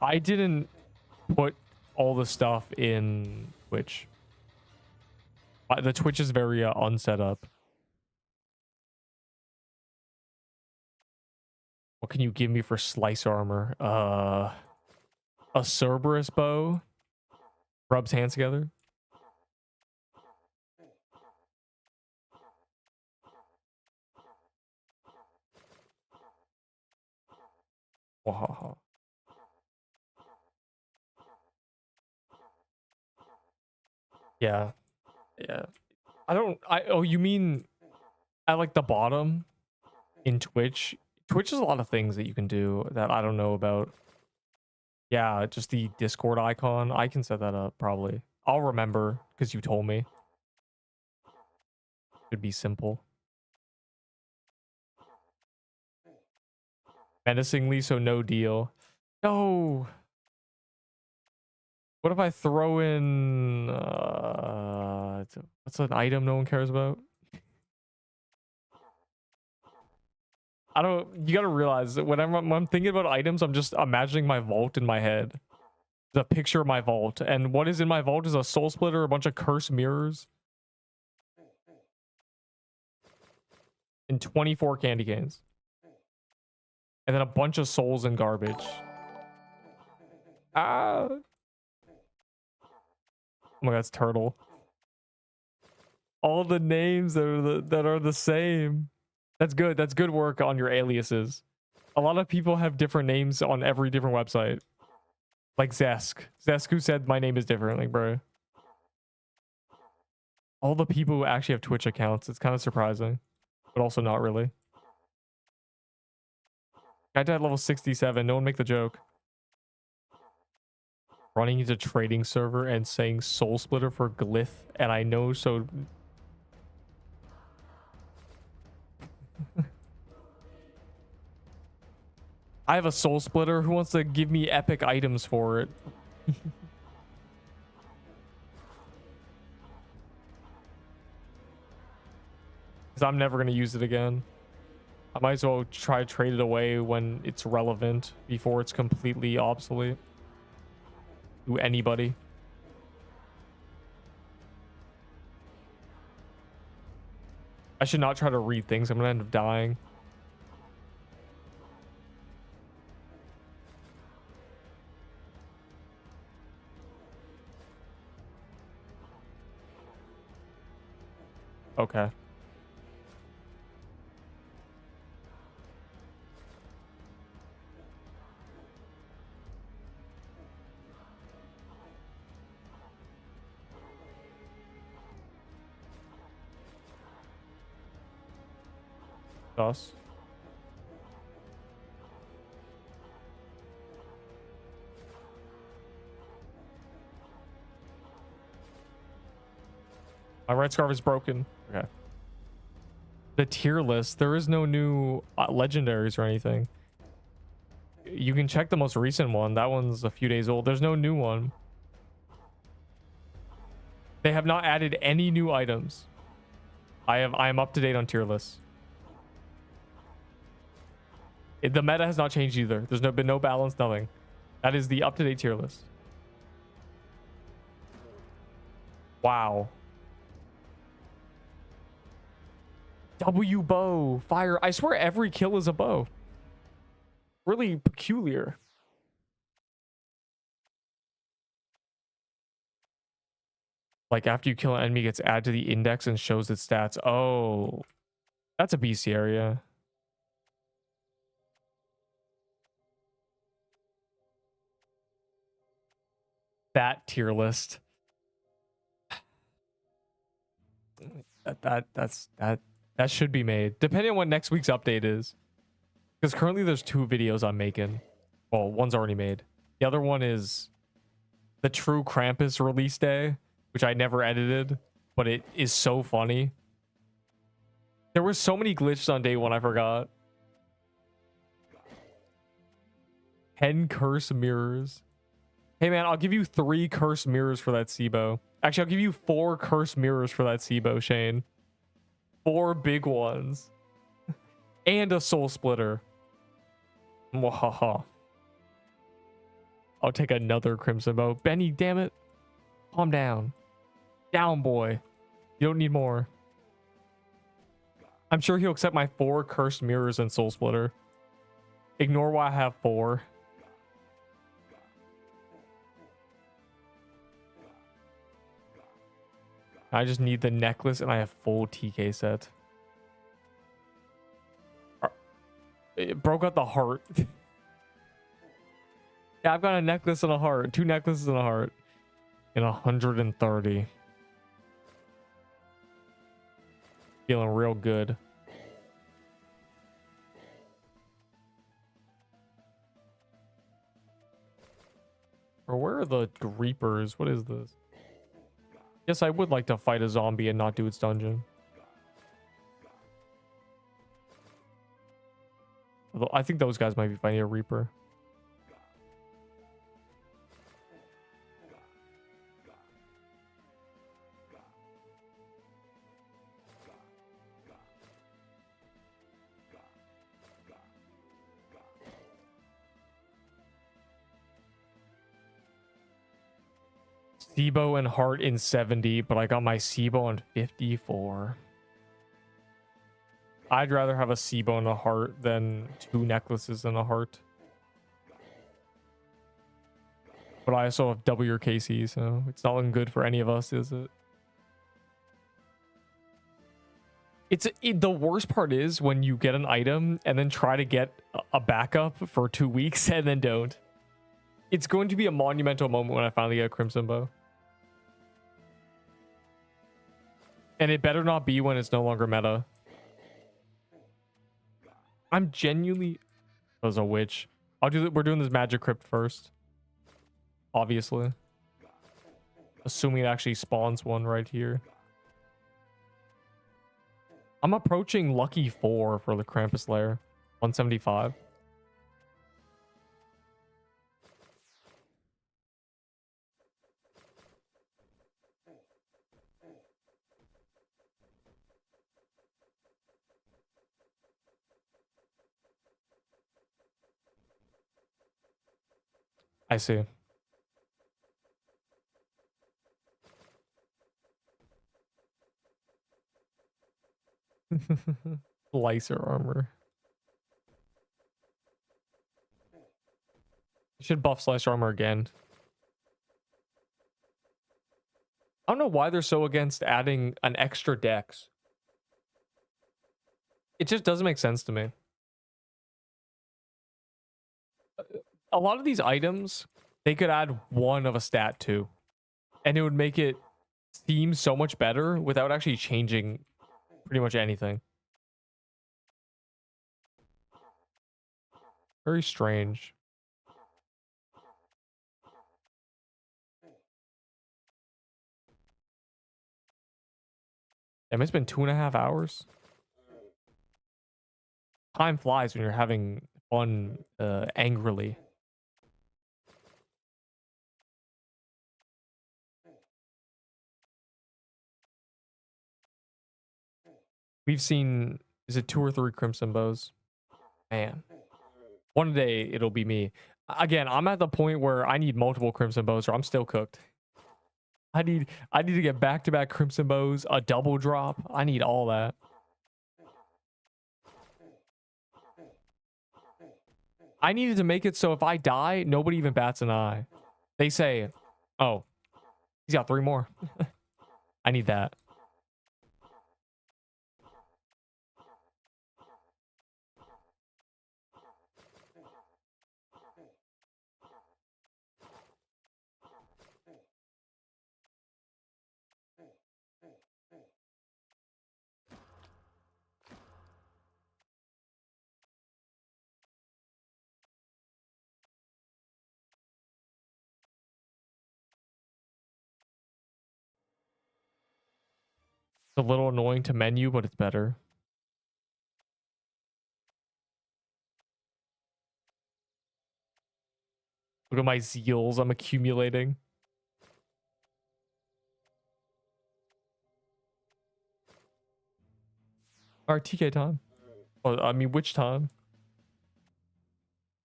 I didn't put all the stuff in Twitch. The Twitch is very unset up. What can you give me for slice armor? A Cerberus bow rubs hands together. Wow. Yeah. Yeah. Oh, you mean at like the bottom in Twitch? Twitch has a lot of things that you can do that I don't know about. Yeah, just the Discord icon. I can set that up probably. I'll remember because you told me. Should be simple. Menacingly, so no deal. No. What if I throw in what's an item no one cares about? I don't. You gotta realize that when I'm thinking about items, I'm just imagining my vault in my head. There's a picture of my vault, and what is in my vault is a soul splitter, a bunch of cursed mirrors, and 24 candy canes, and then a bunch of souls and garbage. Ah! Oh my god, it's turtle. All the names that are the same. That's good. That's good work on your aliases. A lot of people have different names on every different website. Like Zesk. Zesk, who said my name is different, like, bro. All the people who actually have Twitch accounts, it's kind of surprising, but also not really. I died level 67. No one make the joke. Running into trading server and saying soul splitter for glyph, and I know so. I have a soul splitter. Who wants to give me epic items for it? Because I'm never going to use it again. I might as well try to trade it away when it's relevant before it's completely obsolete to anybody. I should not try to read things. I'm going to end up dying. Okay. Us. My red scarf is broken. Okay. The tier list. There is no new legendaries or anything. You can check the most recent one. That one's a few days old. There's no new one. They have not added any new items. I am up to date on tier lists. The meta has not changed either. There's been no balance, nothing. That is the up to date tier list. Wow. W bow, fire. I swear every kill is a bow. Really peculiar. Like after you kill an enemy, it gets added to the index and shows its stats. Oh, that's a BC area. That tier list. That should be made, depending on what next week's update is. Because currently there's 2 videos I'm making. Well, one's already made. The other one is the true Krampus release day, which I never edited, but it is so funny. There were so many glitches on day 1, I forgot. 10 curse mirrors. Hey man, I'll give you 3 curse mirrors for that SIBO. Actually, I'll give you 4 curse mirrors for that SIBO, Shane. 4 big ones. And a soul splitter. Mwahaha. I'll take another crimson bow. Benny, damn it. Calm down. Down, boy. You don't need more. I'm sure he'll accept my 4 cursed mirrors and soul splitter. Ignore why I have 4. I just need the necklace and I have full TK set. It broke out the heart. Yeah, I've got a necklace and a heart. 2 necklaces and a heart. In 130. Feeling real good. Or where are the Reapers? What is this? Yes, I would like to fight a zombie and not do its dungeon. Although I think those guys might be fighting a Reaper. Sibo and heart in 70, but I got my Sibo on 54. I'd rather have a Sibo and a heart than 2 necklaces and a heart. But I also have double your KC, so it's not looking good for any of us, is it? The worst part is when you get an item and then try to get a backup for 2 weeks and then don't. It's going to be a monumental moment when I finally get a Crimson Bow. And it better not be when it's no longer meta. I'm genuinely... There's a witch. We're doing this magic crypt first. Obviously. Assuming it actually spawns one right here. I'm approaching lucky 4 for the Krampus lair. 175. I see. Slicer armor. You should buff Slicer armor again. I don't know why they're so against adding an extra dex. It just doesn't make sense to me. A lot of these items, they could add 1 of a stat to, and it would make it seem so much better without actually changing pretty much anything. Very strange. Damn, it's been 2.5 hours. Time flies when you're having fun angrily. We've seen, is it 2 or 3 Crimson Bows? Man. One day it'll be me. Again, I'm at the point where I need multiple Crimson Bows or I'm still cooked. I need to get back-to-back Crimson Bows, a double drop. I need all that. I needed to make it so if I die, nobody even bats an eye. They say, oh, he's got 3 more. I need that. It's a little annoying to menu, but it's better. Look at my zeals I'm accumulating. All right, TK time. Oh, I mean, which time?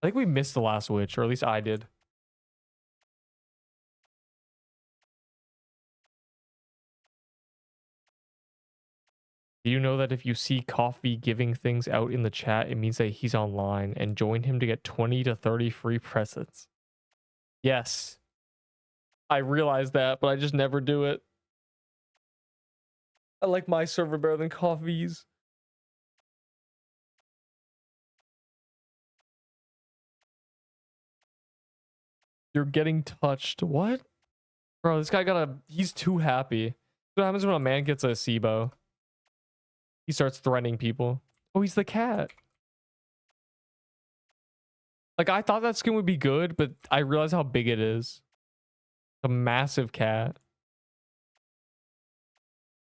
I think we missed the last witch, or at least I did. Do you know that if you see Coffee giving things out in the chat, it means that he's online, and join him to get 20 to 30 free presents? Yes. I realize that, but I just never do it. I like my server better than Coffee's. You're getting touched. What? Bro, this guy he's too happy. What happens when a man gets a SIBO? He starts threatening people. Oh, he's the cat. Like, I thought that skin would be good, but I realized how big it is. A massive cat.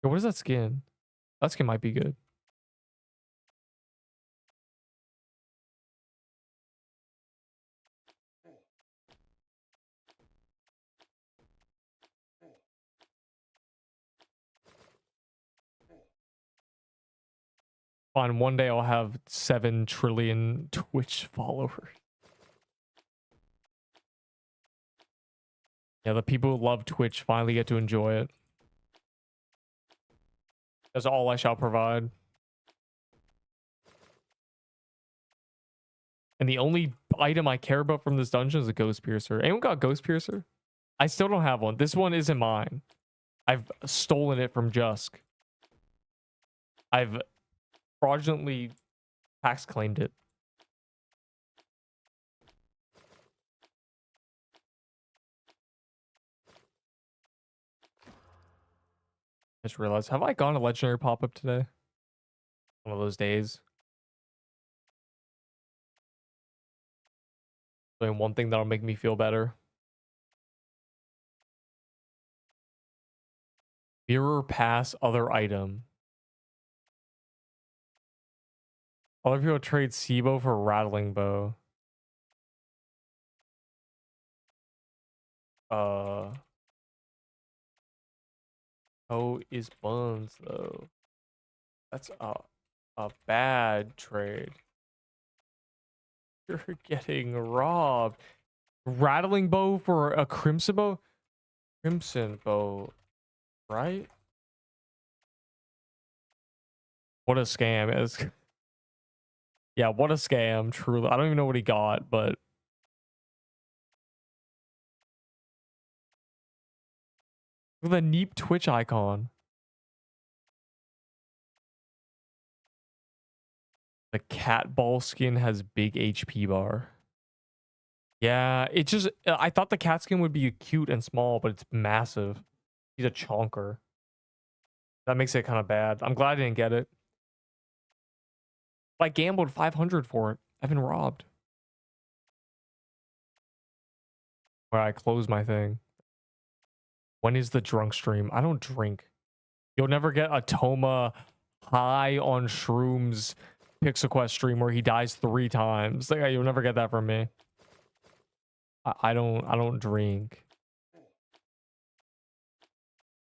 Yo, what is that skin? That skin might be good. Fine, one day I'll have 7 trillion Twitch followers. Yeah, the people who love Twitch finally get to enjoy it. That's all I shall provide. And the only item I care about from this dungeon is a Ghost Piercer. Anyone got Ghost Piercer? I still don't have one. This one isn't mine. I've stolen it from Jusk. I've fraudulently tax claimed it. I just realized, have I gone a legendary pop-up today? One of those days. Doing one thing that'll make me feel better. Mirror pass other item. Other people trade Sibo for rattling bow. Oh, is buns though. That's a bad trade. You're getting robbed. Rattling bow for a crimson bow? Crimson bow, right? What a scam is. Yeah, what a scam, truly. I don't even know what he got, but look at the Neep Twitch icon. The cat ball skin has big HP bar. Yeah, it just, I thought the cat skin would be cute and small, but it's massive. He's a chonker. That makes it kind of bad. I'm glad I didn't get it. I gambled 500 for it. I've been robbed. Where I close my thing. When is the drunk stream? I don't drink. You'll never get a Toma high on shrooms Pixel Quest stream where he dies 3 times. Like, you'll never get that from me. I don't drink.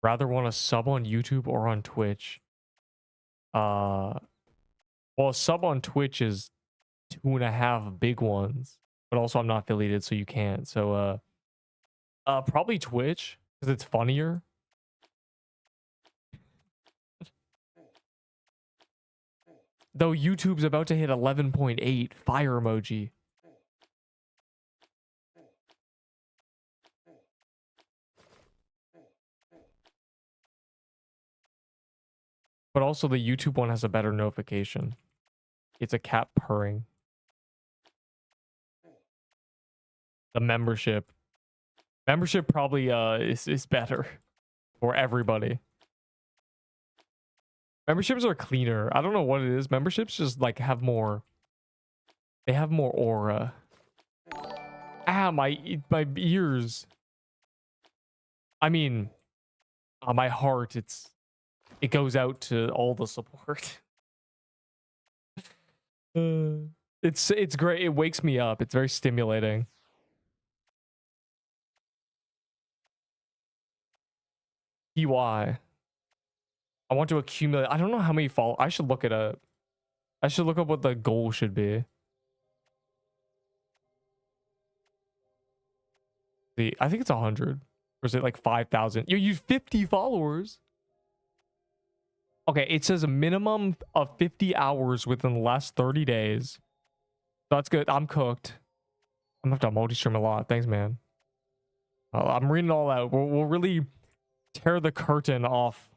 Rather want to sub on YouTube or on Twitch. Well, a sub on Twitch is 2.5 big ones, but also I'm not affiliated, so you can't. So probably Twitch because it's funnier. Though YouTube's about to hit 11.8 fire emoji. But also the YouTube one has a better notification. It's a cat purring. The membership. Membership probably is better for everybody. Memberships are cleaner. I don't know what it is. Memberships just like have more. They have more aura. Ah, my ears. I mean, my heart. It goes out to all the support. It's great. It wakes me up. It's very stimulating. EY. I want to accumulate. I don't know how many follow. I should look it up. I should look up what the goal should be. See, I think it's 100. Or is it like 5,000? You use 50 followers. Okay, it says a minimum of 50 hours within the last 30 days. So that's good. I'm cooked. I'm gonna have to multi-stream a lot. Thanks, man. I'm reading all out. We'll really tear the curtain off.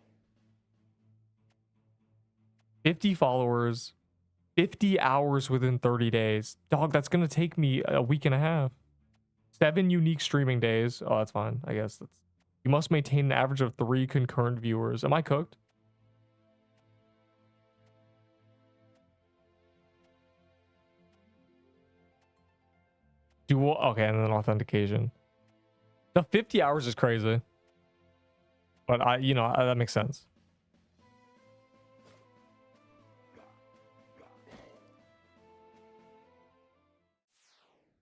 50 followers, 50 hours within 30 days. Dog, that's gonna take me a week and a half. 7 unique streaming days. Oh, that's fine. I guess that's. You must maintain an average of 3 concurrent viewers. Am I cooked? Dual. Okay, and then authentication. The 50 hours is crazy. But that makes sense.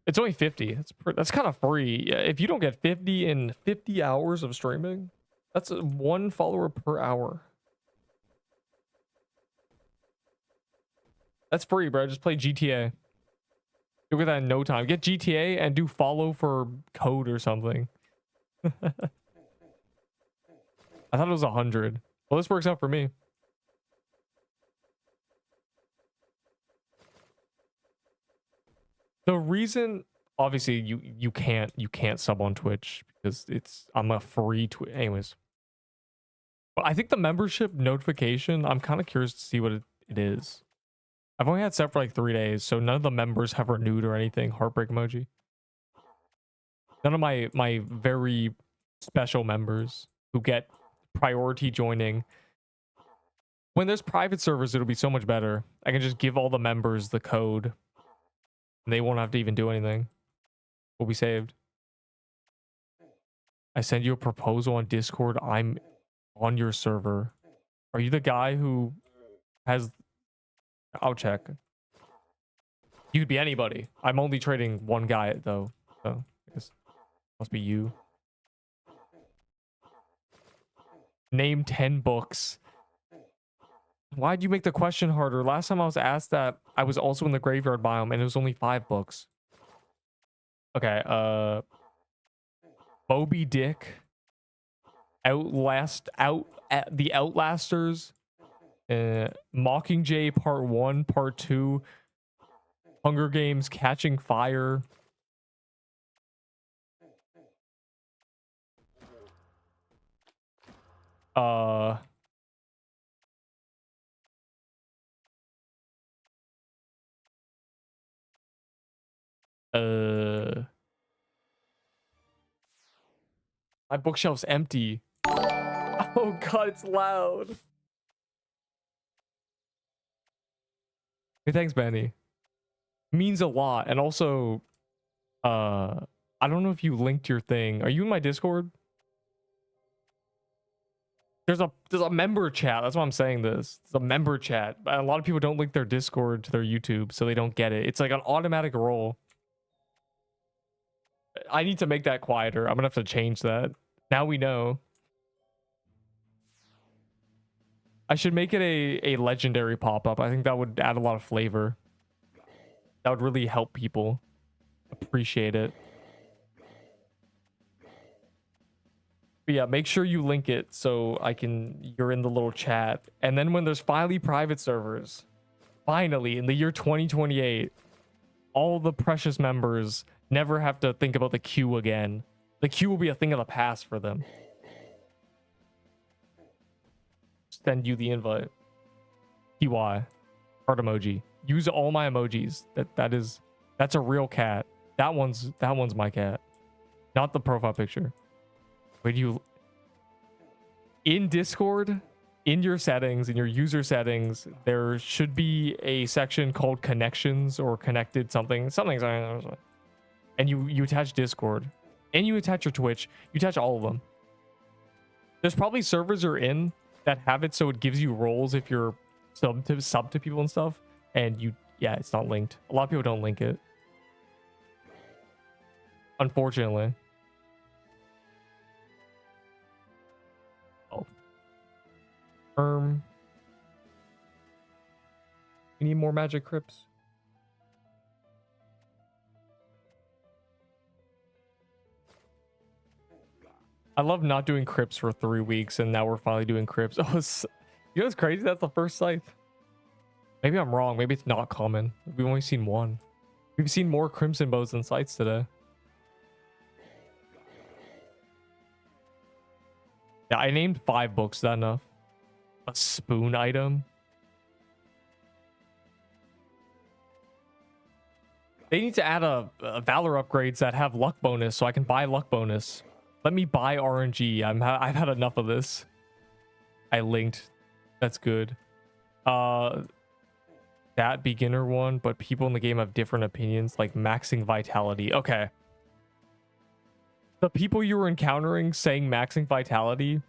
It's only 50. That's kind of free. If you don't get 50 in 50 hours of streaming, that's 1 follower per hour. That's free, bro. Just play GTA. You'll get that in no time. Get GTA and do follow for code or something. I thought it was 100. Well, this works out for me. The reason, obviously, you can't sub on Twitch because I'm a free Twitch. Anyways, but I think the membership notification, I'm kind of curious to see what it is. I've only had set for like 3 days, so none of the members have renewed or anything. Heartbreak emoji. None of my very special members who get priority joining. When there's private servers, it'll be so much better. I can just give all the members the code. And they won't have to even do anything. We'll be saved. I send you a proposal on Discord. I'm on your server. Are you the guy who has... I'll check. You could be anybody. I'm only trading one guy, though. So, I guess must be you. Name 10 books. Why'd you make the question harder? Last time I was asked that, I was also in the graveyard biome, and it was only 5 books. Okay, Moby Dick, The Outlasters, Mockingjay Part 1, Part 2, Hunger Games, Catching Fire. My bookshelf's empty. Oh god, it's loud. Hey, thanks, Benny. Means a lot. And also, I don't know if you linked your thing. Are you in my Discord? There's a member chat. That's why I'm saying this. It's a member chat. A lot of people don't link their Discord to their YouTube, so they don't get it. It's like an automatic roll. I need to make that quieter. I'm gonna have to change that. Now we know. I should make it a legendary pop-up. I think that would add a lot of flavor. That would really help people appreciate it. But yeah, make sure you link it so you're in the little chat. And then when there's finally private servers, finally in the year 2028, all the precious members never have to think about the queue again. The queue will be a thing of the past for them. Send you the invite. TY. Heart emoji. Use all my emojis. That's a real cat. That one's my cat. Not the profile picture. Where do you... In Discord, in your settings, in your user settings, there should be a section called connections or connected something. And you attach Discord. And you attach your Twitch. You attach all of them. There's probably servers you're in that have it so it gives you roles if you're sub to people and stuff. And yeah, it's not linked. A lot of people don't link it. Unfortunately. Oh. We need more magic crypts. I love not doing crypts for 3 weeks, and now we're finally doing crypts. Oh, you know what's crazy? That's the first scythe. Maybe I'm wrong. Maybe it's not common. We've only seen one. We've seen more crimson bows than scythes today. Yeah, I named 5 books. Is that enough? A spoon item. They need to add a Valor upgrades that have luck bonus so I can buy luck bonus. Let me buy RNG. I've had enough of this. I linked. That's good. That beginner one, but people in the game have different opinions, like maxing vitality. Okay. The people you were encountering saying maxing vitality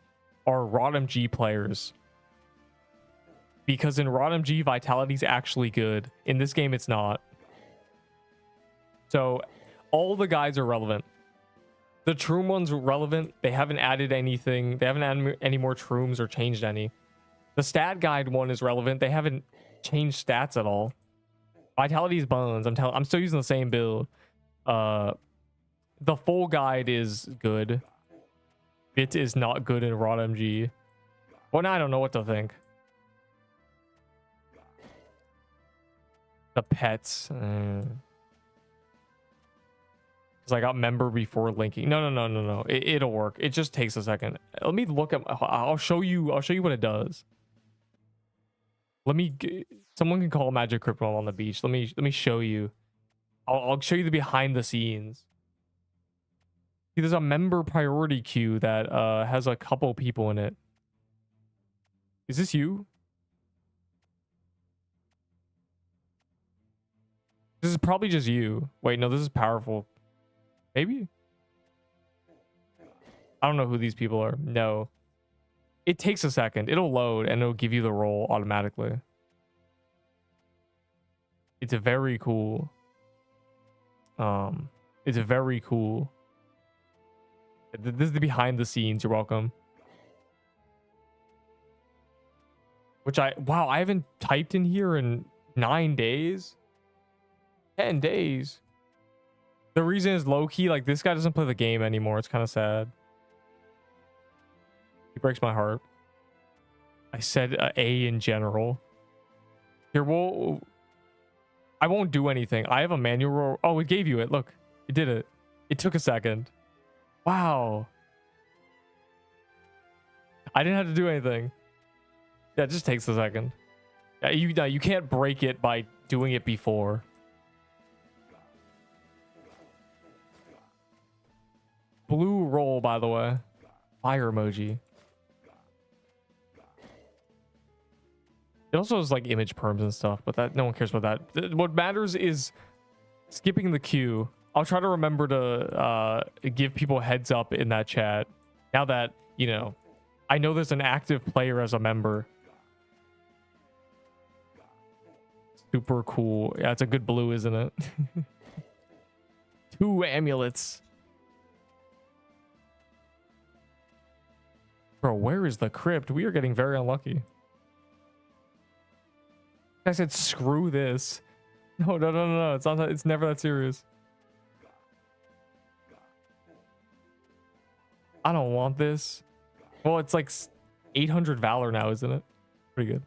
are ROTMG players. Because in ROTMG, vitality is actually good. In this game, it's not. So, all the guides are relevant. The Troom one's relevant. They haven't added anything. They haven't added any more Trooms or changed any. The stat guide one is relevant. They haven't changed stats at all. Vitality is bones. I'm still using the same build. The full guide is good. Bit is not good in Rod MG. Well, now I don't know what to think. The pets. 'Cause I got member before linking. No. It'll work. It just takes a second. Let me look at. I'll show you. I'll show you what it does. Someone can call Magic Crypto on the beach. Let me show you. I'll show you the behind the scenes. See, there's a member priority queue that has a couple people in it. Is this you? This is probably just you. Wait, no, this is powerful. Maybe? I don't know who these people are. No. It takes a second. It'll load and it'll give you the role automatically. It's very cool. It's very cool. This is the behind the scenes. You're welcome. Wow, I haven't typed in here in 9 days. 10 days. The reason is low-key, like, this guy doesn't play the game anymore. It's kind of sad. He breaks my heart. I said A in general. Here, I won't do anything. I have a manual. Oh, it gave you it. Look, it did it. It took a second. Wow. I didn't have to do anything. Yeah, it just takes a second. Yeah, you can't break it by doing it before. Blue roll, by the way. Fire emoji. It also has like image perms and stuff, but that no one cares about that. What matters is skipping the queue. I'll try to remember to give people heads up in that chat. Now that, you know, I know there's an active player as a member. Super cool. Yeah, it's a good blue, isn't it? 2 amulets. Bro, where is the crypt? We are getting very unlucky. I said, screw this. No. It's not that. It's never that serious. I don't want this. Well, it's like 800 Valor now, isn't it? Pretty good.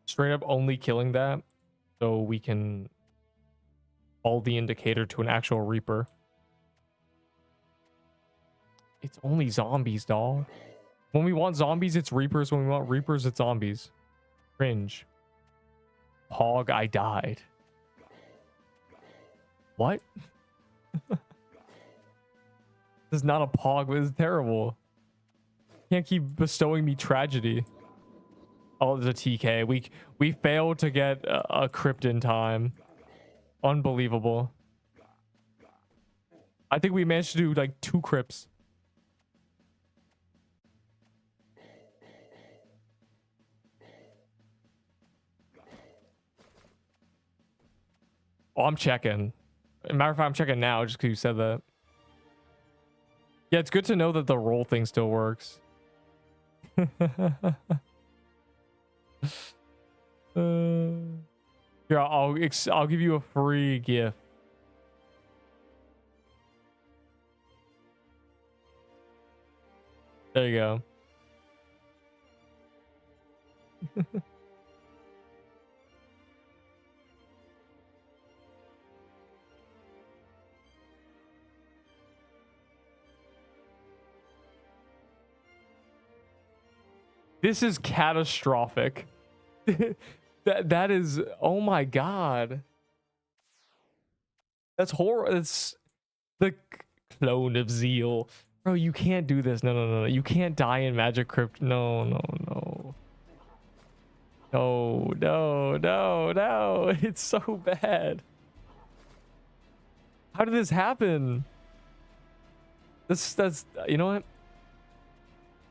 Straight up only killing that so we can all the indicator to an actual Reaper. It's only zombies, doll. When we want zombies, it's Reapers. When we want Reapers, it's zombies. Cringe. Pog, I died. What? This is not a pog, but it's terrible. Can't keep bestowing me tragedy. Oh, there's a TK. We failed to get a crypt in time. Unbelievable. I think we managed to do like 2 crypts. Oh, I'm checking. As a matter of fact, I'm checking now just because you said that. Yeah, it's good to know that the roll thing still works. Here, I'll give you a free gift. There you go. This is catastrophic. that is, oh my god, that's horror. It's the clone of Zeal, bro. You can't do this. No. You can't die in Magic Crypt. No. It's so bad. How did this happen? That's you know what?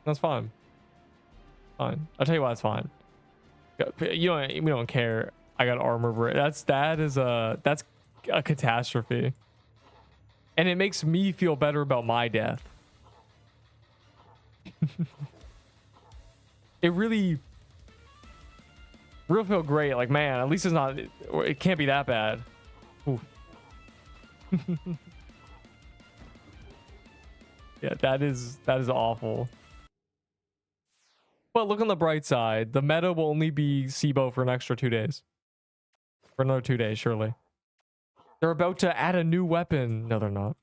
That's fine. Fine. I'll tell you why it's fine. We don't care. I got armor break. That's a catastrophe. And it makes me feel better about my death. It really feel great. Like, man, at least it's not, it can't be that bad. Ooh. Yeah, that is awful. But look on the bright side. The meta will only be SIBO for an extra 2 days. For another 2 days, surely. They're about to add a new weapon. No, they're not.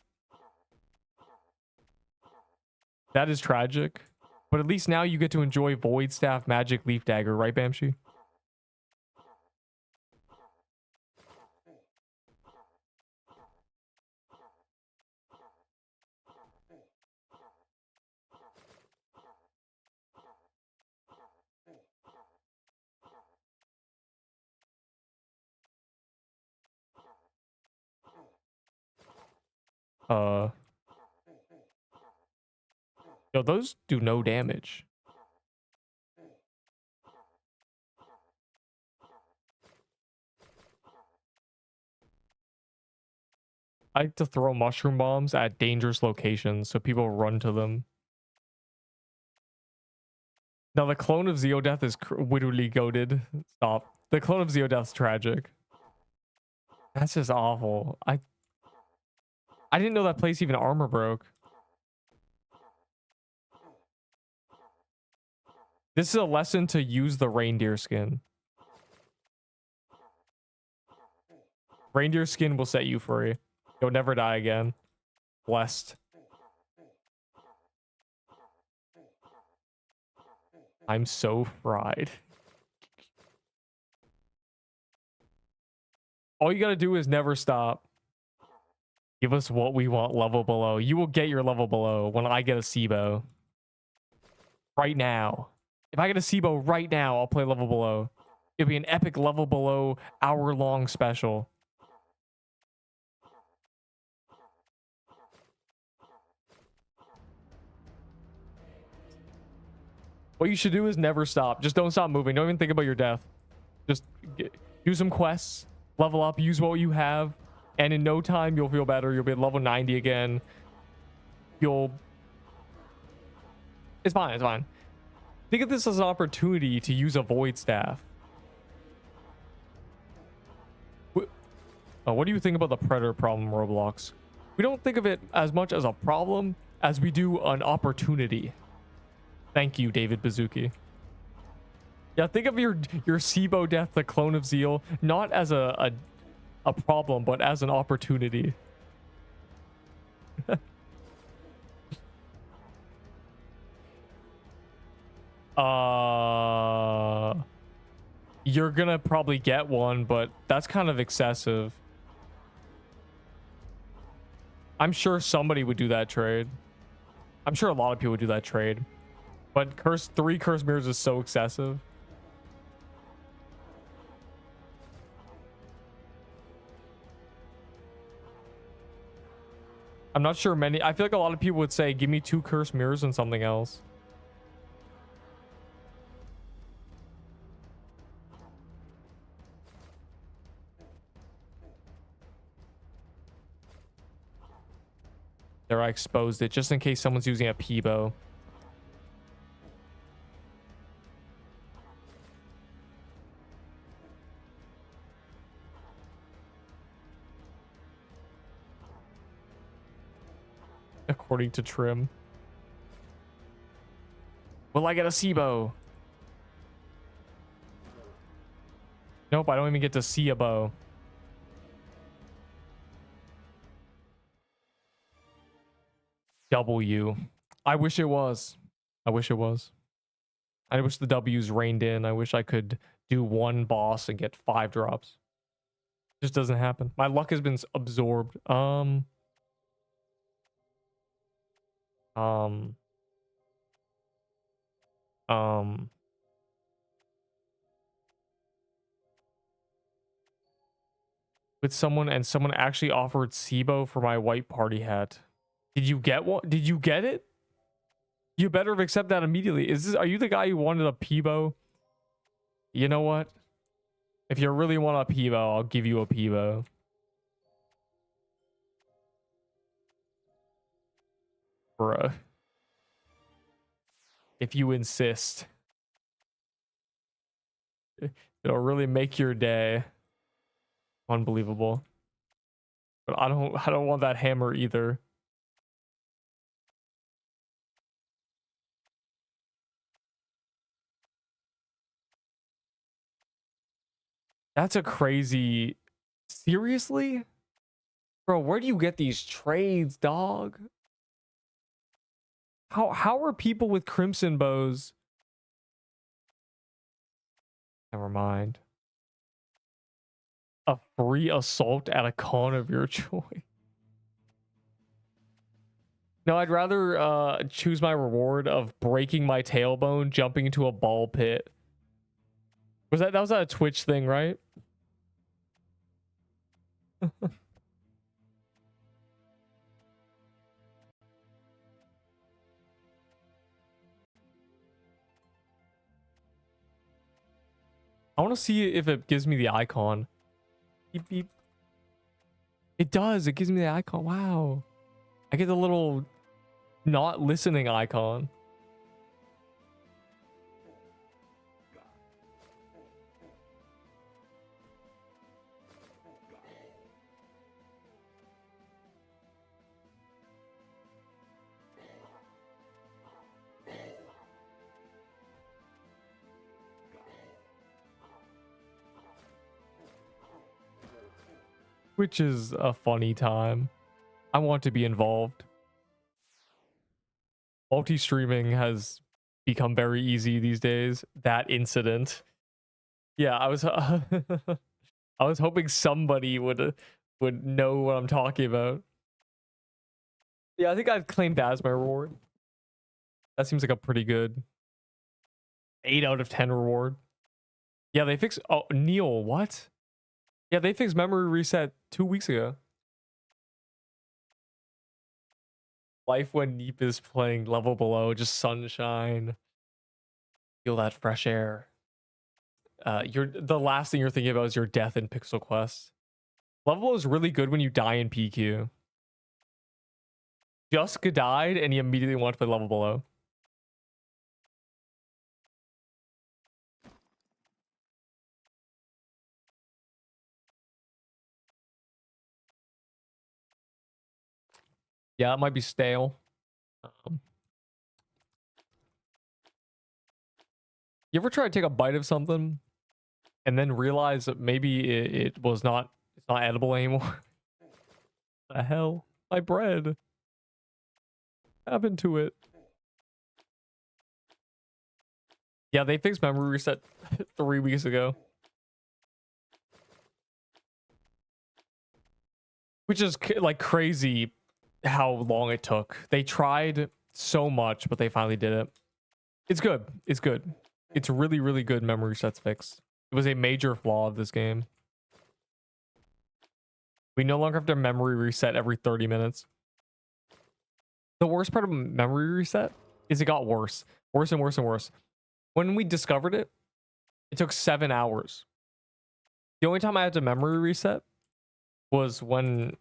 That is tragic. But at least now you get to enjoy Void Staff, Magic, Leaf Dagger, right, Bamshi? Yo, those do no damage. I like to throw mushroom bombs at dangerous locations so people run to them. Now, the clone of Zeodeath is wittily goated. Stop. The clone of Zeodeath's tragic. That's just awful. I didn't know that place even armor broke. This is a lesson to use the reindeer skin. Reindeer skin will set you free. You'll never die again. Blessed. I'm so fried. All you gotta do is never stop. Give us what we want level below. You will get your level below when I get a SIBO. Right now. If I get a SIBO right now, I'll play level below. It'll be an epic level below hour-long special. What you should do is never stop. Just don't stop moving. Don't even think about your death. Just do some quests, level up, use what you have, and in no time you'll feel better. You'll be at level 90 again. It's fine. It's fine. Think of this as an opportunity to use a Void Staff. What do you think about the Predator problem, Roblox? We don't think of it as much as a problem as we do an opportunity. Thank you, David Bazuki. Yeah, think of your SIBO death, the clone of Zeal, not as a problem, but as an opportunity. You're gonna probably get one, but that's kind of excessive. I'm sure somebody would do that trade. I'm sure a lot of people would do that trade. But 3 curse mirrors is so excessive. I'm not sure many. I feel like a lot of people would say, give me 2 curse mirrors and something else. There, I exposed it just in case someone's using a Peebo. According to Trim. Will I get a SIBO? Nope, I don't even get to see a bow. W. I wish it was. I wish it was. I wish the W's reined in. I wish I could do 1 boss and get 5 drops. Just doesn't happen. My luck has been absorbed. With someone, and someone actually offered SIBO for my white party hat. Did you get one? Did you get it? You better have accepted that immediately. Are you the guy who wanted a Peebo? You know what? If you really want a Pivo, I'll give you a Pivo. Bruh. If you insist. It'll really make your day. Unbelievable. But I don't want that hammer either. That's a crazy... Seriously? Bro, where do you get these trades, dog? How are people with crimson bows? Never mind. A free assault at a con of your choice. No, I'd rather choose my reward of breaking my tailbone, jumping into a ball pit. That was a Twitch thing, right? I want to see if it gives me the icon. Beep, beep. It does. It gives me the icon. Wow. I get the little not listening icon. Which is a funny time. I want to be involved. Multi-streaming has become very easy these days. That incident. Yeah, I was I was hoping somebody would know what I'm talking about. Yeah, I think I've claimed that as my reward. That seems like a pretty good 8 out of 10 reward. Yeah, they fixed... Oh, Neil, what? Yeah, they fixed memory reset 2 weeks ago. Life when Neep is playing level below, just sunshine. Feel that fresh air. The last thing you're thinking about is your death in Pixel Quest. Level below is really good when you die in PQ. Juska died and he immediately wanted to play level below. Yeah, it might be stale. You ever try to take a bite of something and then realize that maybe it was not, it's not edible anymore? The hell? My bread. What happened to it? Yeah, they fixed memory reset 3 weeks ago. Which is like crazy how long it took. They tried so much, but they finally did it. It's good. It's good. It's really, really good memory resets fix. It was a major flaw of this game. We no longer have to memory reset every 30 minutes. The worst part of memory reset is it got worse. Worse and worse and worse. When we discovered it, it took 7 hours. The only time I had to memory reset was when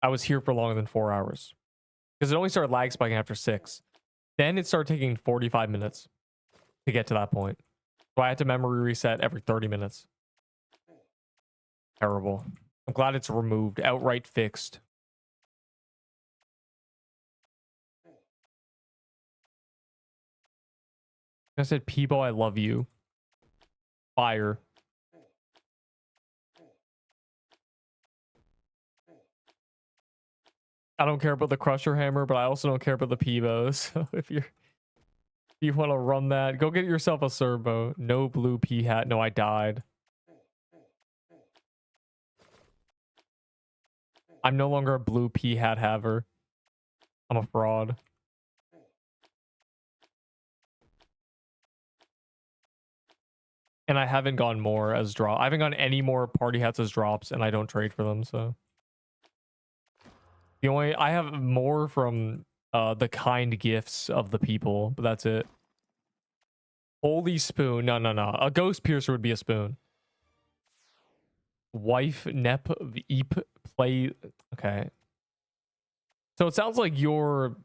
I was here for longer than 4 hours. Because it only started lag spiking after 6. Then it started taking 45 minutes to get to that point. So I had to memory reset every 30 minutes. Terrible. I'm glad it's removed. Outright fixed. I said, Peebo, I love you. Fire. I don't care about the Crusher Hammer, but I also don't care about the Peebo. So if you want to run that, go get yourself a Serbo. No blue pea hat. No, I died. I'm no longer a blue pea hat haver. I'm a fraud. And I haven't gone more as drop. I haven't gone any more party hats as drops, and I don't trade for them, so. The only I have more from the kind gifts of the people, but that's it. Holy spoon. No. A ghost piercer would be a spoon. Wife Nep Eep play. Okay. So it sounds like your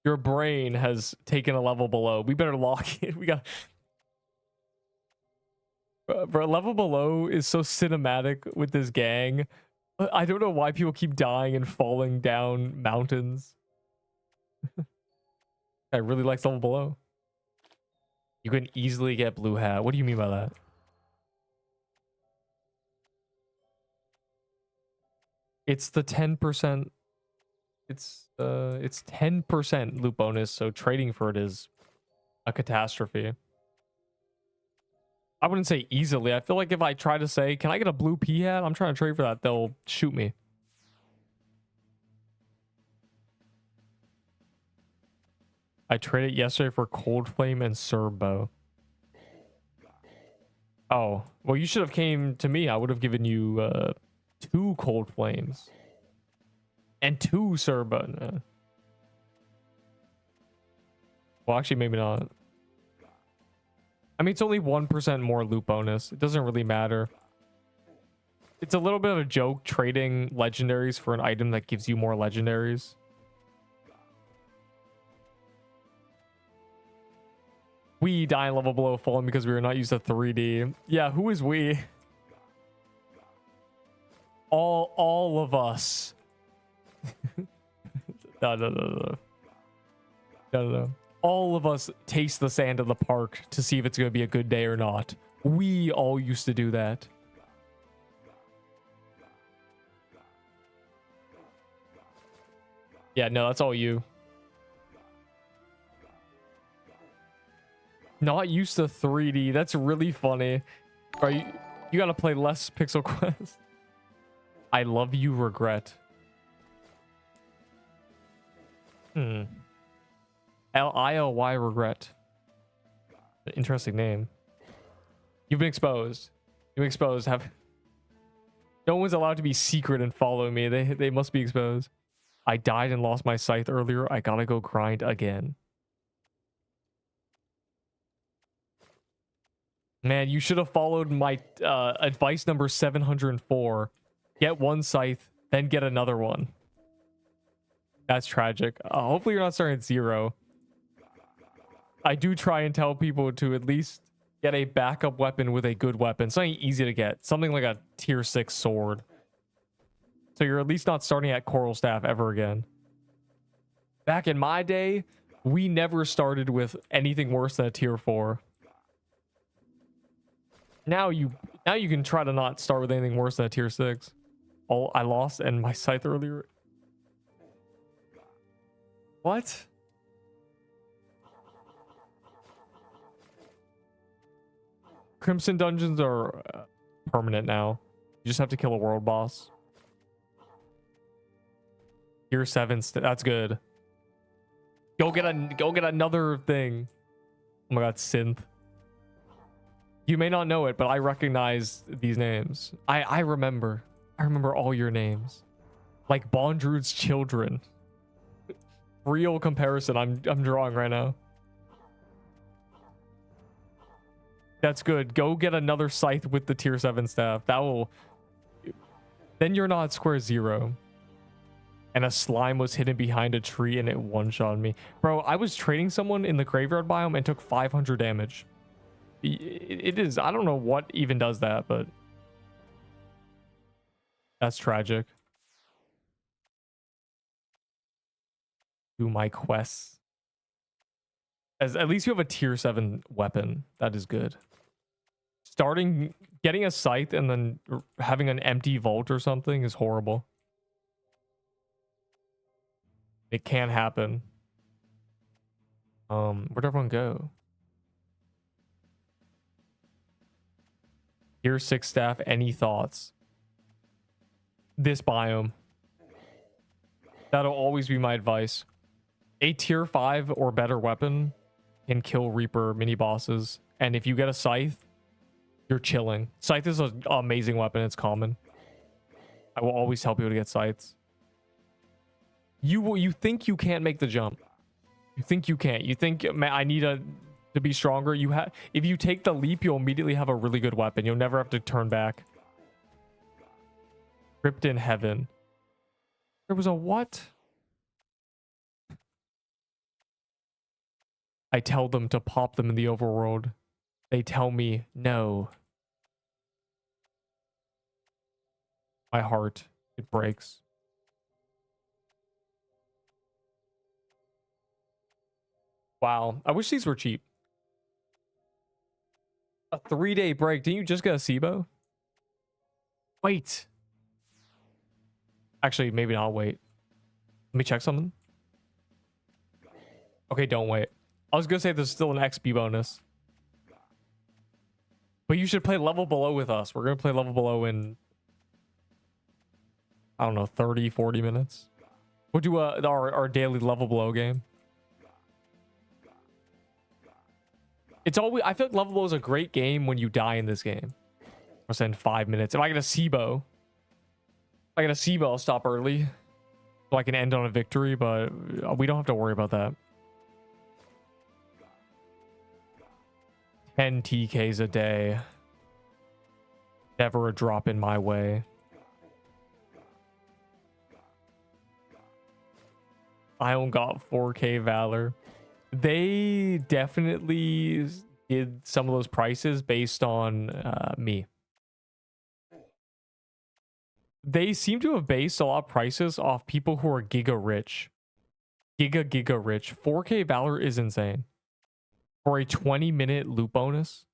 brain has taken a level below. We better lock it. We got. Bro, level below is so cinematic with this gang. I don't know why people keep dying and falling down mountains. I really like level below. You can easily get blue hat. What do you mean by that? It's the 10%. It's 10% loot bonus, so trading for it is a catastrophe. I wouldn't say easily. I feel like if I try to say, can I get a blue P hat? I'm trying to trade for that. They'll shoot me. I traded yesterday for Cold Flame and Serbo. Oh, well, you should have came to me. I would have given you 2 Cold Flames and 2 Serbo. No. Well, actually, maybe not. I mean, it's only 1% more loot bonus. It doesn't really matter. It's a little bit of a joke trading legendaries for an item that gives you more legendaries. We die in level below fallen because we were not used to 3D. Yeah, who is we? All of us. No. All of us taste the sand of the park to see if it's going to be a good day or not. We all used to do that. Yeah, no, that's all you. Not used to 3D. That's really funny. Right, you gotta play less Pixel Quest. I love you, regret. L-I-O-Y, regret. Interesting name. You've been exposed. You've been exposed. No one's allowed to be secret and follow me. They must be exposed. I died and lost my scythe earlier. I gotta go grind again. Man, you should have followed my advice number 704. Get 1 scythe, then get another one. That's tragic. Hopefully you're not starting at 0. I do try and tell people to at least get a backup weapon with a good weapon. Something easy to get. Something like a tier 6 sword. So you're at least not starting at Coral Staff ever again. Back in my day, we never started with anything worse than a tier 4. Now you can try to not start with anything worse than a tier 6. Oh, I lost and my scythe earlier. What? Crimson dungeons are permanent now. You just have to kill a world boss. Tier 7, that's good. Go get another thing. Oh my god, synth. You may not know it, but I recognize these names. I remember all your names. Like Bondrud's children. Real comparison I'm drawing right now. That's good. Go get another scythe with the tier 7 staff. That will... Then you're not square 0. And a slime was hidden behind a tree and it one-shot me. Bro, I was trading someone in the graveyard biome and took 500 damage. It is... I don't know what even does that, but... That's tragic. Do my quests. At least you have a tier 7 weapon. That is good. Getting a scythe and then having an empty vault or something is horrible. It can happen. Where'd everyone go? Tier 6 staff, any thoughts? This biome. That'll always be my advice. A tier 5 or better weapon can kill Reaper mini bosses. And if you get a scythe, you're chilling. Scythe is an amazing weapon. It's common. I will always help you to get scythes. You think you can't make the jump. You think you can't. You think, man, I need a to be stronger. You have, if you take the leap, you'll immediately have a really good weapon. You'll never have to turn back. Crypt in heaven. There was a what? I tell them to pop them in the overworld. They tell me no. My heart, it breaks. Wow, I wish these were cheap. A 3-day break. Didn't you just get a SIBO? Wait. Actually, maybe not wait. Let me check something. Okay, don't wait. I was gonna say there's still an XP bonus. But you should play Level Below with us. We're gonna play Level Below in, I don't know, 30, 40 minutes. We'll do our daily Level Below game. It's always, I feel like Level Below is a great game when you die in this game. I'll send 5 minutes. If I get a SIBO, I'll stop early. So I can end on a victory, but we don't have to worry about that. 10 TKs a day. Never a drop in my way. I don't got 4K Valor. They definitely did some of those prices based on me. They seem to have based a lot of prices off people who are giga rich. Giga rich. 4K Valor is insane. For a 20-minute loot bonus.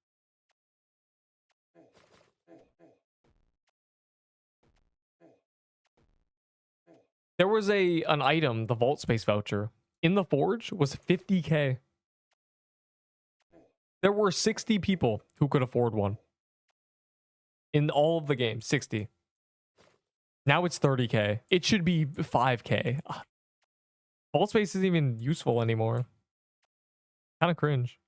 There was an item, the Vault Space voucher, in the Forge was 50K. There were 60 people who could afford one. In all of the games, 60. Now it's 30K. It should be 5K. Vault Space isn't even useful anymore. Kind of cringe.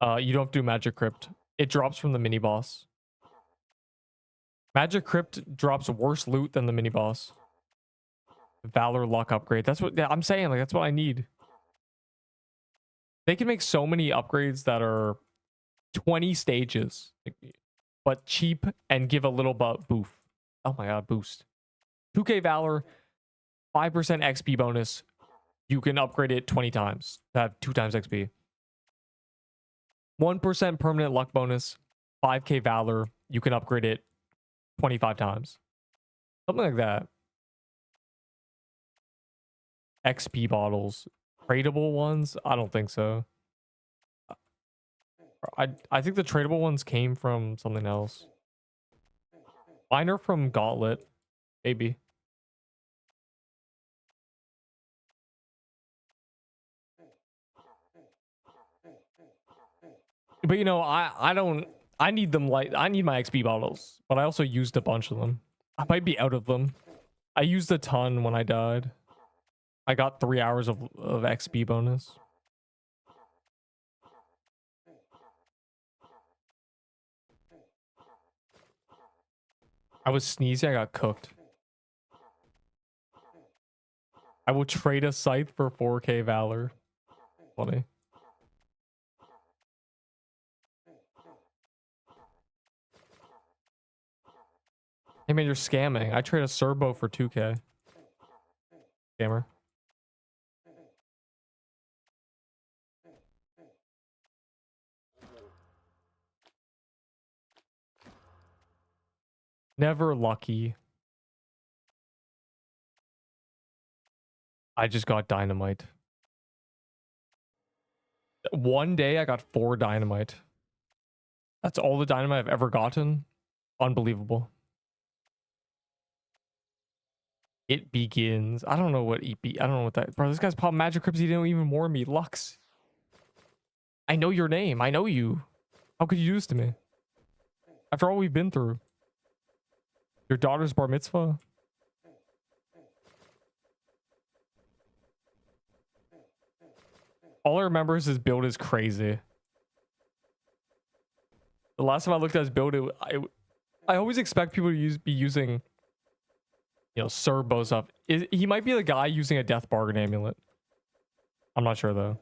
You don't have to do Magic Crypt. It drops from the mini boss. Magic Crypt drops worse loot than the mini boss. Valor luck upgrade. That's what I'm saying. Like, that's what I need. They can make so many upgrades that are 20 stages, but cheap and give a little boof. Oh my god, boost. 2K Valor, 5% XP bonus. You can upgrade it 20 times. Have 2 times XP. 1% permanent luck bonus. 5K Valor. You can upgrade it 25 times. Something like that. XP bottles. Tradable ones? I don't think so. I think the tradable ones came from something else. Mine are from Gauntlet. Maybe. But you know, I need them, like, I need my XP bottles, but I also used a bunch of them. I might be out of them. I used a ton when I died. I got 3 hours of XP bonus. I was sneezy, I got cooked. I will trade a scythe for 4K Valor. Funny. Hey man, you're scamming. I trade a Serbo for 2K. Scammer. Never lucky. I just got dynamite. One day I got 4 dynamite. That's all the dynamite I've ever gotten. Unbelievable. It begins. I don't know what I don't know what that. Bro, this guy's popping Magic Crypts. He didn't even warn me. Lux. I know your name. I know you. How could you do this to me? After all we've been through. Your daughter's bar mitzvah? All I remember is his build is crazy. The last time I looked at his build, I always expect people to be using you know, Serbo stuff. He might be the guy using a death bargain amulet. I'm not sure though.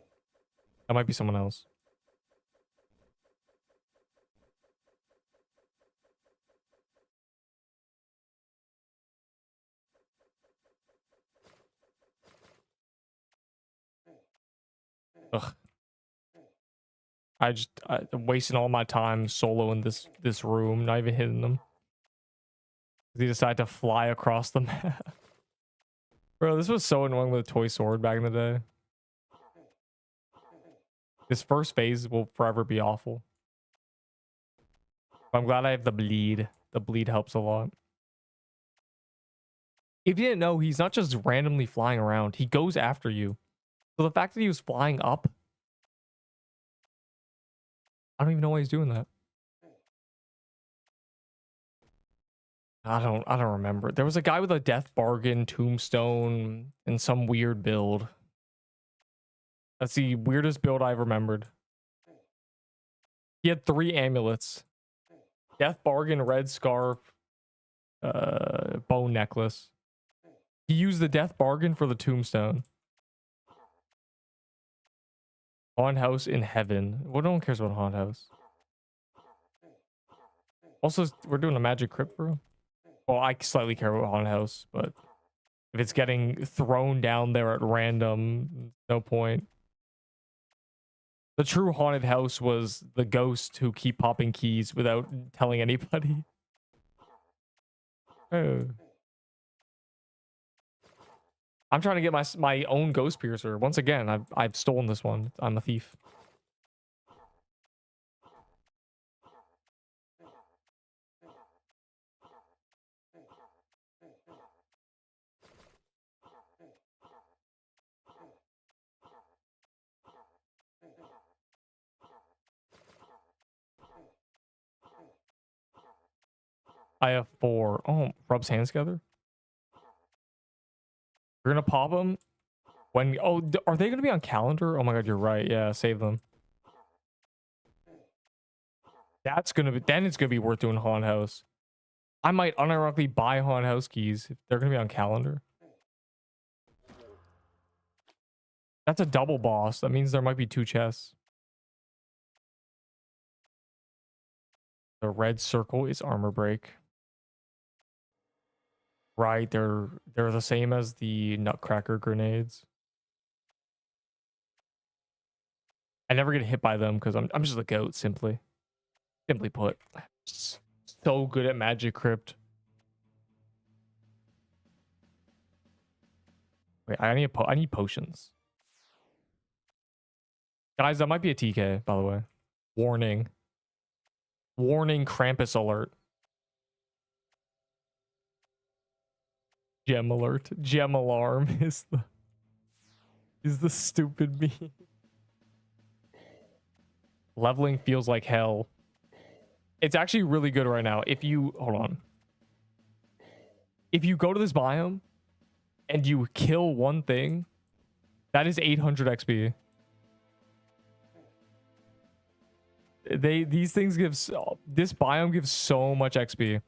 That might be someone else. Ugh. I'm wasting all my time solo in this room, not even hitting them. They decide to fly across the map. Bro, this was so annoying with a toy sword back in the day. This first phase will forever be awful. I'm glad I have the bleed. The bleed helps a lot. If you didn't know, he's not just randomly flying around. He goes after you. So the fact that he was flying up, I don't even know why he's doing that. I don't remember. There was a guy with a death bargain, tombstone, and some weird build. That's the weirdest build I've remembered. He had 3 amulets. Death bargain, red scarf, bone necklace. He used the death bargain for the tombstone. Haunted house in heaven. Well, no one cares about haunted house. Also, we're doing a magic crypt for him. Well, I slightly care about haunted house, but if it's getting thrown down there at random, no point. The true haunted house was the ghost who keep popping keys without telling anybody. Oh. I'm trying to get my own ghost piercer. Once again, I've stolen this one. I'm a thief. I have 4. Oh, rubs hands together. You're gonna pop them when. Oh, are they gonna be on calendar? Oh my god, you're right. Yeah, save them. That's gonna be. Then it's gonna be worth doing haunted house. I might unironically buy haunted house keys if they're gonna be on calendar. That's a double boss. That means there might be 2 chests. The red circle is armor break. Right, they're the same as the nutcracker grenades. I never get hit by them because I'm just a goat, simply put. So good at magic crypt. Wait, I need potions. Guys, that might be a TK, by the way. Warning. Warning, Krampus alert. Gem alert. Gem alarm is the stupid meme. Leveling feels like hell. It's actually really good right now. If you hold on. If you go to this biome and you kill one thing, that is 800 XP. These things this biome gives so much XP.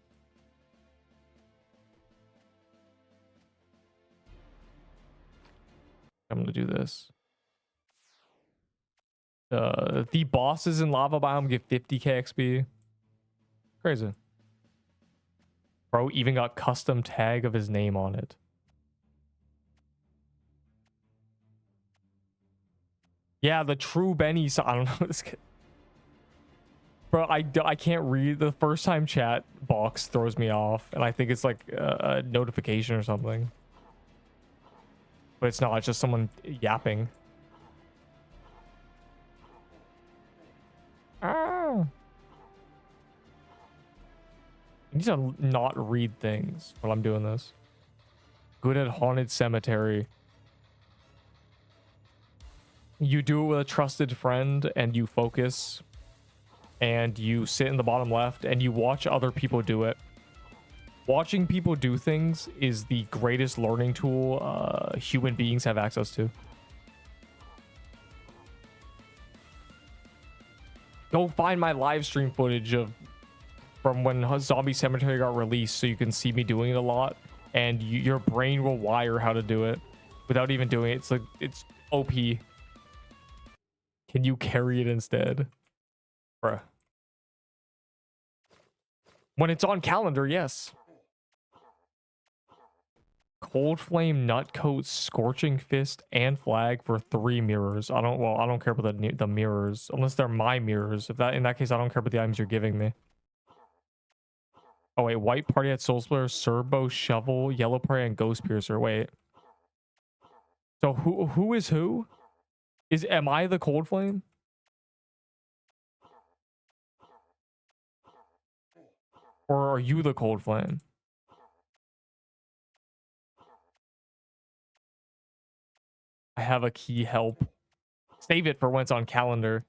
I'm gonna do this. The bosses in lava biome give 50k XP. Crazy. Bro even got custom tag of his name on it. Yeah, the true Benny. I don't know this kid. Bro, I can't read. The first time chat box throws me off, and I think it's like a notification or something. But it's not. It's just someone yapping. Ah. I need to not read things while I'm doing this. Good at haunted cemetery. You do it with a trusted friend, and you focus. And you sit in the bottom left and you watch other people do it. Watching people do things is the greatest learning tool human beings have access to. Go find my live stream footage from when Zombie Cemetery got released so you can see me doing it a lot. and your brain will wire how to do it without even doing it. It's like, it's OP. Can you carry it instead? Bruh. When it's on calendar, yes. Cold Flame, Nutcoat, Scorching Fist, and Flag for 3 mirrors. I don't care about the mirrors unless they're my mirrors. If that in that case, I don't care about the items you're giving me. Oh wait, White Party at Soul Splitter, Serbo, Shovel, Yellow Party, and Ghost Piercer. Wait. So who is who? Am I the Cold Flame? Or are you the Cold Flame? I have a key, help. Save it for when it's on calendar.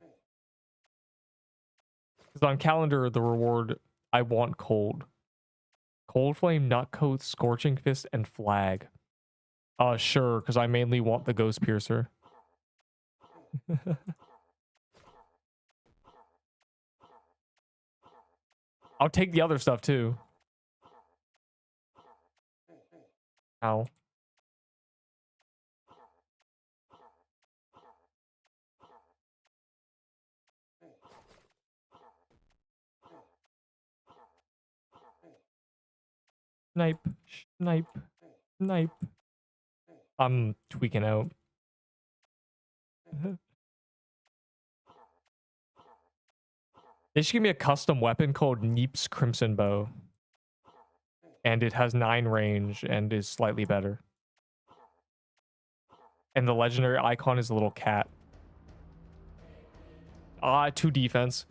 Because on calendar, the reward, I want cold. Cold Flame, Nutcoat, Scorching Fist, and Flag. Sure, because I mainly want the Ghost Piercer. I'll take the other stuff too. Ow. Snipe, snipe, snipe. I'm tweaking out. They should give me a custom weapon called Neep's Crimson Bow. And it has 9 range and is slightly better. And the legendary icon is a little cat. 2 defense.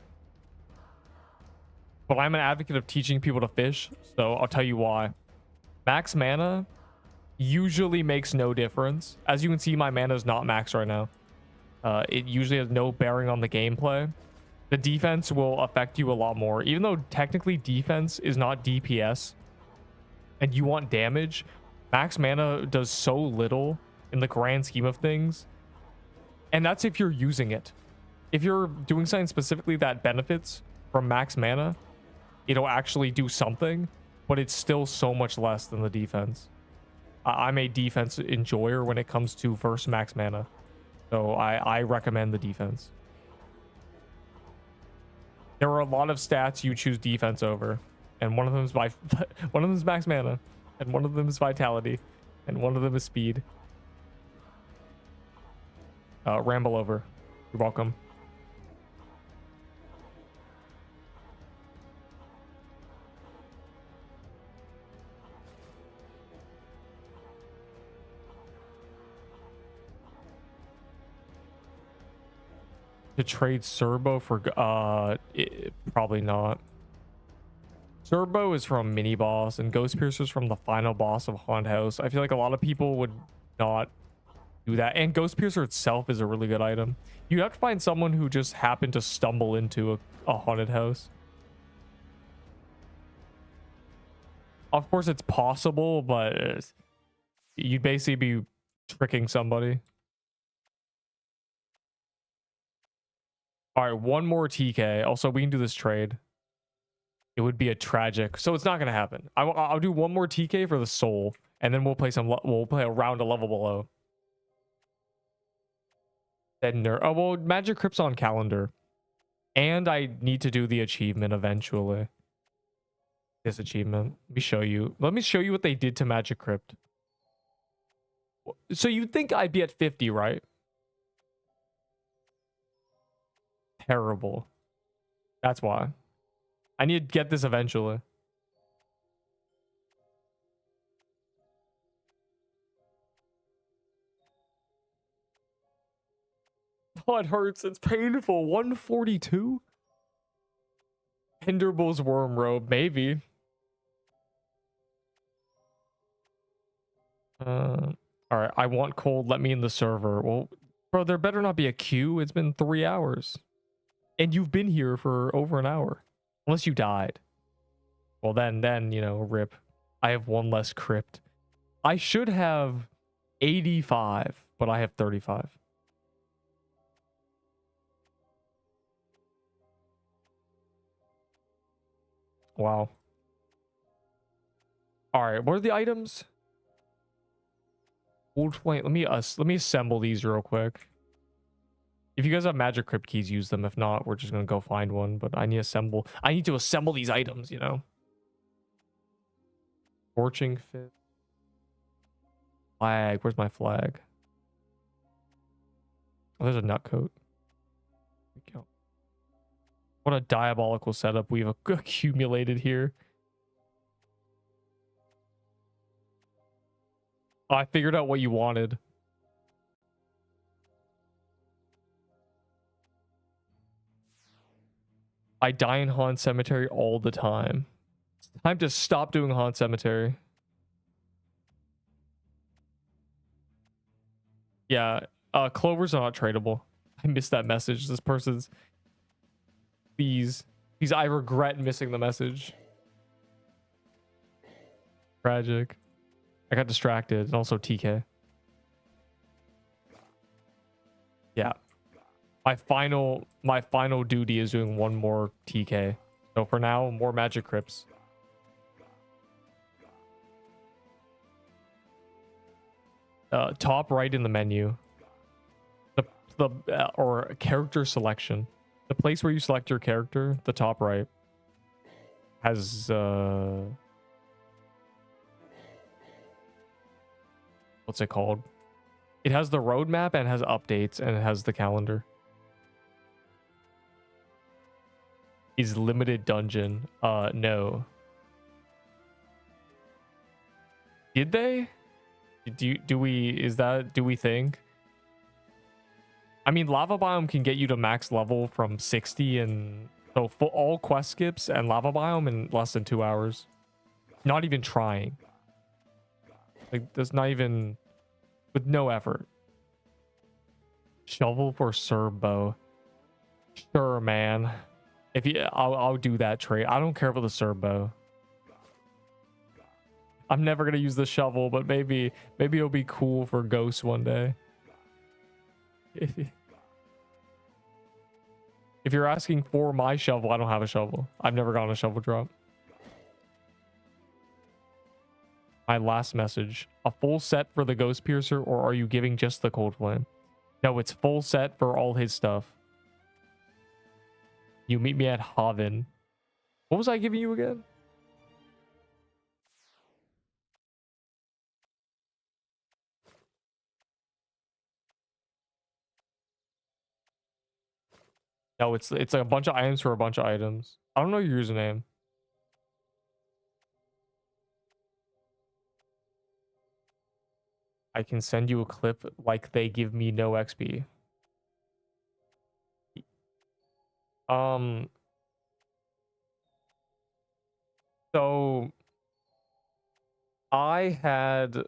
But I'm an advocate of teaching people to fish, so I'll tell you why. Max mana usually makes no difference. As you can see, my mana is not max right now. It usually has no bearing on the gameplay. The defense will affect you a lot more. Even though technically defense is not DPS and you want damage, max mana does so little in the grand scheme of things. And that's if you're using it. If you're doing something specifically that benefits from max mana, it'll actually do something, but it's still so much less than the defense. I'm a defense enjoyer when it comes to versus max mana. So I recommend the defense. There are a lot of stats you choose defense over, and one of them is one of them is max mana, and one of them is vitality, and one of them is speed. Ramble over. You're welcome. To trade Serbo for probably not. Serbo is from mini boss and Ghost Piercer's from the final boss of Haunt House. I feel like a lot of people would not do that, and Ghost Piercer itself is a really good item. You have to find someone who just happened to stumble into a haunted house. Of course it's possible, but you'd basically be tricking somebody. All right, one more TK. Also, we can do this trade. It would be a tragic, so it's not gonna happen. I'll do one more TK for the soul, and then we'll play a round of level below. Then Nerp. Oh well, Magic Crypt's on calendar, and I need to do the achievement eventually. This achievement. Let me show you what they did to Magic Crypt. So you'd think I'd be at 50, right? Terrible. That's why. I need to get this eventually. Oh, it hurts. It's painful. 142? Hinderbull's Worm Robe, maybe. All right, I want cold. Let me in the server. Well, bro, there better not be a queue. It's been 3 hours. And you've been here for over an hour. Unless you died. Well, then, you know, rip. I have 1 less crypt. I should have 85, but I have 35. Wow. All right. right, what are the items? Old flame. Let me assemble these real quick. If you guys have magic crypt keys, use them. If not, we're just gonna go find one. But I need to assemble these items, you know. Scorching fit. Flag. Where's my flag? Oh, there's a nut coat. There we go. What a diabolical setup we've accumulated here. Oh, I figured out what you wanted. I die in Haunt Cemetery all the time. It's time to stop doing Haunt Cemetery. Yeah, clovers are not tradable. I missed that message. This person's... Please, I regret missing the message. Tragic. I got distracted, and also TK. Yeah. My final duty is doing one more TK. So for now, more magic crypts. Top right in the menu. Or character selection. The place where you select your character, the top right, has what's it called? It has the roadmap and has updates and it has the calendar. Is limited dungeon? No. Did they? Do we think? I mean, lava biome can get you to max level from 60 and so for all quest skips and lava biome in less than 2 hours. Not even trying. Like, there's not even with no effort. Shovel for Serbo. Sure, man. If you, I'll do that trade. I don't care about the Serbo. I'm never gonna use the shovel, but maybe it'll be cool for ghosts one day. If you're asking for my shovel, I don't have a shovel. I've never gotten a shovel drop. My last message. A full set for the Ghost Piercer, or are you giving just the Cold Flame? No, it's full set for all his stuff. You meet me at Haven. What was I giving you again? No, it's like a bunch of items for a bunch of items. I don't know your username. I can send you a clip like they give me no XP. So I had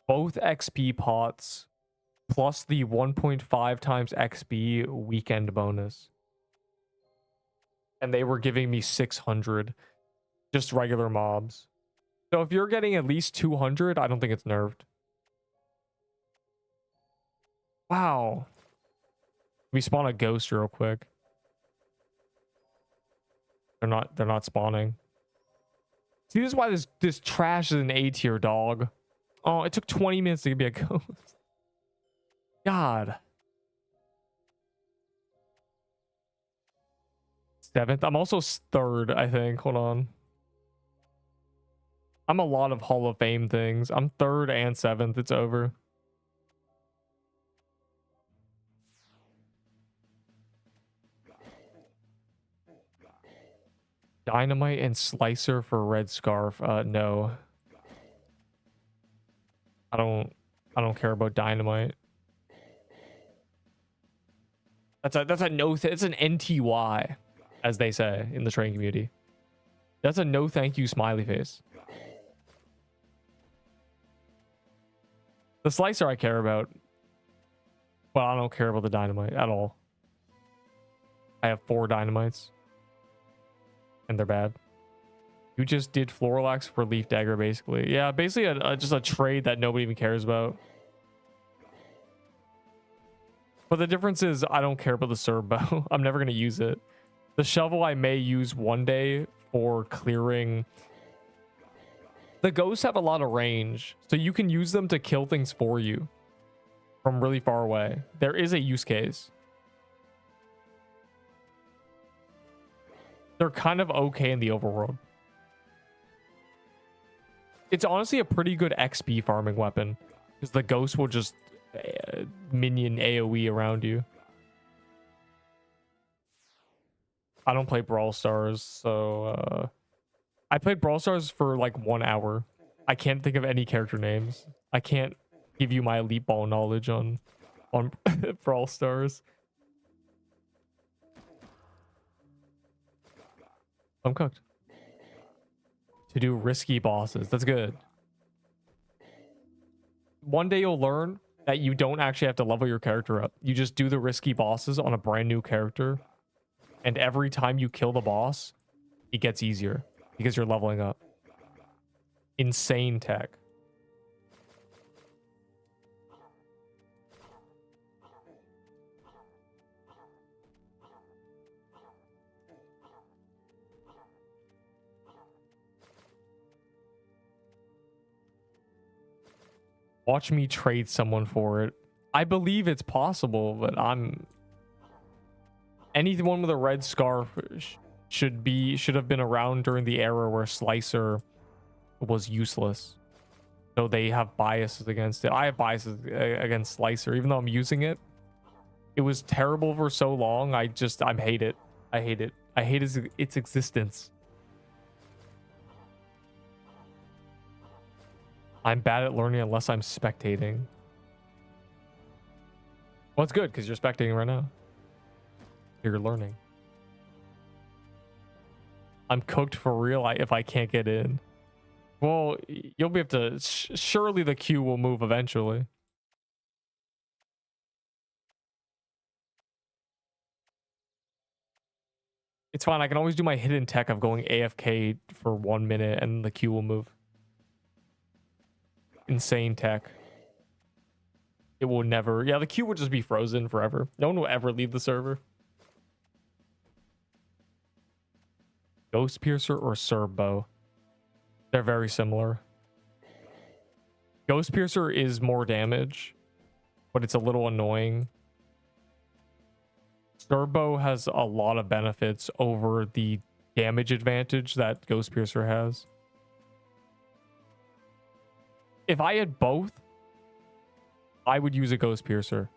both XP pots plus the 1.5 times XP weekend bonus. And they were giving me 600. Just regular mobs. So if you're getting at least 200, I don't think it's nerfed. Wow. We spawn a ghost real quick. They're not spawning. See, this is why this trash is an A tier, dog. Oh, it took 20 minutes to be a ghost. God. 7th. I'm also 3rd, I think. Hold on. I'm a lot of Hall of Fame things. I'm 3rd and 7th. It's over. Dynamite and Slicer for Red Scarf. No. I don't care about Dynamite. That's a no. It's an NTY, as they say in the trading community. That's a no thank you smiley face. The Slicer I care about. Well, I don't care about the Dynamite at all. I have 4 Dynamites. And they're bad. You just did Floralax for Leaf Dagger, basically. Yeah, basically just a trade that nobody even cares about. But the difference is I don't care about the Serbo. I'm never going to use it. The shovel I may use one day for clearing The ghosts have a lot of range, so you can use them to kill things for you from really far away. There is a use case. They're kind of okay in the overworld. It's honestly a pretty good XP farming weapon, because the ghost will just minion AoE around you. I don't play Brawl Stars, so I played Brawl Stars for like 1 hour. I can't think of any character names. I can't give you my elite ball knowledge on Brawl Stars. I'm cooked. To do risky bosses. That's good. One day you'll learn that you don't actually have to level your character up. You just do the risky bosses on a brand new character. And every time you kill the boss, it gets easier because you're leveling up. Insane tech. Watch me trade someone for it. I believe it's possible, but anyone with a red scarf should have been around during the era where Slicer was useless. So they have biases against it. I have biases against Slicer, even though I'm using it. It was terrible for so long. I hate it. I hate it. I hate its existence. I'm bad at learning unless I'm spectating. Well, it's good because you're spectating right now. You're learning. I'm cooked for real if I can't get in. Well, you'll be able to... surely the queue will move eventually. It's fine. I can always do my hidden tech of going AFK for 1 minute and the queue will move. Insane tech. It will never... yeah, the queue will just be frozen forever. No one will ever leave the server. Ghost Piercer or Serbo? They're very similar. Ghost Piercer is more damage, but it's a little annoying. Serbo has a lot of benefits over the damage advantage that Ghost Piercer has. If I had both, I would use a Ghost Piercer.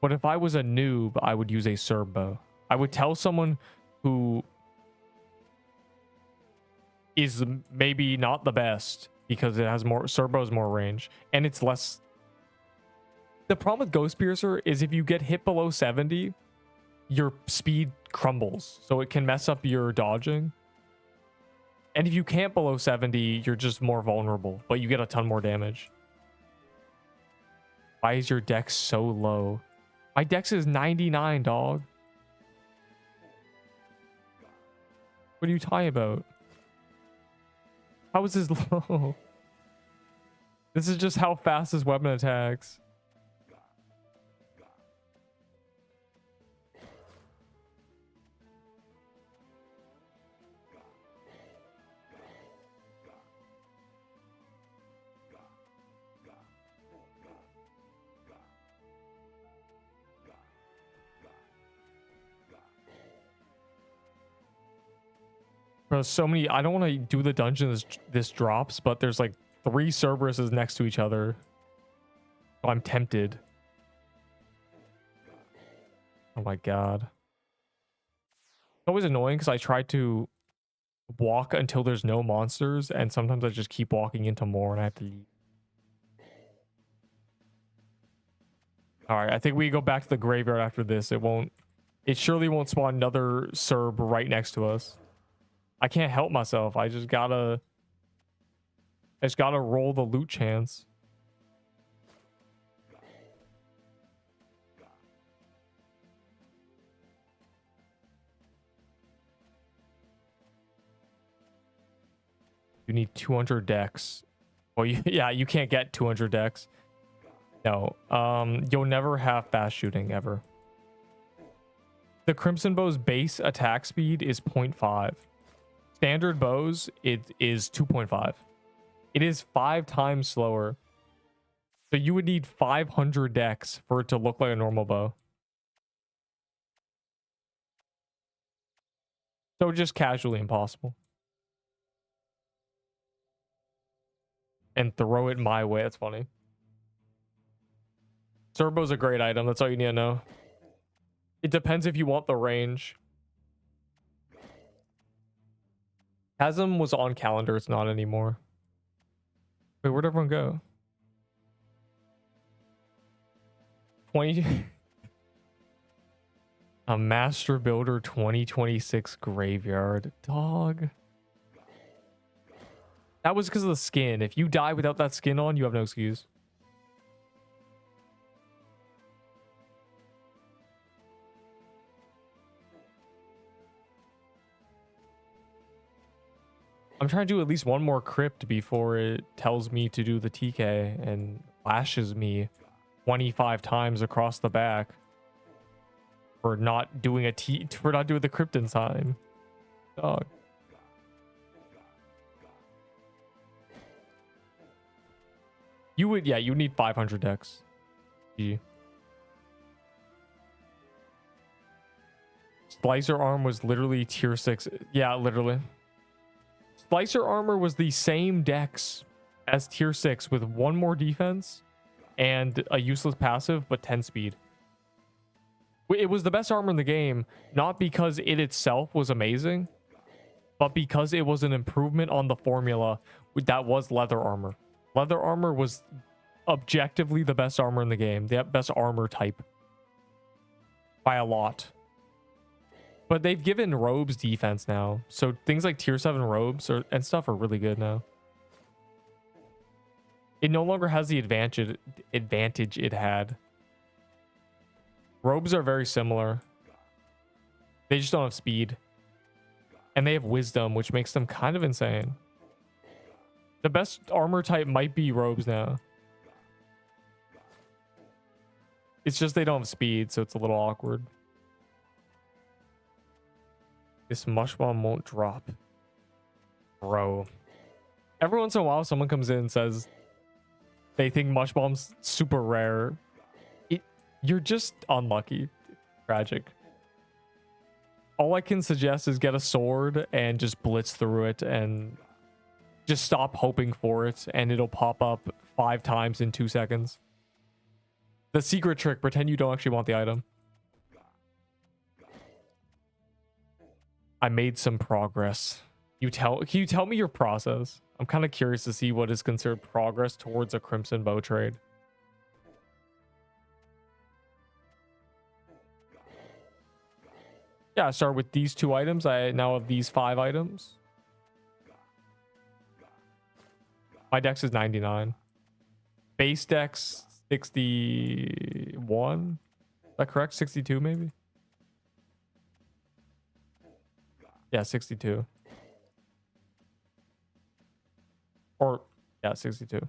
But if I was a noob, I would use a Serbo. I would tell someone who is maybe not the best because it has more... Serbo's more range. And it's less... the problem with Ghost Piercer is if you get hit below 70, your speed crumbles. So it can mess up your dodging. And if you can't below 70, you're just more vulnerable, but you get a ton more damage. Why is your dex so low? My dex is 99, dog. What are you talking about? How is this low? This is just how fast this weapon attacks. Bro, so many... I don't want to do the dungeon this drops, but there's like 3 Cerberuses next to each other. So I'm tempted. Oh my god. It's always annoying because I try to walk until there's no monsters, and sometimes I just keep walking into more and I have to leave. Alright, I think we go back to the graveyard after this. It surely won't spawn another Cerb right next to us. I can't help myself. I just gotta roll the loot chance. You need 200 dex. Well, yeah, you can't get 200 dex. No. You'll never have fast shooting ever. The Crimson Bow's base attack speed is 0.5. Standard bows, it is 2.5. It is 5 times slower. So you would need 500 dex for it to look like a normal bow. So just casually impossible. And throw it my way. That's funny. Serbo's a great item. That's all you need to know. It depends if you want the range. Chasm was on calendar. It's not anymore. Wait, where'd everyone go? 20... A Master Builder 2026 Graveyard. Dog. That was because of the skin. If you die without that skin on, you have no excuse. I'm trying to do at least one more crypt before it tells me to do the TK and flashes me 25 times across the back for not doing the crypt in time. Dog. You would need 500 decks. G. Splicer arm was literally tier 6. Yeah, literally. Splicer armor was the same dex as tier 6 with 1 more defense and a useless passive, but 10 speed. It was the best armor in the game, not because it itself was amazing, but because it was an improvement on the formula that was leather armor. Leather armor was objectively the best armor in the game, the best armor type by a lot. But they've given robes defense now, so things like tier 7 robes and stuff are really good now. It no longer has the advantage it had. Robes are very similar. They just don't have speed. And they have wisdom, which makes them kind of insane. The best armor type might be robes now. It's just they don't have speed, so it's a little awkward. This mush bomb won't drop. Bro. Every once in a while, someone comes in and says they think mush bomb's super rare. You're just unlucky. Tragic. All I can suggest is get a sword and just blitz through it and just stop hoping for it, and it'll pop up 5 times in 2 seconds. The secret trick, pretend you don't actually want the item. I made some progress. Can you tell me your process? I'm kind of curious to see what is considered progress towards a Crimson Bow trade. Yeah, I start with these 2 items. I now have these 5 items. My dex is 99. Base dex 61. Is that correct? 62 maybe? Yeah, 62. Or, yeah, 62.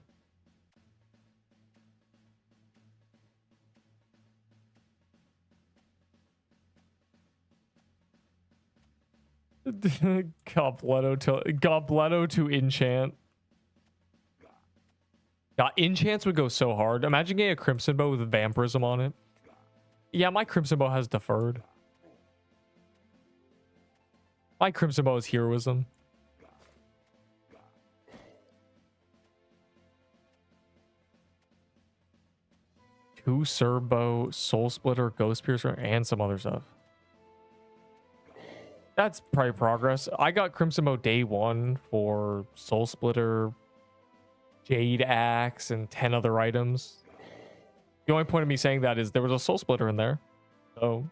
Gobletto to enchant. God, enchants would go so hard. Imagine getting a Crimson Bow with vampirism on it. Yeah, my Crimson Bow has deferred. My Crimson Bow is heroism. Two Serbo, Soul Splitter, Ghost Piercer, and some other stuff. That's probably progress. I got Crimson Bow day 1 for Soul Splitter, Jade Axe, and 10 other items. The only point of me saying that is there was a Soul Splitter in there. So,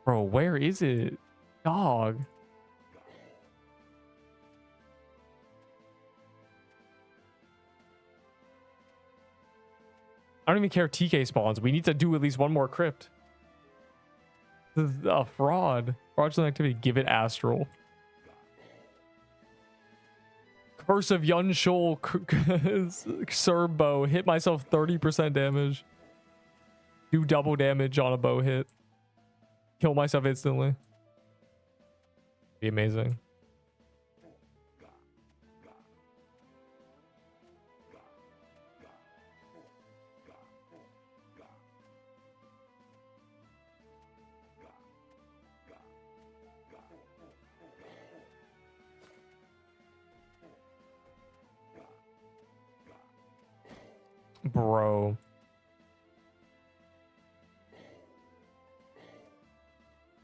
bro, where is it? Dog. I don't even care if TK spawns. We need to do at least one more crypt. This is a fraud. Fraudulent activity. Give it astral. Curse of Yunshul Serbo. Hit myself 30% damage. Do double damage on a bow hit. Kill myself instantly. Be amazing. Bro.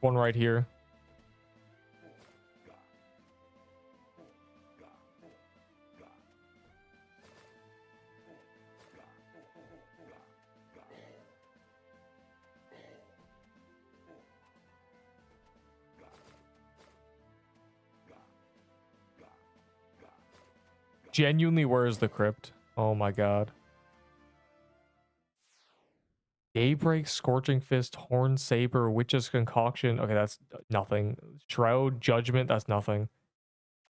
One right here. Genuinely, where is the crypt? Oh my god. Daybreak, Scorching Fist, Horn Saber, Witch's Concoction. Okay, that's nothing. Shroud, Judgment, that's nothing.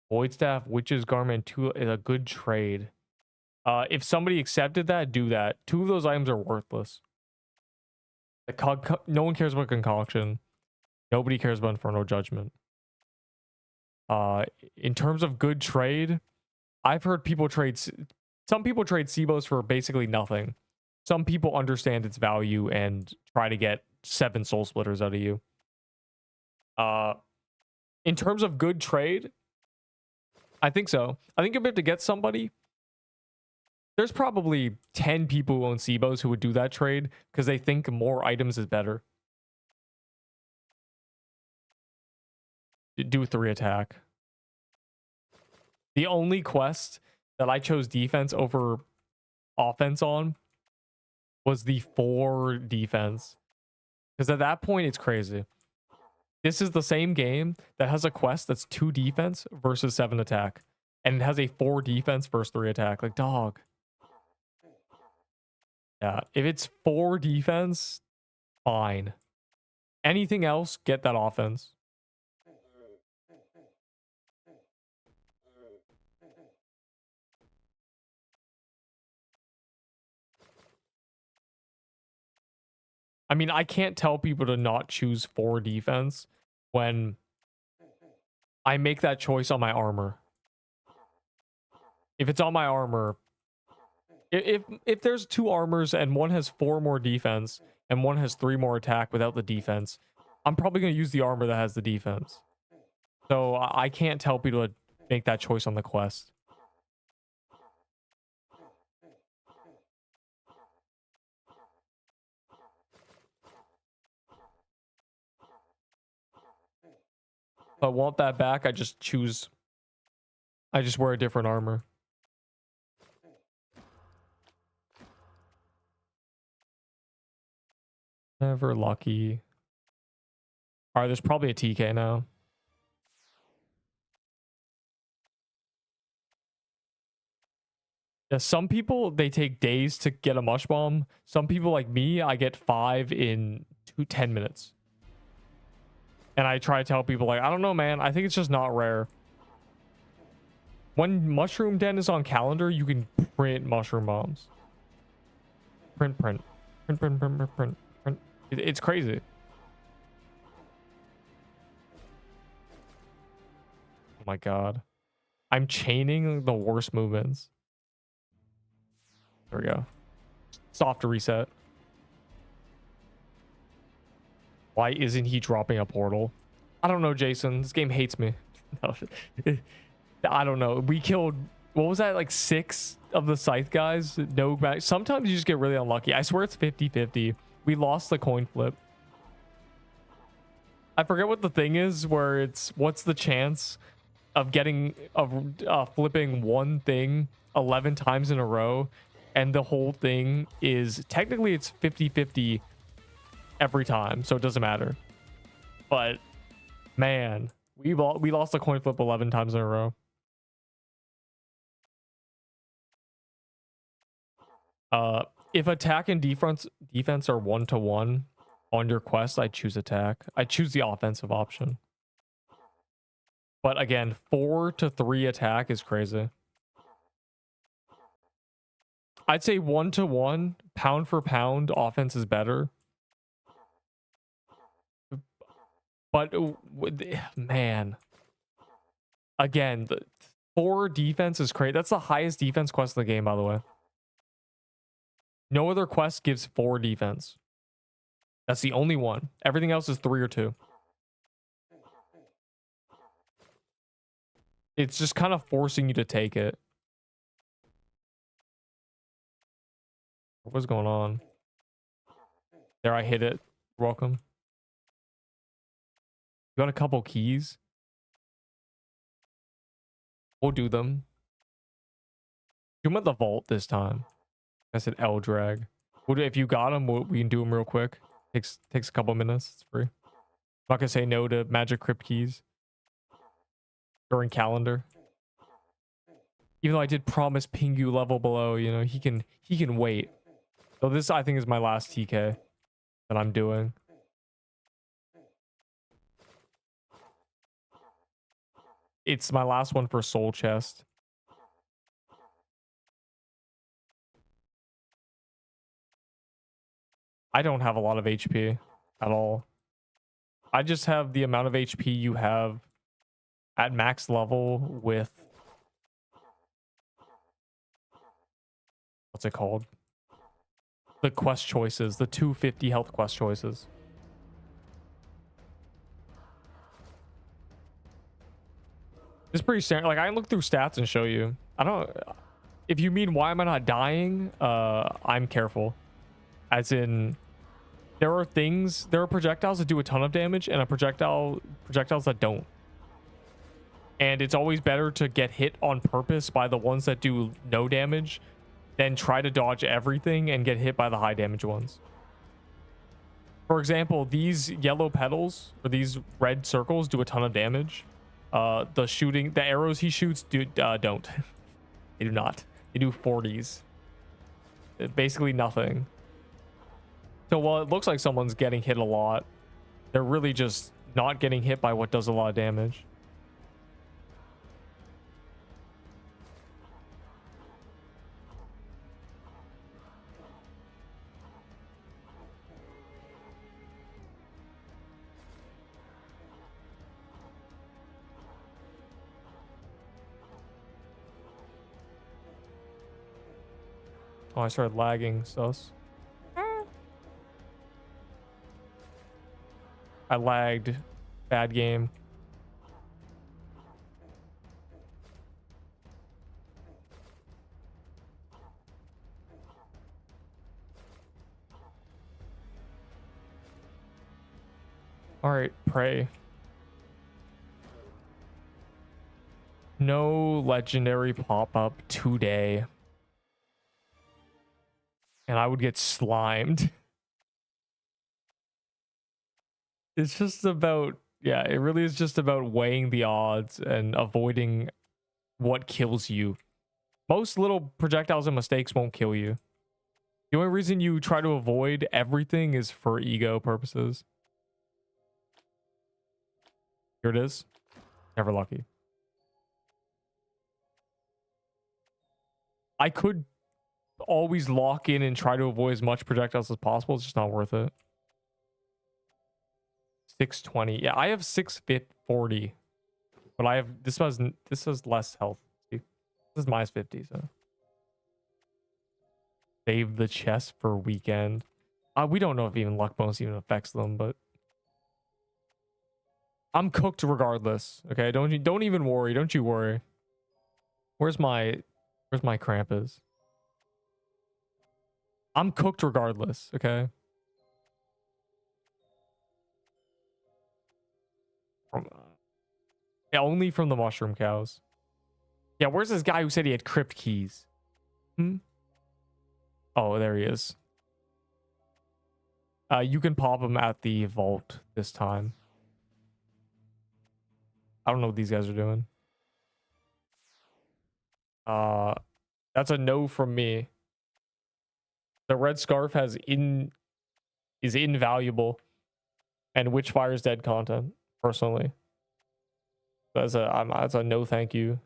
Void Staff, Witch's Garment, two is a good trade. If somebody accepted that, do that. Two of those items are worthless. No one cares about Concoction. Nobody cares about Inferno Judgment. In terms of good trade, I've heard people trade. Some people trade Sebos for basically nothing. Some people understand its value and try to get 7 Soul Splitters out of you. In terms of good trade, I think so. I think if you have to get somebody, there's probably 10 people who own Sebos who would do that trade because they think more items is better. Do 3 attack. The only quest that I chose defense over offense on was the 4 defense. Because at that point, it's crazy. This is the same game that has a quest that's 2 defense versus 7 attack. And it has a 4 defense versus 3 attack. Like, dog. Yeah, if it's 4 defense, fine. Anything else, get that offense. I mean, I can't tell people to not choose 4 defense when I make that choice on my armor. If it's on my armor, if there's 2 armors and one has 4 more defense and one has 3 more attack without the defense, I'm probably going to use the armor that has the defense. So I can't tell people to make that choice on the quest. If I want that back, I just wear a different armor. Never lucky. All right, there's probably a TK now. Yeah, some people, they take days to get a mush bomb. Some people like me, I get 5 in 10 minutes. And I try to tell people like, I don't know, man. I think it's just not rare. When Mushroom Den is on calendar, you can print mushroom bombs. Print. It's crazy. Oh my god. I'm chaining the worst movements. There we go. Soft reset. Why isn't he dropping a portal? I don't know, Jason. This game hates me. I don't know. We killed, what was that, like 6 of the scythe guys? No, sometimes you just get really unlucky. I swear it's 50-50. We lost the coin flip. I forget what the thing is where it's what's the chance of getting flipping one thing 11 times in a row, and the whole thing is technically it's 50-50 every time, so it doesn't matter. But man, we lost the coin flip 11 times in a row. If attack and defense are 1-to-1 on your quest, I choose attack. I choose the offensive option. But again, 4-to-3 attack is crazy. I'd say 1-to-1, pound for pound, offense is better. But man, again, the 4 defense is crazy. That's the highest defense quest in the game, by the way. No other quest gives 4 defense. That's the only one. Everything else is 3 or 2. It's just kind of forcing you to take it. What's going on? There, I hit it. You're welcome. You got a couple keys? We'll do them. Do them at the vault this time. I said L drag. If you got them, we can do them real quick. Takes a couple minutes. It's free. I'm not gonna say no to magic crypt keys during calendar. Even though I did promise Pingu level below, you know, he can wait. So this, I think, is my last TK that I'm doing. It's my last one for soul chest. I don't have a lot of HP at all. I just have the amount of HP you have at max level with, what's it called? The quest choices, the 250 health quest choices. It's pretty standard. Like, I can look through stats and show you. I don't, if you mean why am I not dying, I'm careful. As in, there are projectiles that do a ton of damage and projectiles that don't. And it's always better to get hit on purpose by the ones that do no damage than try to dodge everything and get hit by the high damage ones. For example, these yellow petals or these red circles do a ton of damage. The arrows he shoots don't. They do not. They do 40s. Basically nothing. So while it looks like someone's getting hit a lot, they're really just not getting hit by what does a lot of damage. Oh, I started lagging, sus. I lagged. Bad game. Alright, pray. No legendary pop-up today. And I would get slimed. It's just about, yeah, it really is just about weighing the odds and avoiding what kills you. Most little projectiles and mistakes won't kill you. The only reason you try to avoid everything is for ego purposes. Here it is. Never lucky. I could always lock in and try to avoid as much projectiles as possible. It's just not worth it. 620. Yeah, I have 640. But I have this has less health. See? This is minus 50, so. Save the chest for weekend. We don't know if even luck bonus even affects them, but I'm cooked regardless. Okay, don't even worry. Don't you worry. Where's my Krampus? I'm cooked regardless. Okay. Yeah, only from the mushroom cows. Yeah, where's this guy who said he had crypt keys? Oh, there he is. You can pop him at the vault this time. I don't know what these guys are doing. That's a no from me. The red scarf is invaluable, and Witchfire's dead content. Personally, that's a no, thank you.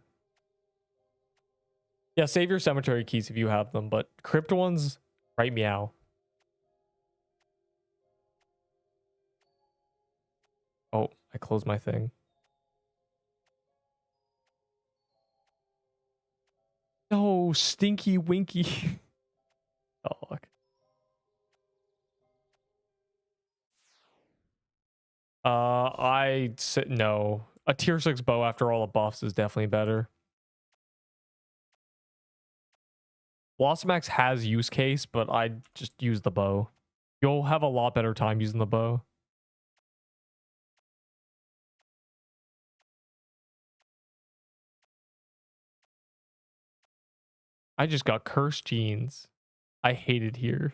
Yeah, save your cemetery keys if you have them, but crypt ones, right meow. Oh, I closed my thing. No, stinky winky. Oh, I said no. A tier 6 bow after all the buffs is definitely better. Blossom Axe has use case, but I just use the bow. You'll have a lot better time using the bow. I just got cursed jeans. I hate it here.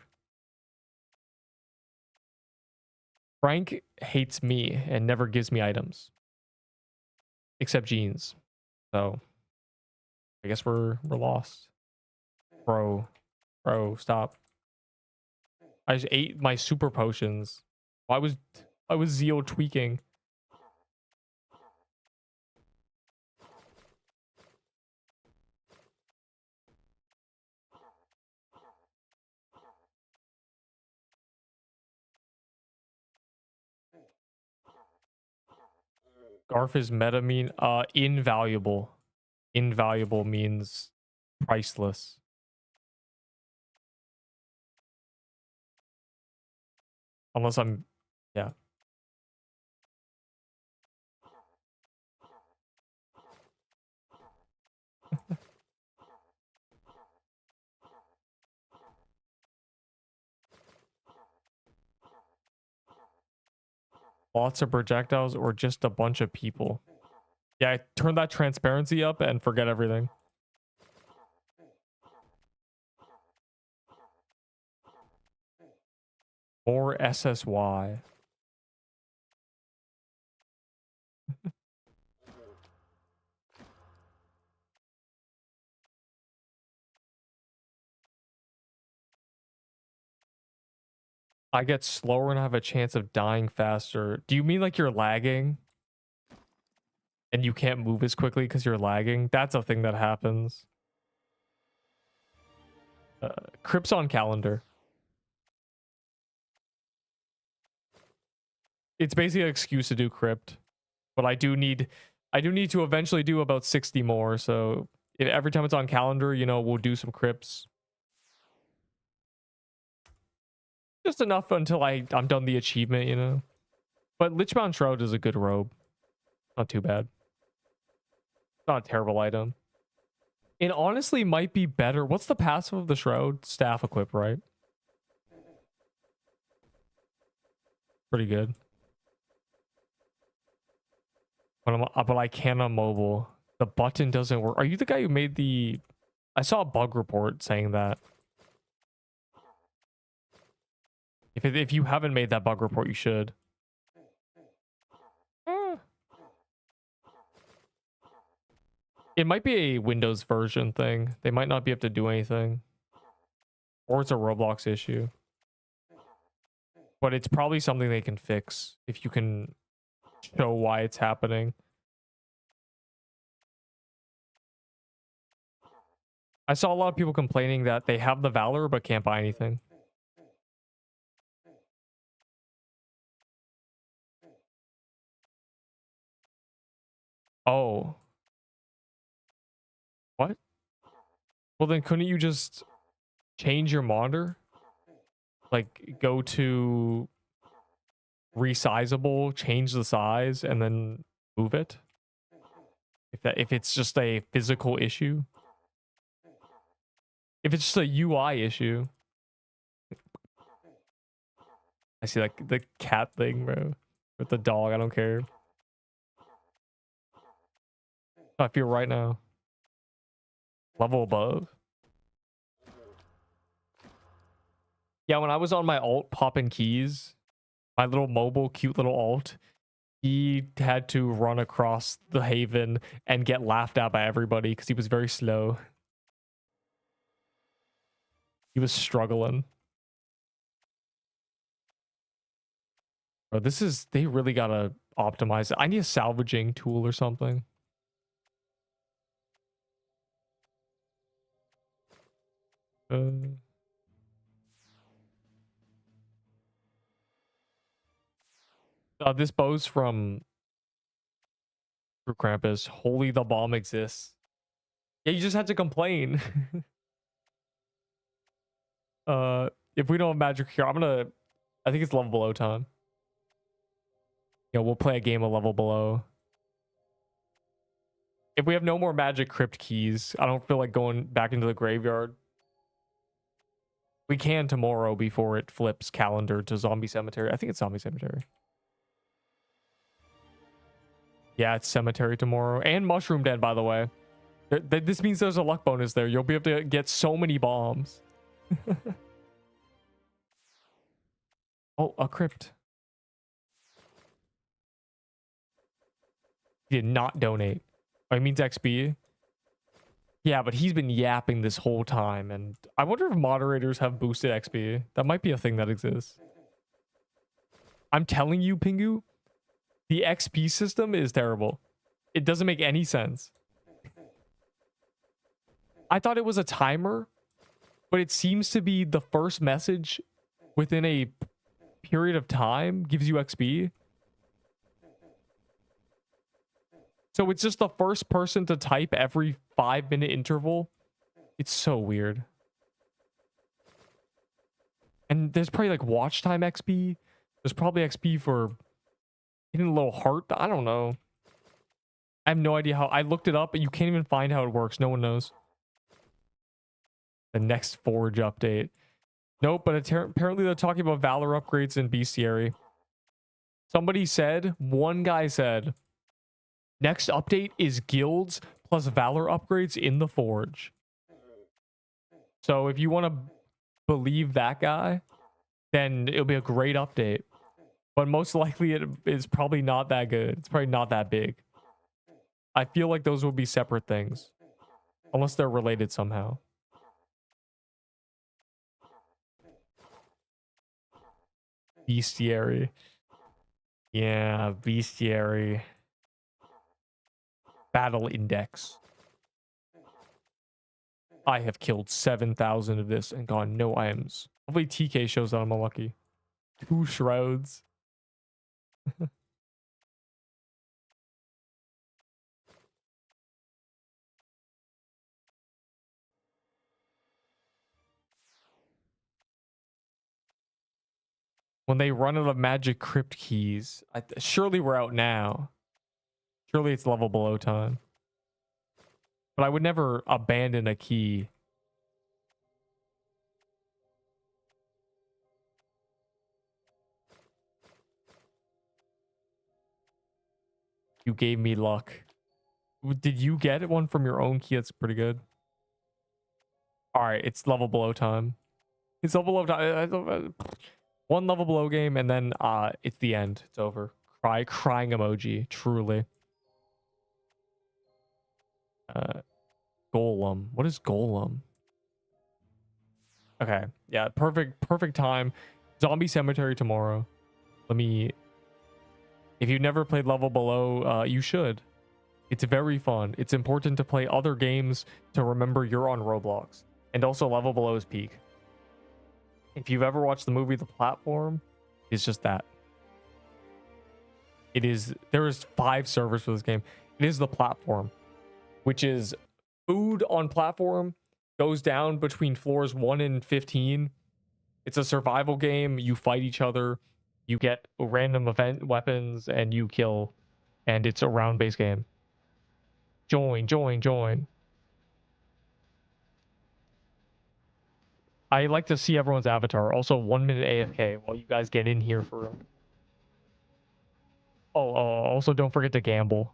Frank hates me and never gives me items. Except jeans. So I guess we're lost. Bro, stop. I just ate my super potions. Why was Zeo tweaking? Garf is meta mean invaluable. Invaluable means priceless. Unless I'm yeah. Lots of projectiles or just a bunch of people. Yeah, turn that transparency up and forget everything. More SSY. I get slower and I have a chance of dying faster. Do you mean like you're lagging? And you can't move as quickly because you're lagging? That's a thing that happens. Crypt's on calendar. It's basically an excuse to do crypt. But I do need to eventually do about 60 more. So if every time it's on calendar, you know, we'll do some crypts. Just enough until I'm done the achievement, you know. But Lichbound Shroud is a good robe. Not too bad. Not a terrible item. It honestly might be better. What's the passive of the Shroud? Staff equip, right? Pretty good. But I can't on mobile. The button doesn't work. Are you the guy who made the... I saw a bug report saying that. If you haven't made that bug report, you should. It might be a Windows version thing. They might not be able to do anything. Or it's a Roblox issue. But it's probably something they can fix if you can show why it's happening. I saw a lot of people complaining that they have the Valor but can't buy anything. Oh. What? Well, then couldn't you just change your monitor? Like, go to resizable, change the size, and then move it? If it's just a physical issue? If it's just a UI issue? I see like the cat thing, bro. With the dog, I don't care. How I feel right now. Level above. Yeah, when I was on my alt popping keys, my little mobile cute little alt, he had to run across the haven and get laughed at by everybody because he was very slow. He was struggling. Bro, they really gotta optimize it. I need a salvaging tool or something. This bow's from Krampus. Holy, the bomb exists. Yeah, you just had to complain. If we don't have magic here, I think it's level below time. You know, we'll play a game of level below. If we have no more magic crypt keys, I don't feel like going back into the graveyard. We can tomorrow before it flips calendar to Zombie Cemetery. I think it's Zombie Cemetery. Yeah, it's Cemetery tomorrow. And Mushroom Den, by the way. This means there's a luck bonus there. You'll be able to get so many bombs. Oh, a crypt. He did not donate. Oh, he means XP. Yeah, but he's been yapping this whole time. And I wonder if moderators have boosted XP. That might be a thing that exists. I'm telling you, Pingu, the XP system is terrible. It doesn't make any sense. I thought it was a timer, but it seems to be the first message within a period of time gives you XP. So it's just the first person to type every 5-minute interval. It's so weird. And there's probably like watch time XP. There's probably XP for hitting a little heart. I don't know. I have no idea how. I looked it up, but you can't even find how it works. No one knows. The next Forge update. Nope, but apparently they're talking about Valor upgrades in Bestiary. Somebody said, one guy said, next update is guilds plus Valor upgrades in the Forge. So if you want to believe that guy, then it'll be a great update. But most likely it is probably not that good. It's probably not that big. I feel like those will be separate things. Unless they're related somehow. Bestiary. Yeah, Bestiary. Battle Index. I have killed 7,000 of this and gone no items. Hopefully TK shows that I'm unlucky. 2 shrouds. When they run out of magic crypt keys, surely we're out now. Surely it's level below time. But I would never abandon a key. You gave me luck. Did you get one from your own key? That's pretty good. All right, it's level below time. It's level below time. One level below game, and then it's the end. It's over. Crying emoji. Truly. Golem. What is Golem? Okay. Yeah. Perfect time. Zombie Cemetery tomorrow. If you've never played level below, you should. It's very fun. It's important to play other games to remember you're on Roblox. And also level below is peak. If you've ever watched the movie The Platform, it's just that. There is 5 servers for this game. It is The Platform, which is food on platform goes down between floors 1 and 15. It's a survival game. You fight each other. You get random event weapons and you kill. And it's a round-based game. Join. I like to see everyone's avatar. Also, 1 minute AFK while you guys get in here for... also don't forget to gamble.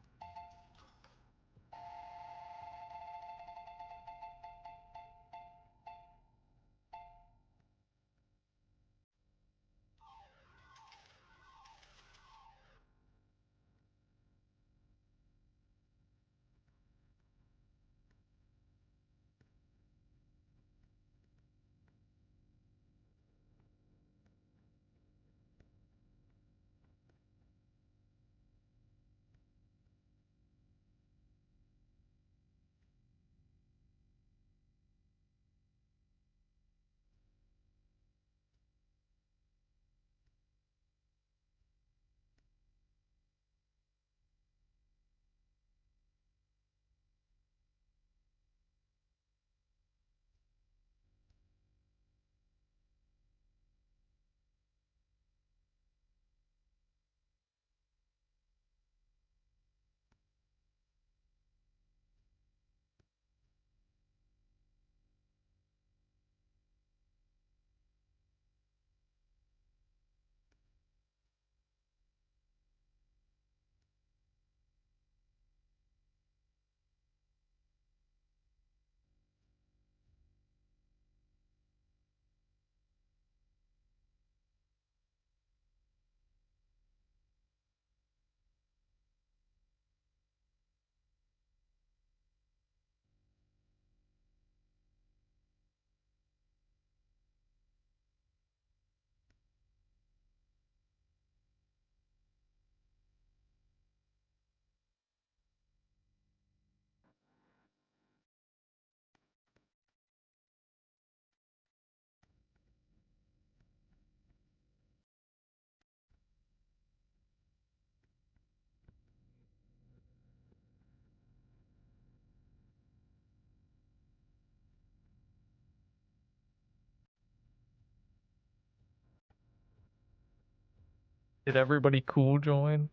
Did everybody cool join?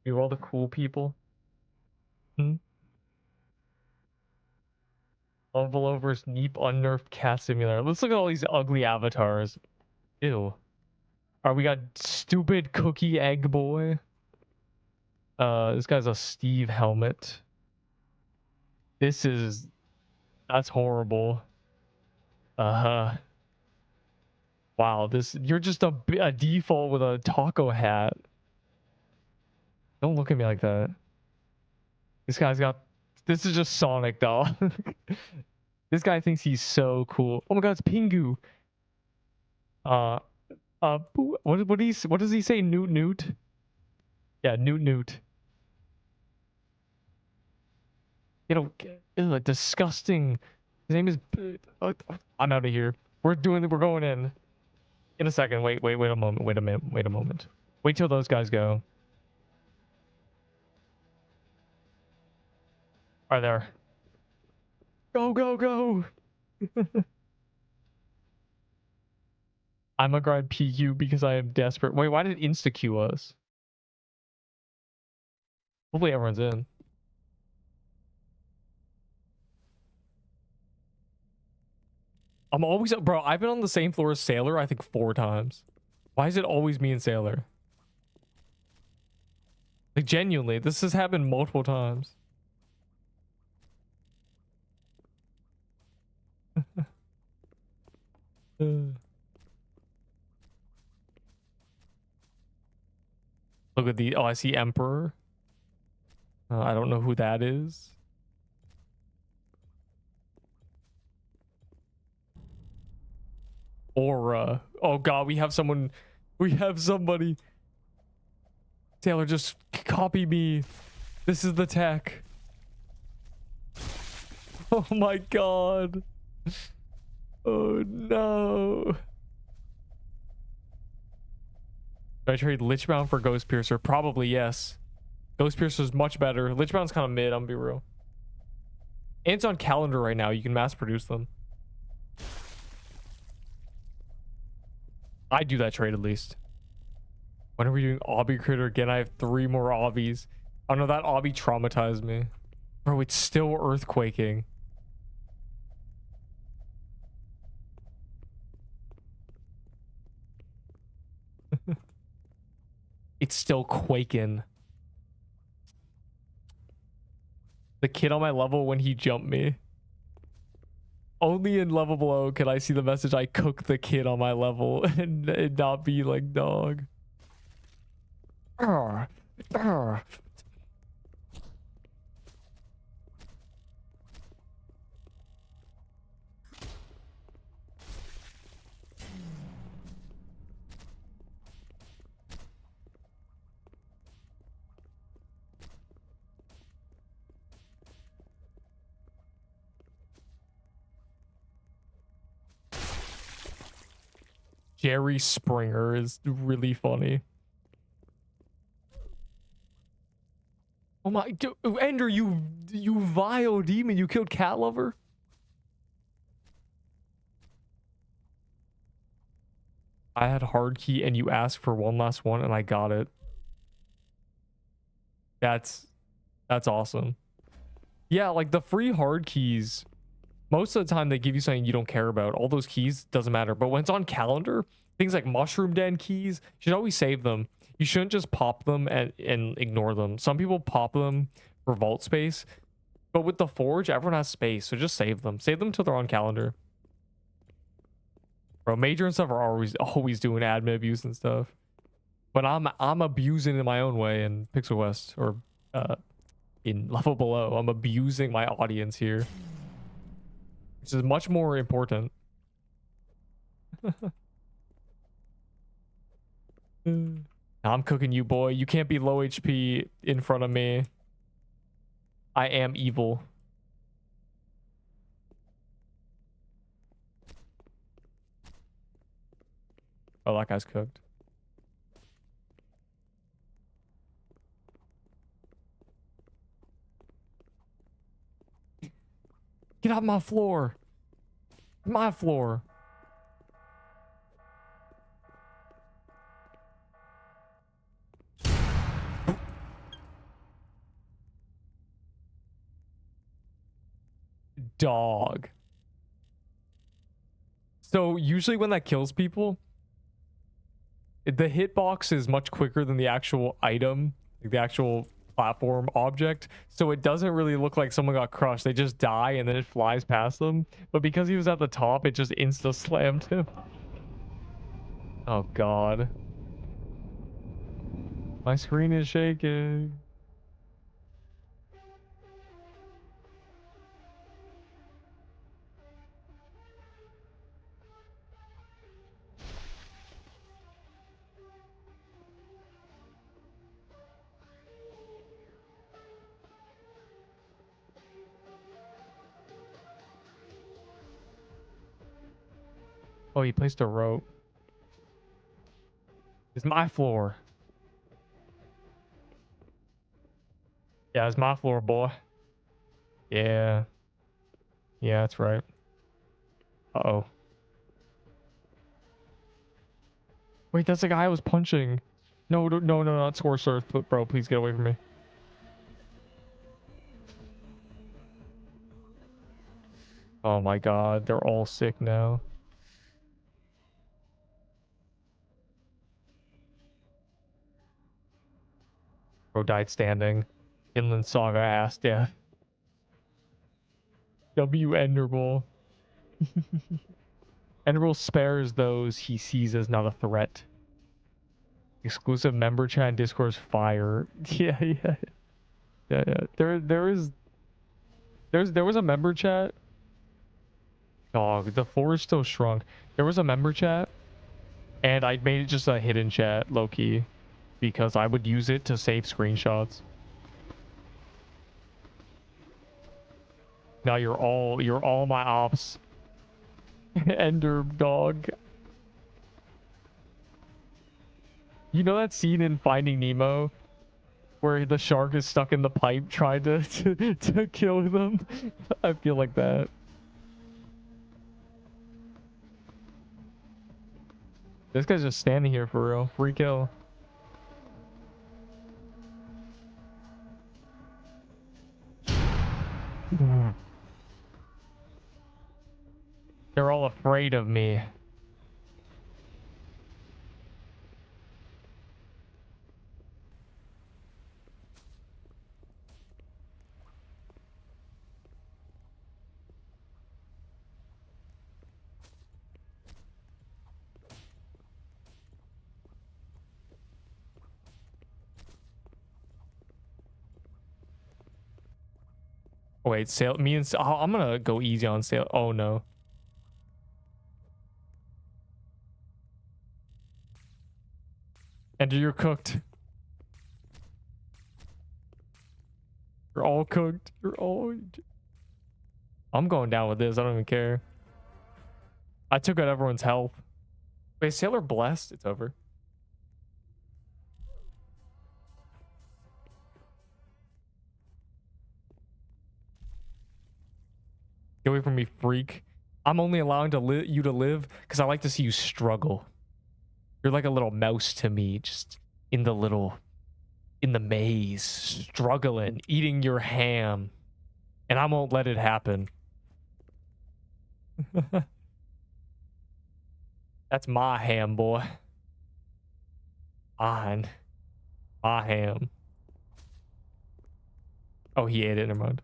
You all the cool people? Hmm? Envelovers, Neep, unnerfed cat simulator. Let's look at all these ugly avatars. Ew. Alright, we got stupid cookie egg boy. This guy's a Steve helmet. That's horrible. Uh-huh. Wow, you're just a default with a taco hat. Don't look at me like that. This is just Sonic, though. This guy thinks he's so cool. Oh my god, it's Pingu. What does he say? Newt Newt? Yeah, Newt Newt. You know, ugh, disgusting. His name is. I'm out of here. We're going in a second. Wait a moment. Wait a moment. Wait till those guys go. Are there? Go. I'm gonna grind PQ because I am desperate. Wait, why did it insta queue us? Hopefully everyone's in. I'm always, bro, I've been on the same floor as Sailor, I think 4 times. Why is it always me and Sailor? Like, genuinely, this has happened multiple times. Look at the, oh, I see Emperor. I don't know who that is. Aura. Oh god, we have somebody. Taylor, just copy me. This is the tech. Oh my god. Oh no. Should I trade Lichbound for Ghost Piercer? Probably yes. Ghost Piercer's much better. Lichbound's kind of mid, I'm gonna be real. And it's on calendar right now. You can mass produce them. I do that trade at least. When are we doing Obby Critter again? I have 3 more Obbies. Oh no, that Obby traumatized me. Bro, it's still earthquaking. It's still quaking. The kid on my level when he jumped me. Only in level below can I see the message I cooked the kid on my level and not be like dog. Jerry Springer is really funny. Oh my, Ender, you vile demon, you killed Cat Lover? I had hard key and you asked for one last one and I got it. That's awesome. Yeah, like the free hard keys, most of the time they give you something you don't care about. All those keys doesn't matter. But when it's on calendar, things like Mushroom Den keys, you should always save them. You shouldn't just pop them and ignore them. Some people pop them for vault space. But with the Forge, everyone has space. So just save them. Save them till they're on calendar. Bro, Major and stuff are always doing admin abuse and stuff. But I'm abusing in my own way in Pixel West or in level below. I'm abusing my audience here. Which is much more important. I'm cooking you, boy. You can't be low HP in front of me. I am evil. Oh, that guy's cooked. Get off my floor. My floor. Dog. So usually when that kills people, the hitbox is much quicker than the actual item, like the actual platform object. So it doesn't really look like someone got crushed. They just die and then it flies past them. But because he was at the top, it just insta slammed him. Oh God. My screen is shaking. Oh, he placed a rope. It's my floor. Yeah, it's my floor, boy. Yeah. Yeah, that's right. Uh-oh. Wait, that's the guy I was punching. No, no, no, no, not Scorched Earth. Bro, please get away from me. Oh my God, they're all sick now. Bro died standing. Inland Saga ass death. W Enderball. Enderball spares those he sees as not a threat. Exclusive member chat and Discord's fire. Yeah, yeah. Yeah, yeah. There was a member chat. Dog, the floor is still shrunk. There was a member chat, and I made it just a hidden chat, low key, because I would use it to save screenshots. Now you're all my ops. Ender dog. You know that scene in Finding Nemo where the shark is stuck in the pipe trying to kill them? I feel like that. This guy's just standing here for real. Free kill. They're all afraid of me. Oh, wait, sail. Me and oh, I'm gonna go easy on sail. Oh no. Ender, you're cooked. You're all cooked. You're all. I'm going down with this. I don't even care. I took out everyone's health. Wait, Sailor blessed? It's over. Get away from me, freak. I'm only allowing you to live because I like to see you struggle. You're like a little mouse to me, just in the maze, struggling, eating your ham. And I won't let it happen. That's my ham, boy. Mine. My ham. Oh, he ate it. Never mind.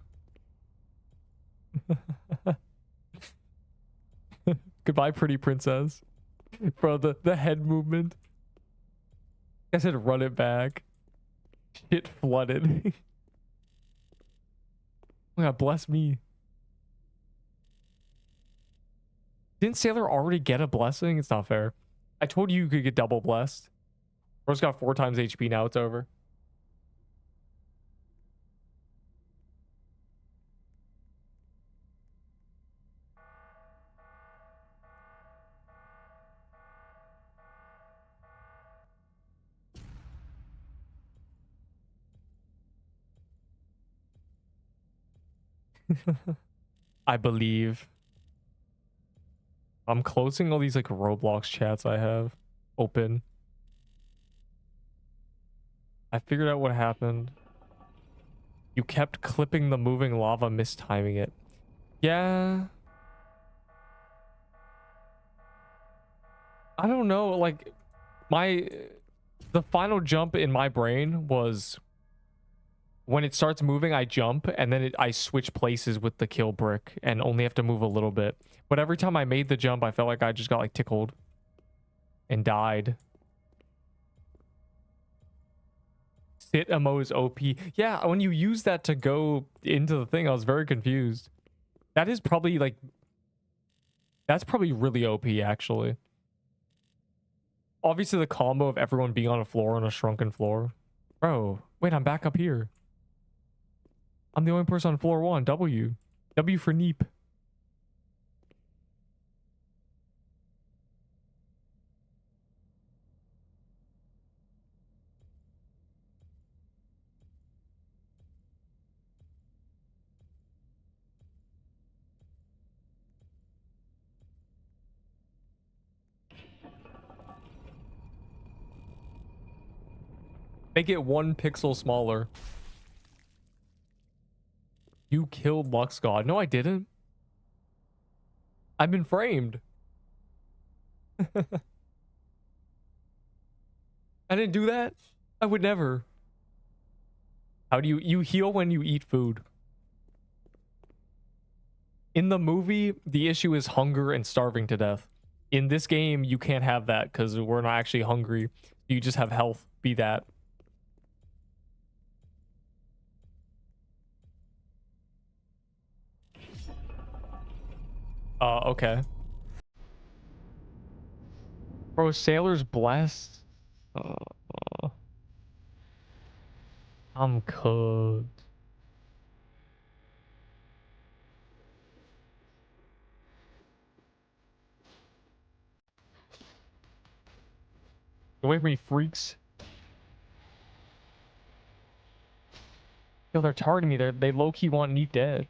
Goodbye, pretty princess. Bro, the head movement. I said run it back. Shit flooded. Oh my God, bless me. Didn't Sailor already get a blessing? It's not fair. I told you could get double blessed. Bro's got 4 times HP now. It's over. I believe. I'm closing all these like Roblox chats I have open. I figured out what happened. You kept clipping the moving lava, mistiming it. Yeah. I don't know, like the final jump in my brain was when it starts moving, I jump and then I switch places with the kill brick and only have to move a little bit. But every time I made the jump, I felt like I just got like tickled and died. Sit MO is OP. Yeah, when you use that to go into the thing, I was very confused. That is probably like, that's probably really OP actually. Obviously the combo of everyone being on a floor on a shrunken floor. Bro, wait, I'm back up here. I'm the only person on floor 1. W. W for Neep. Make it 1 pixel smaller. You killed Lux God. No, I didn't. I've been framed. I didn't do that. I would never. How do you heal when you eat food? In the movie, the issue is hunger and starving to death. In this game, you can't have that because we're not actually hungry. You just have health. Be that. Okay. Bro, Sailor's blessed. I'm cooked. Get away from me, freaks. Yo, they're targeting me. They low-key want Neep dead.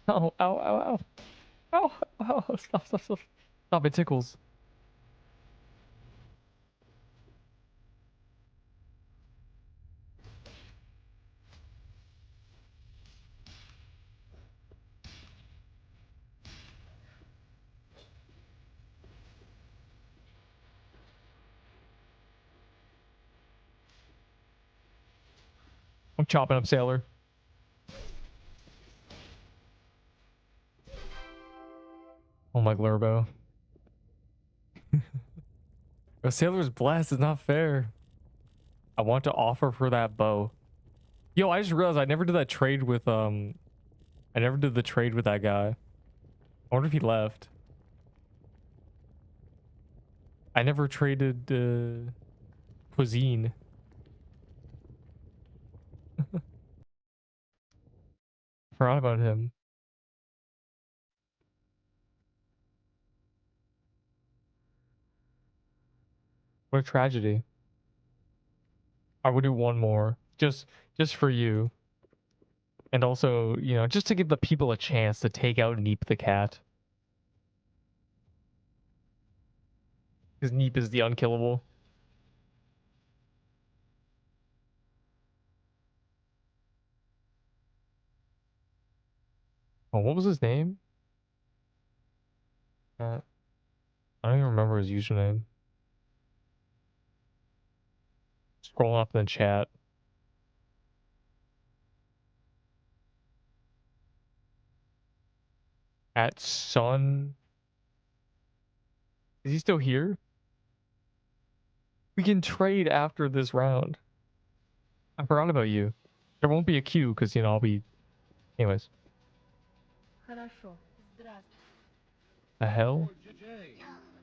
Oh, ow, ow, ow. Ow, ow, stop, stop, stop. Stop, it tickles. I'm chopping up Sailor. Oh my Glurbo. A Sailor's blessed is not fair. I want to offer for that bow. Yo, I just realized I never did that trade with I never did the trade with that guy. I wonder if he left. I never traded cuisine. Forgot about him. What a tragedy. I would do one more. Just for you. And also, you know, just to give the people a chance to take out Neep the cat. Because Neep is the unkillable. Oh, what was his name? I don't even remember his username. Scroll up in the chat. At Sun. Is he still here? We can trade after this round. I forgot about you. There won't be a queue because, you know, I'll be... Anyways. The hell?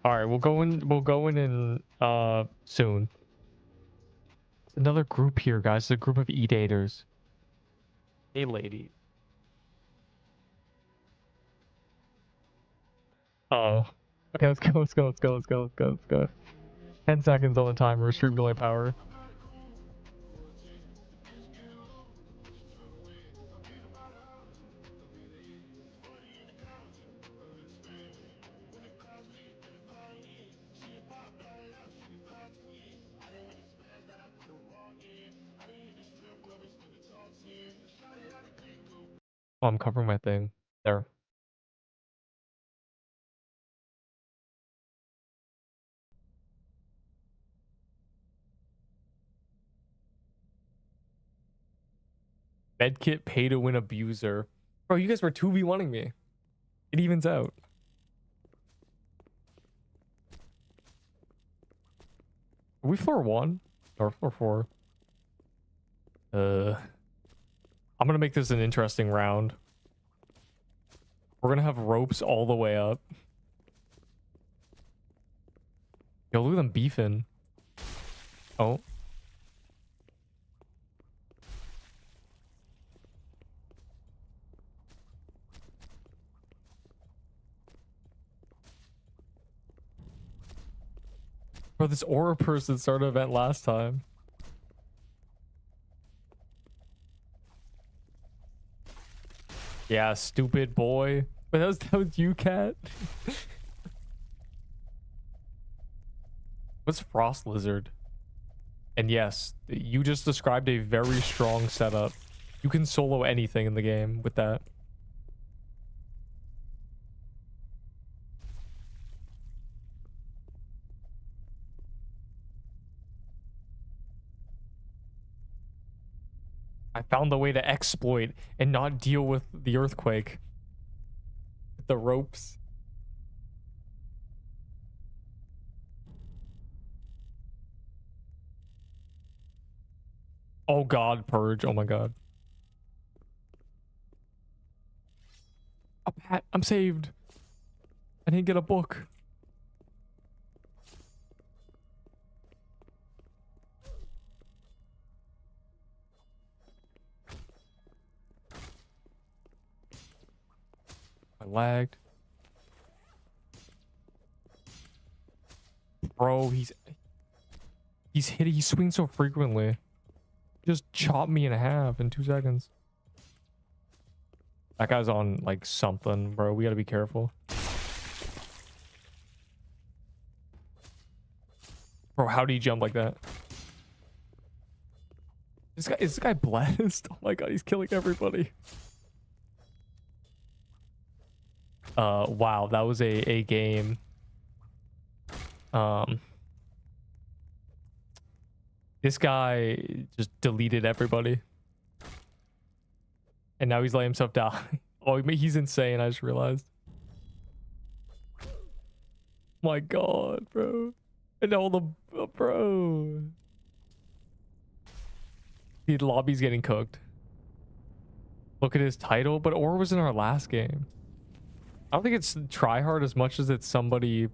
Alright, we'll go in soon. Another group here, guys. It's a group of eat-aters. Hey, lady. Oh. Okay, let's go, let's go, let's go, let's go, let's go, let's go. 10 seconds on the timer. Restrict melee power. Oh, I'm covering my thing. There. Medkit pay to win abuser. Bro, you guys were 2v1ing me. It evens out. Are we 4-1? Or 4-4? I'm gonna make this an interesting round. We're gonna have ropes all the way up. Yo, look at them beefing. Oh. Bro, this aura person started an event last time. Yeah, stupid boy. But that was you, cat. What's Frost Lizard? And yes, you just described a very strong setup. You can solo anything in the game with that. I found the way to exploit and not deal with the earthquake. The ropes. Oh god, purge. Oh my god. A pat. I'm saved. I didn't get a book. I lagged. Bro, he swings so frequently. He just chopped me in half in 2 seconds. That guy's on like something, bro. We gotta be careful. Bro, how do you jump like that? Is this guy blessed? Oh my god, he's killing everybody. Wow, that was a game. This guy just deleted everybody. And now he's letting himself die. Oh, he's insane, I just realized. My god, bro. And all the bro. The lobby's getting cooked. Look at his title, but Or was in our last game. I don't think it's try hard as much as it's somebody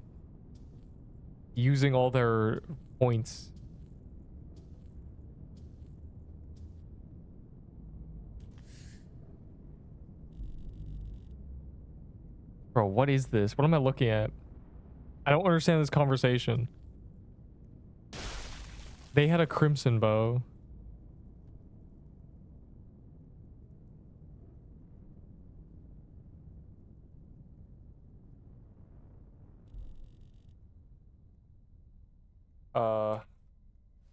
using all their points. Bro, what is this? What am I looking at? I don't understand this conversation. They had a crimson bow.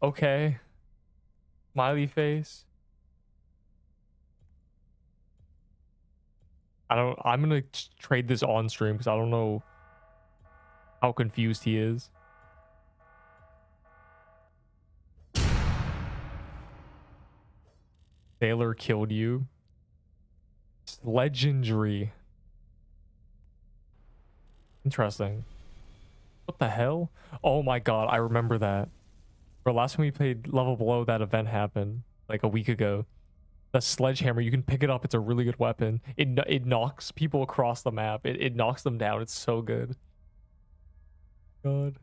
Okay. Smiley face. I'm gonna trade this on stream because I don't know how confused he is. Taylor killed you. It's legendary. Interesting. What the hell? Oh my god, I remember that. Bro, last time we played Level Below, that event happened like a week ago. The sledgehammer, you can pick it up. It's a really good weapon. It knocks people across the map. It knocks them down. It's so good. God.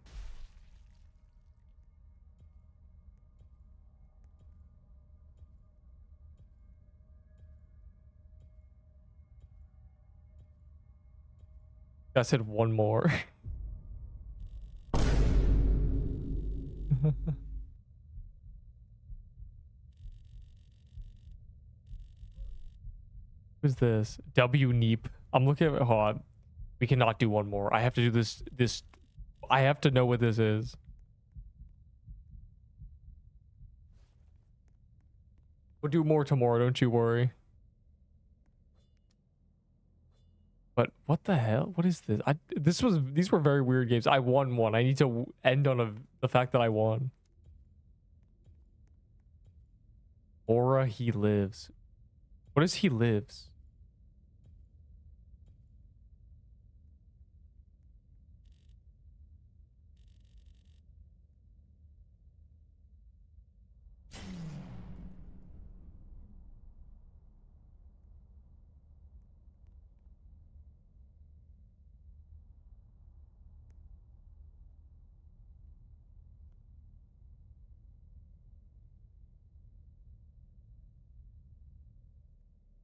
I said one more. Who's this? W Neep. I'm looking at it. Hold on. We cannot do one more. I have to do this. I have to know what this is. We'll do more tomorrow. Don't you worry. But what the hell? What is this? These were very weird games. I won one. I need to end on the fact that I won. Aura, he lives. What is he lives?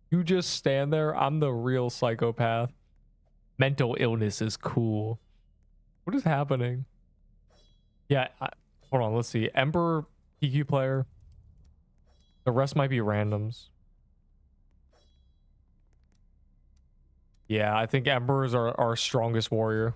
You just stand there. I'm the real psychopath. Mental illness is cool. What is happening? Yeah, hold on. Let's see. Emperor, PQ player. The rest might be randoms. Yeah, I think Emperor is our strongest warrior.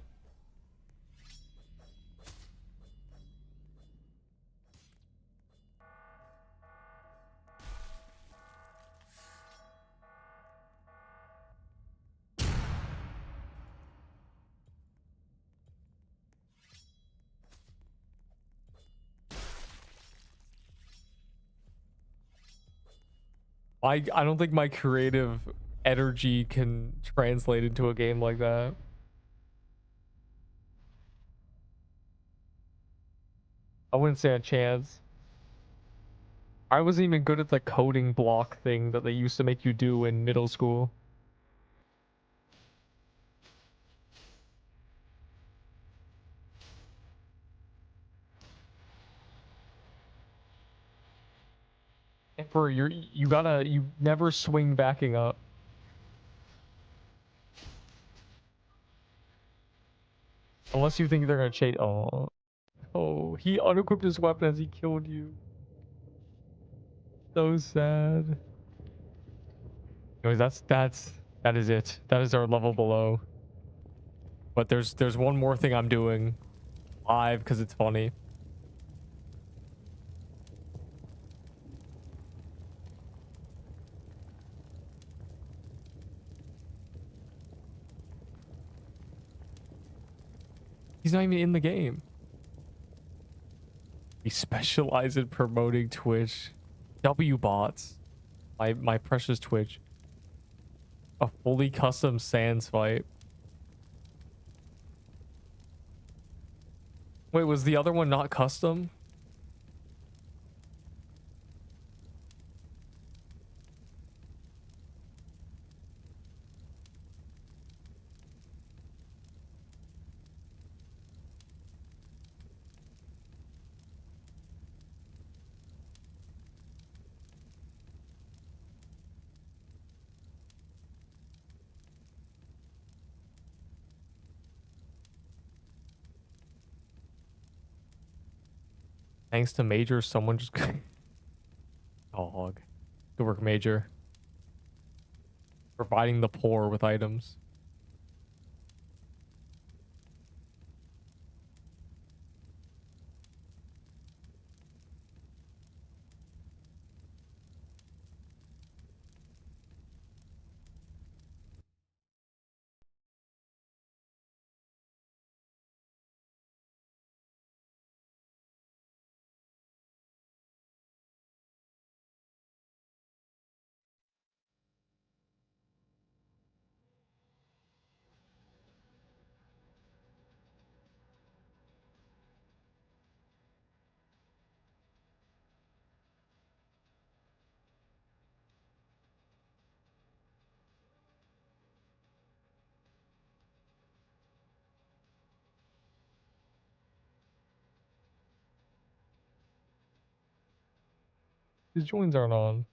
I don't think my creative energy can translate into a game like that. I wouldn't say a chance. I wasn't even good at the coding block thing that they used to make you do in middle school. Emperor, you never swing backing up. Unless you think they're gonna chase. Oh, he unequipped his weapon as he killed you. So sad. Anyways, that is it. That is our level below. But there's one more thing I'm doing live because it's funny. He's not even in the game. We specialize in promoting Twitch. W bots. My precious Twitch. A fully custom Sans fight. Wait, was the other one not custom? Thanks to Major, someone just dog. Good work, Major. Providing the poor with items. His joins aren't on.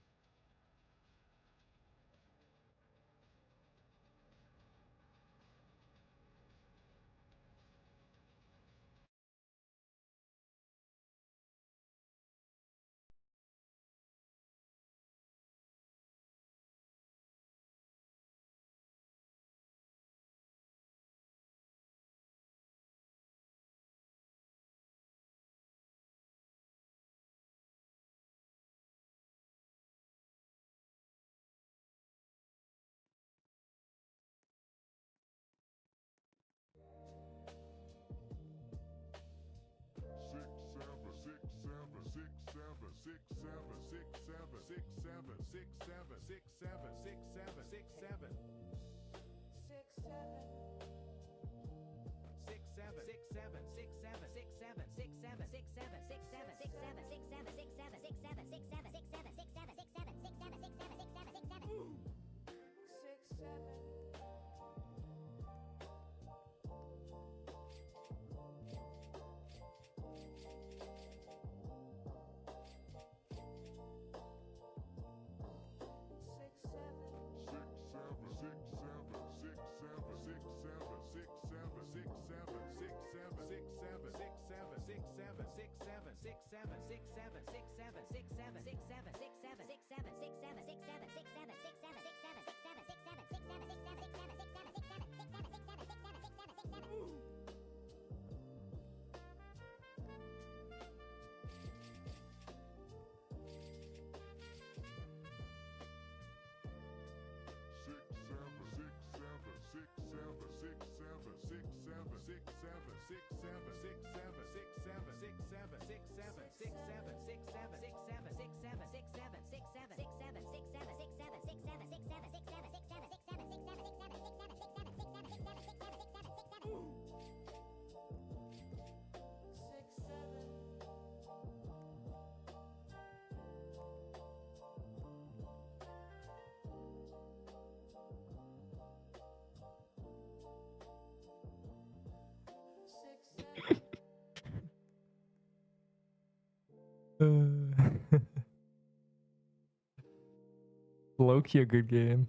Low-key a good game.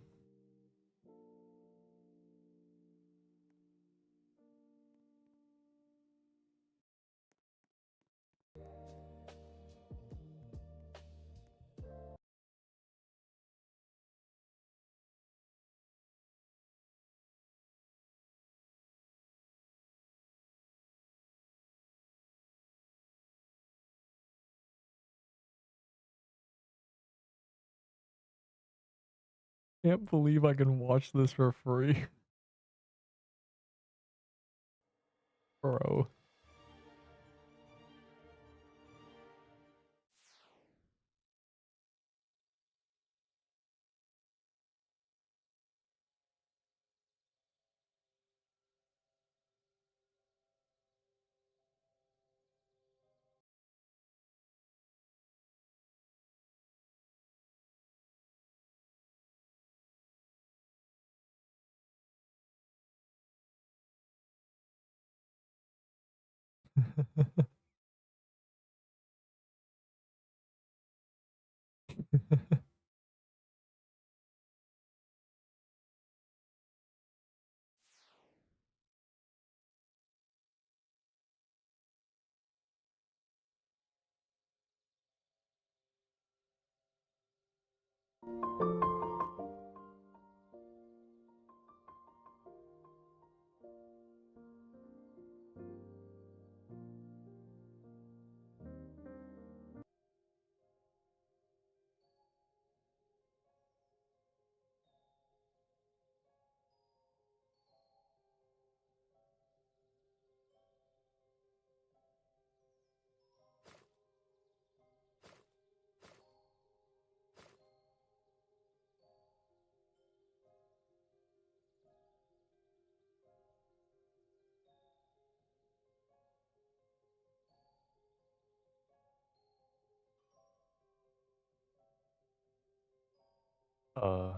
Can't believe I can watch this for free. Bro. uh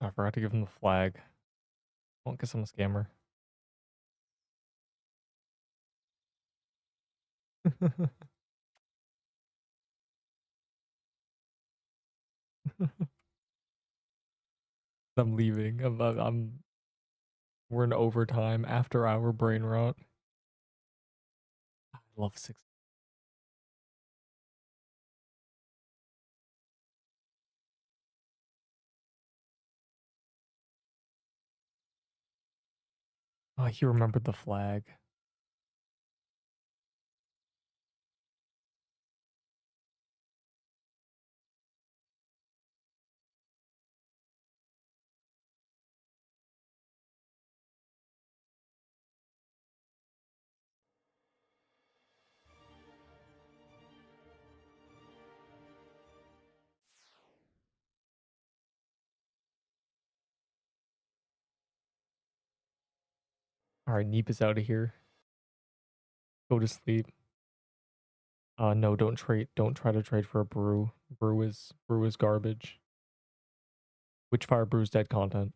I forgot to give him the flag. Won't guess I'm a scammer. I'm leaving. We're in overtime after our brain rot. I love 6. Oh, he remembered the flag. All right, Neep is out of here. Go to sleep. No, don't trade. Don't try to trade for a brew. Brew is garbage. Witchfire Brew's dead content.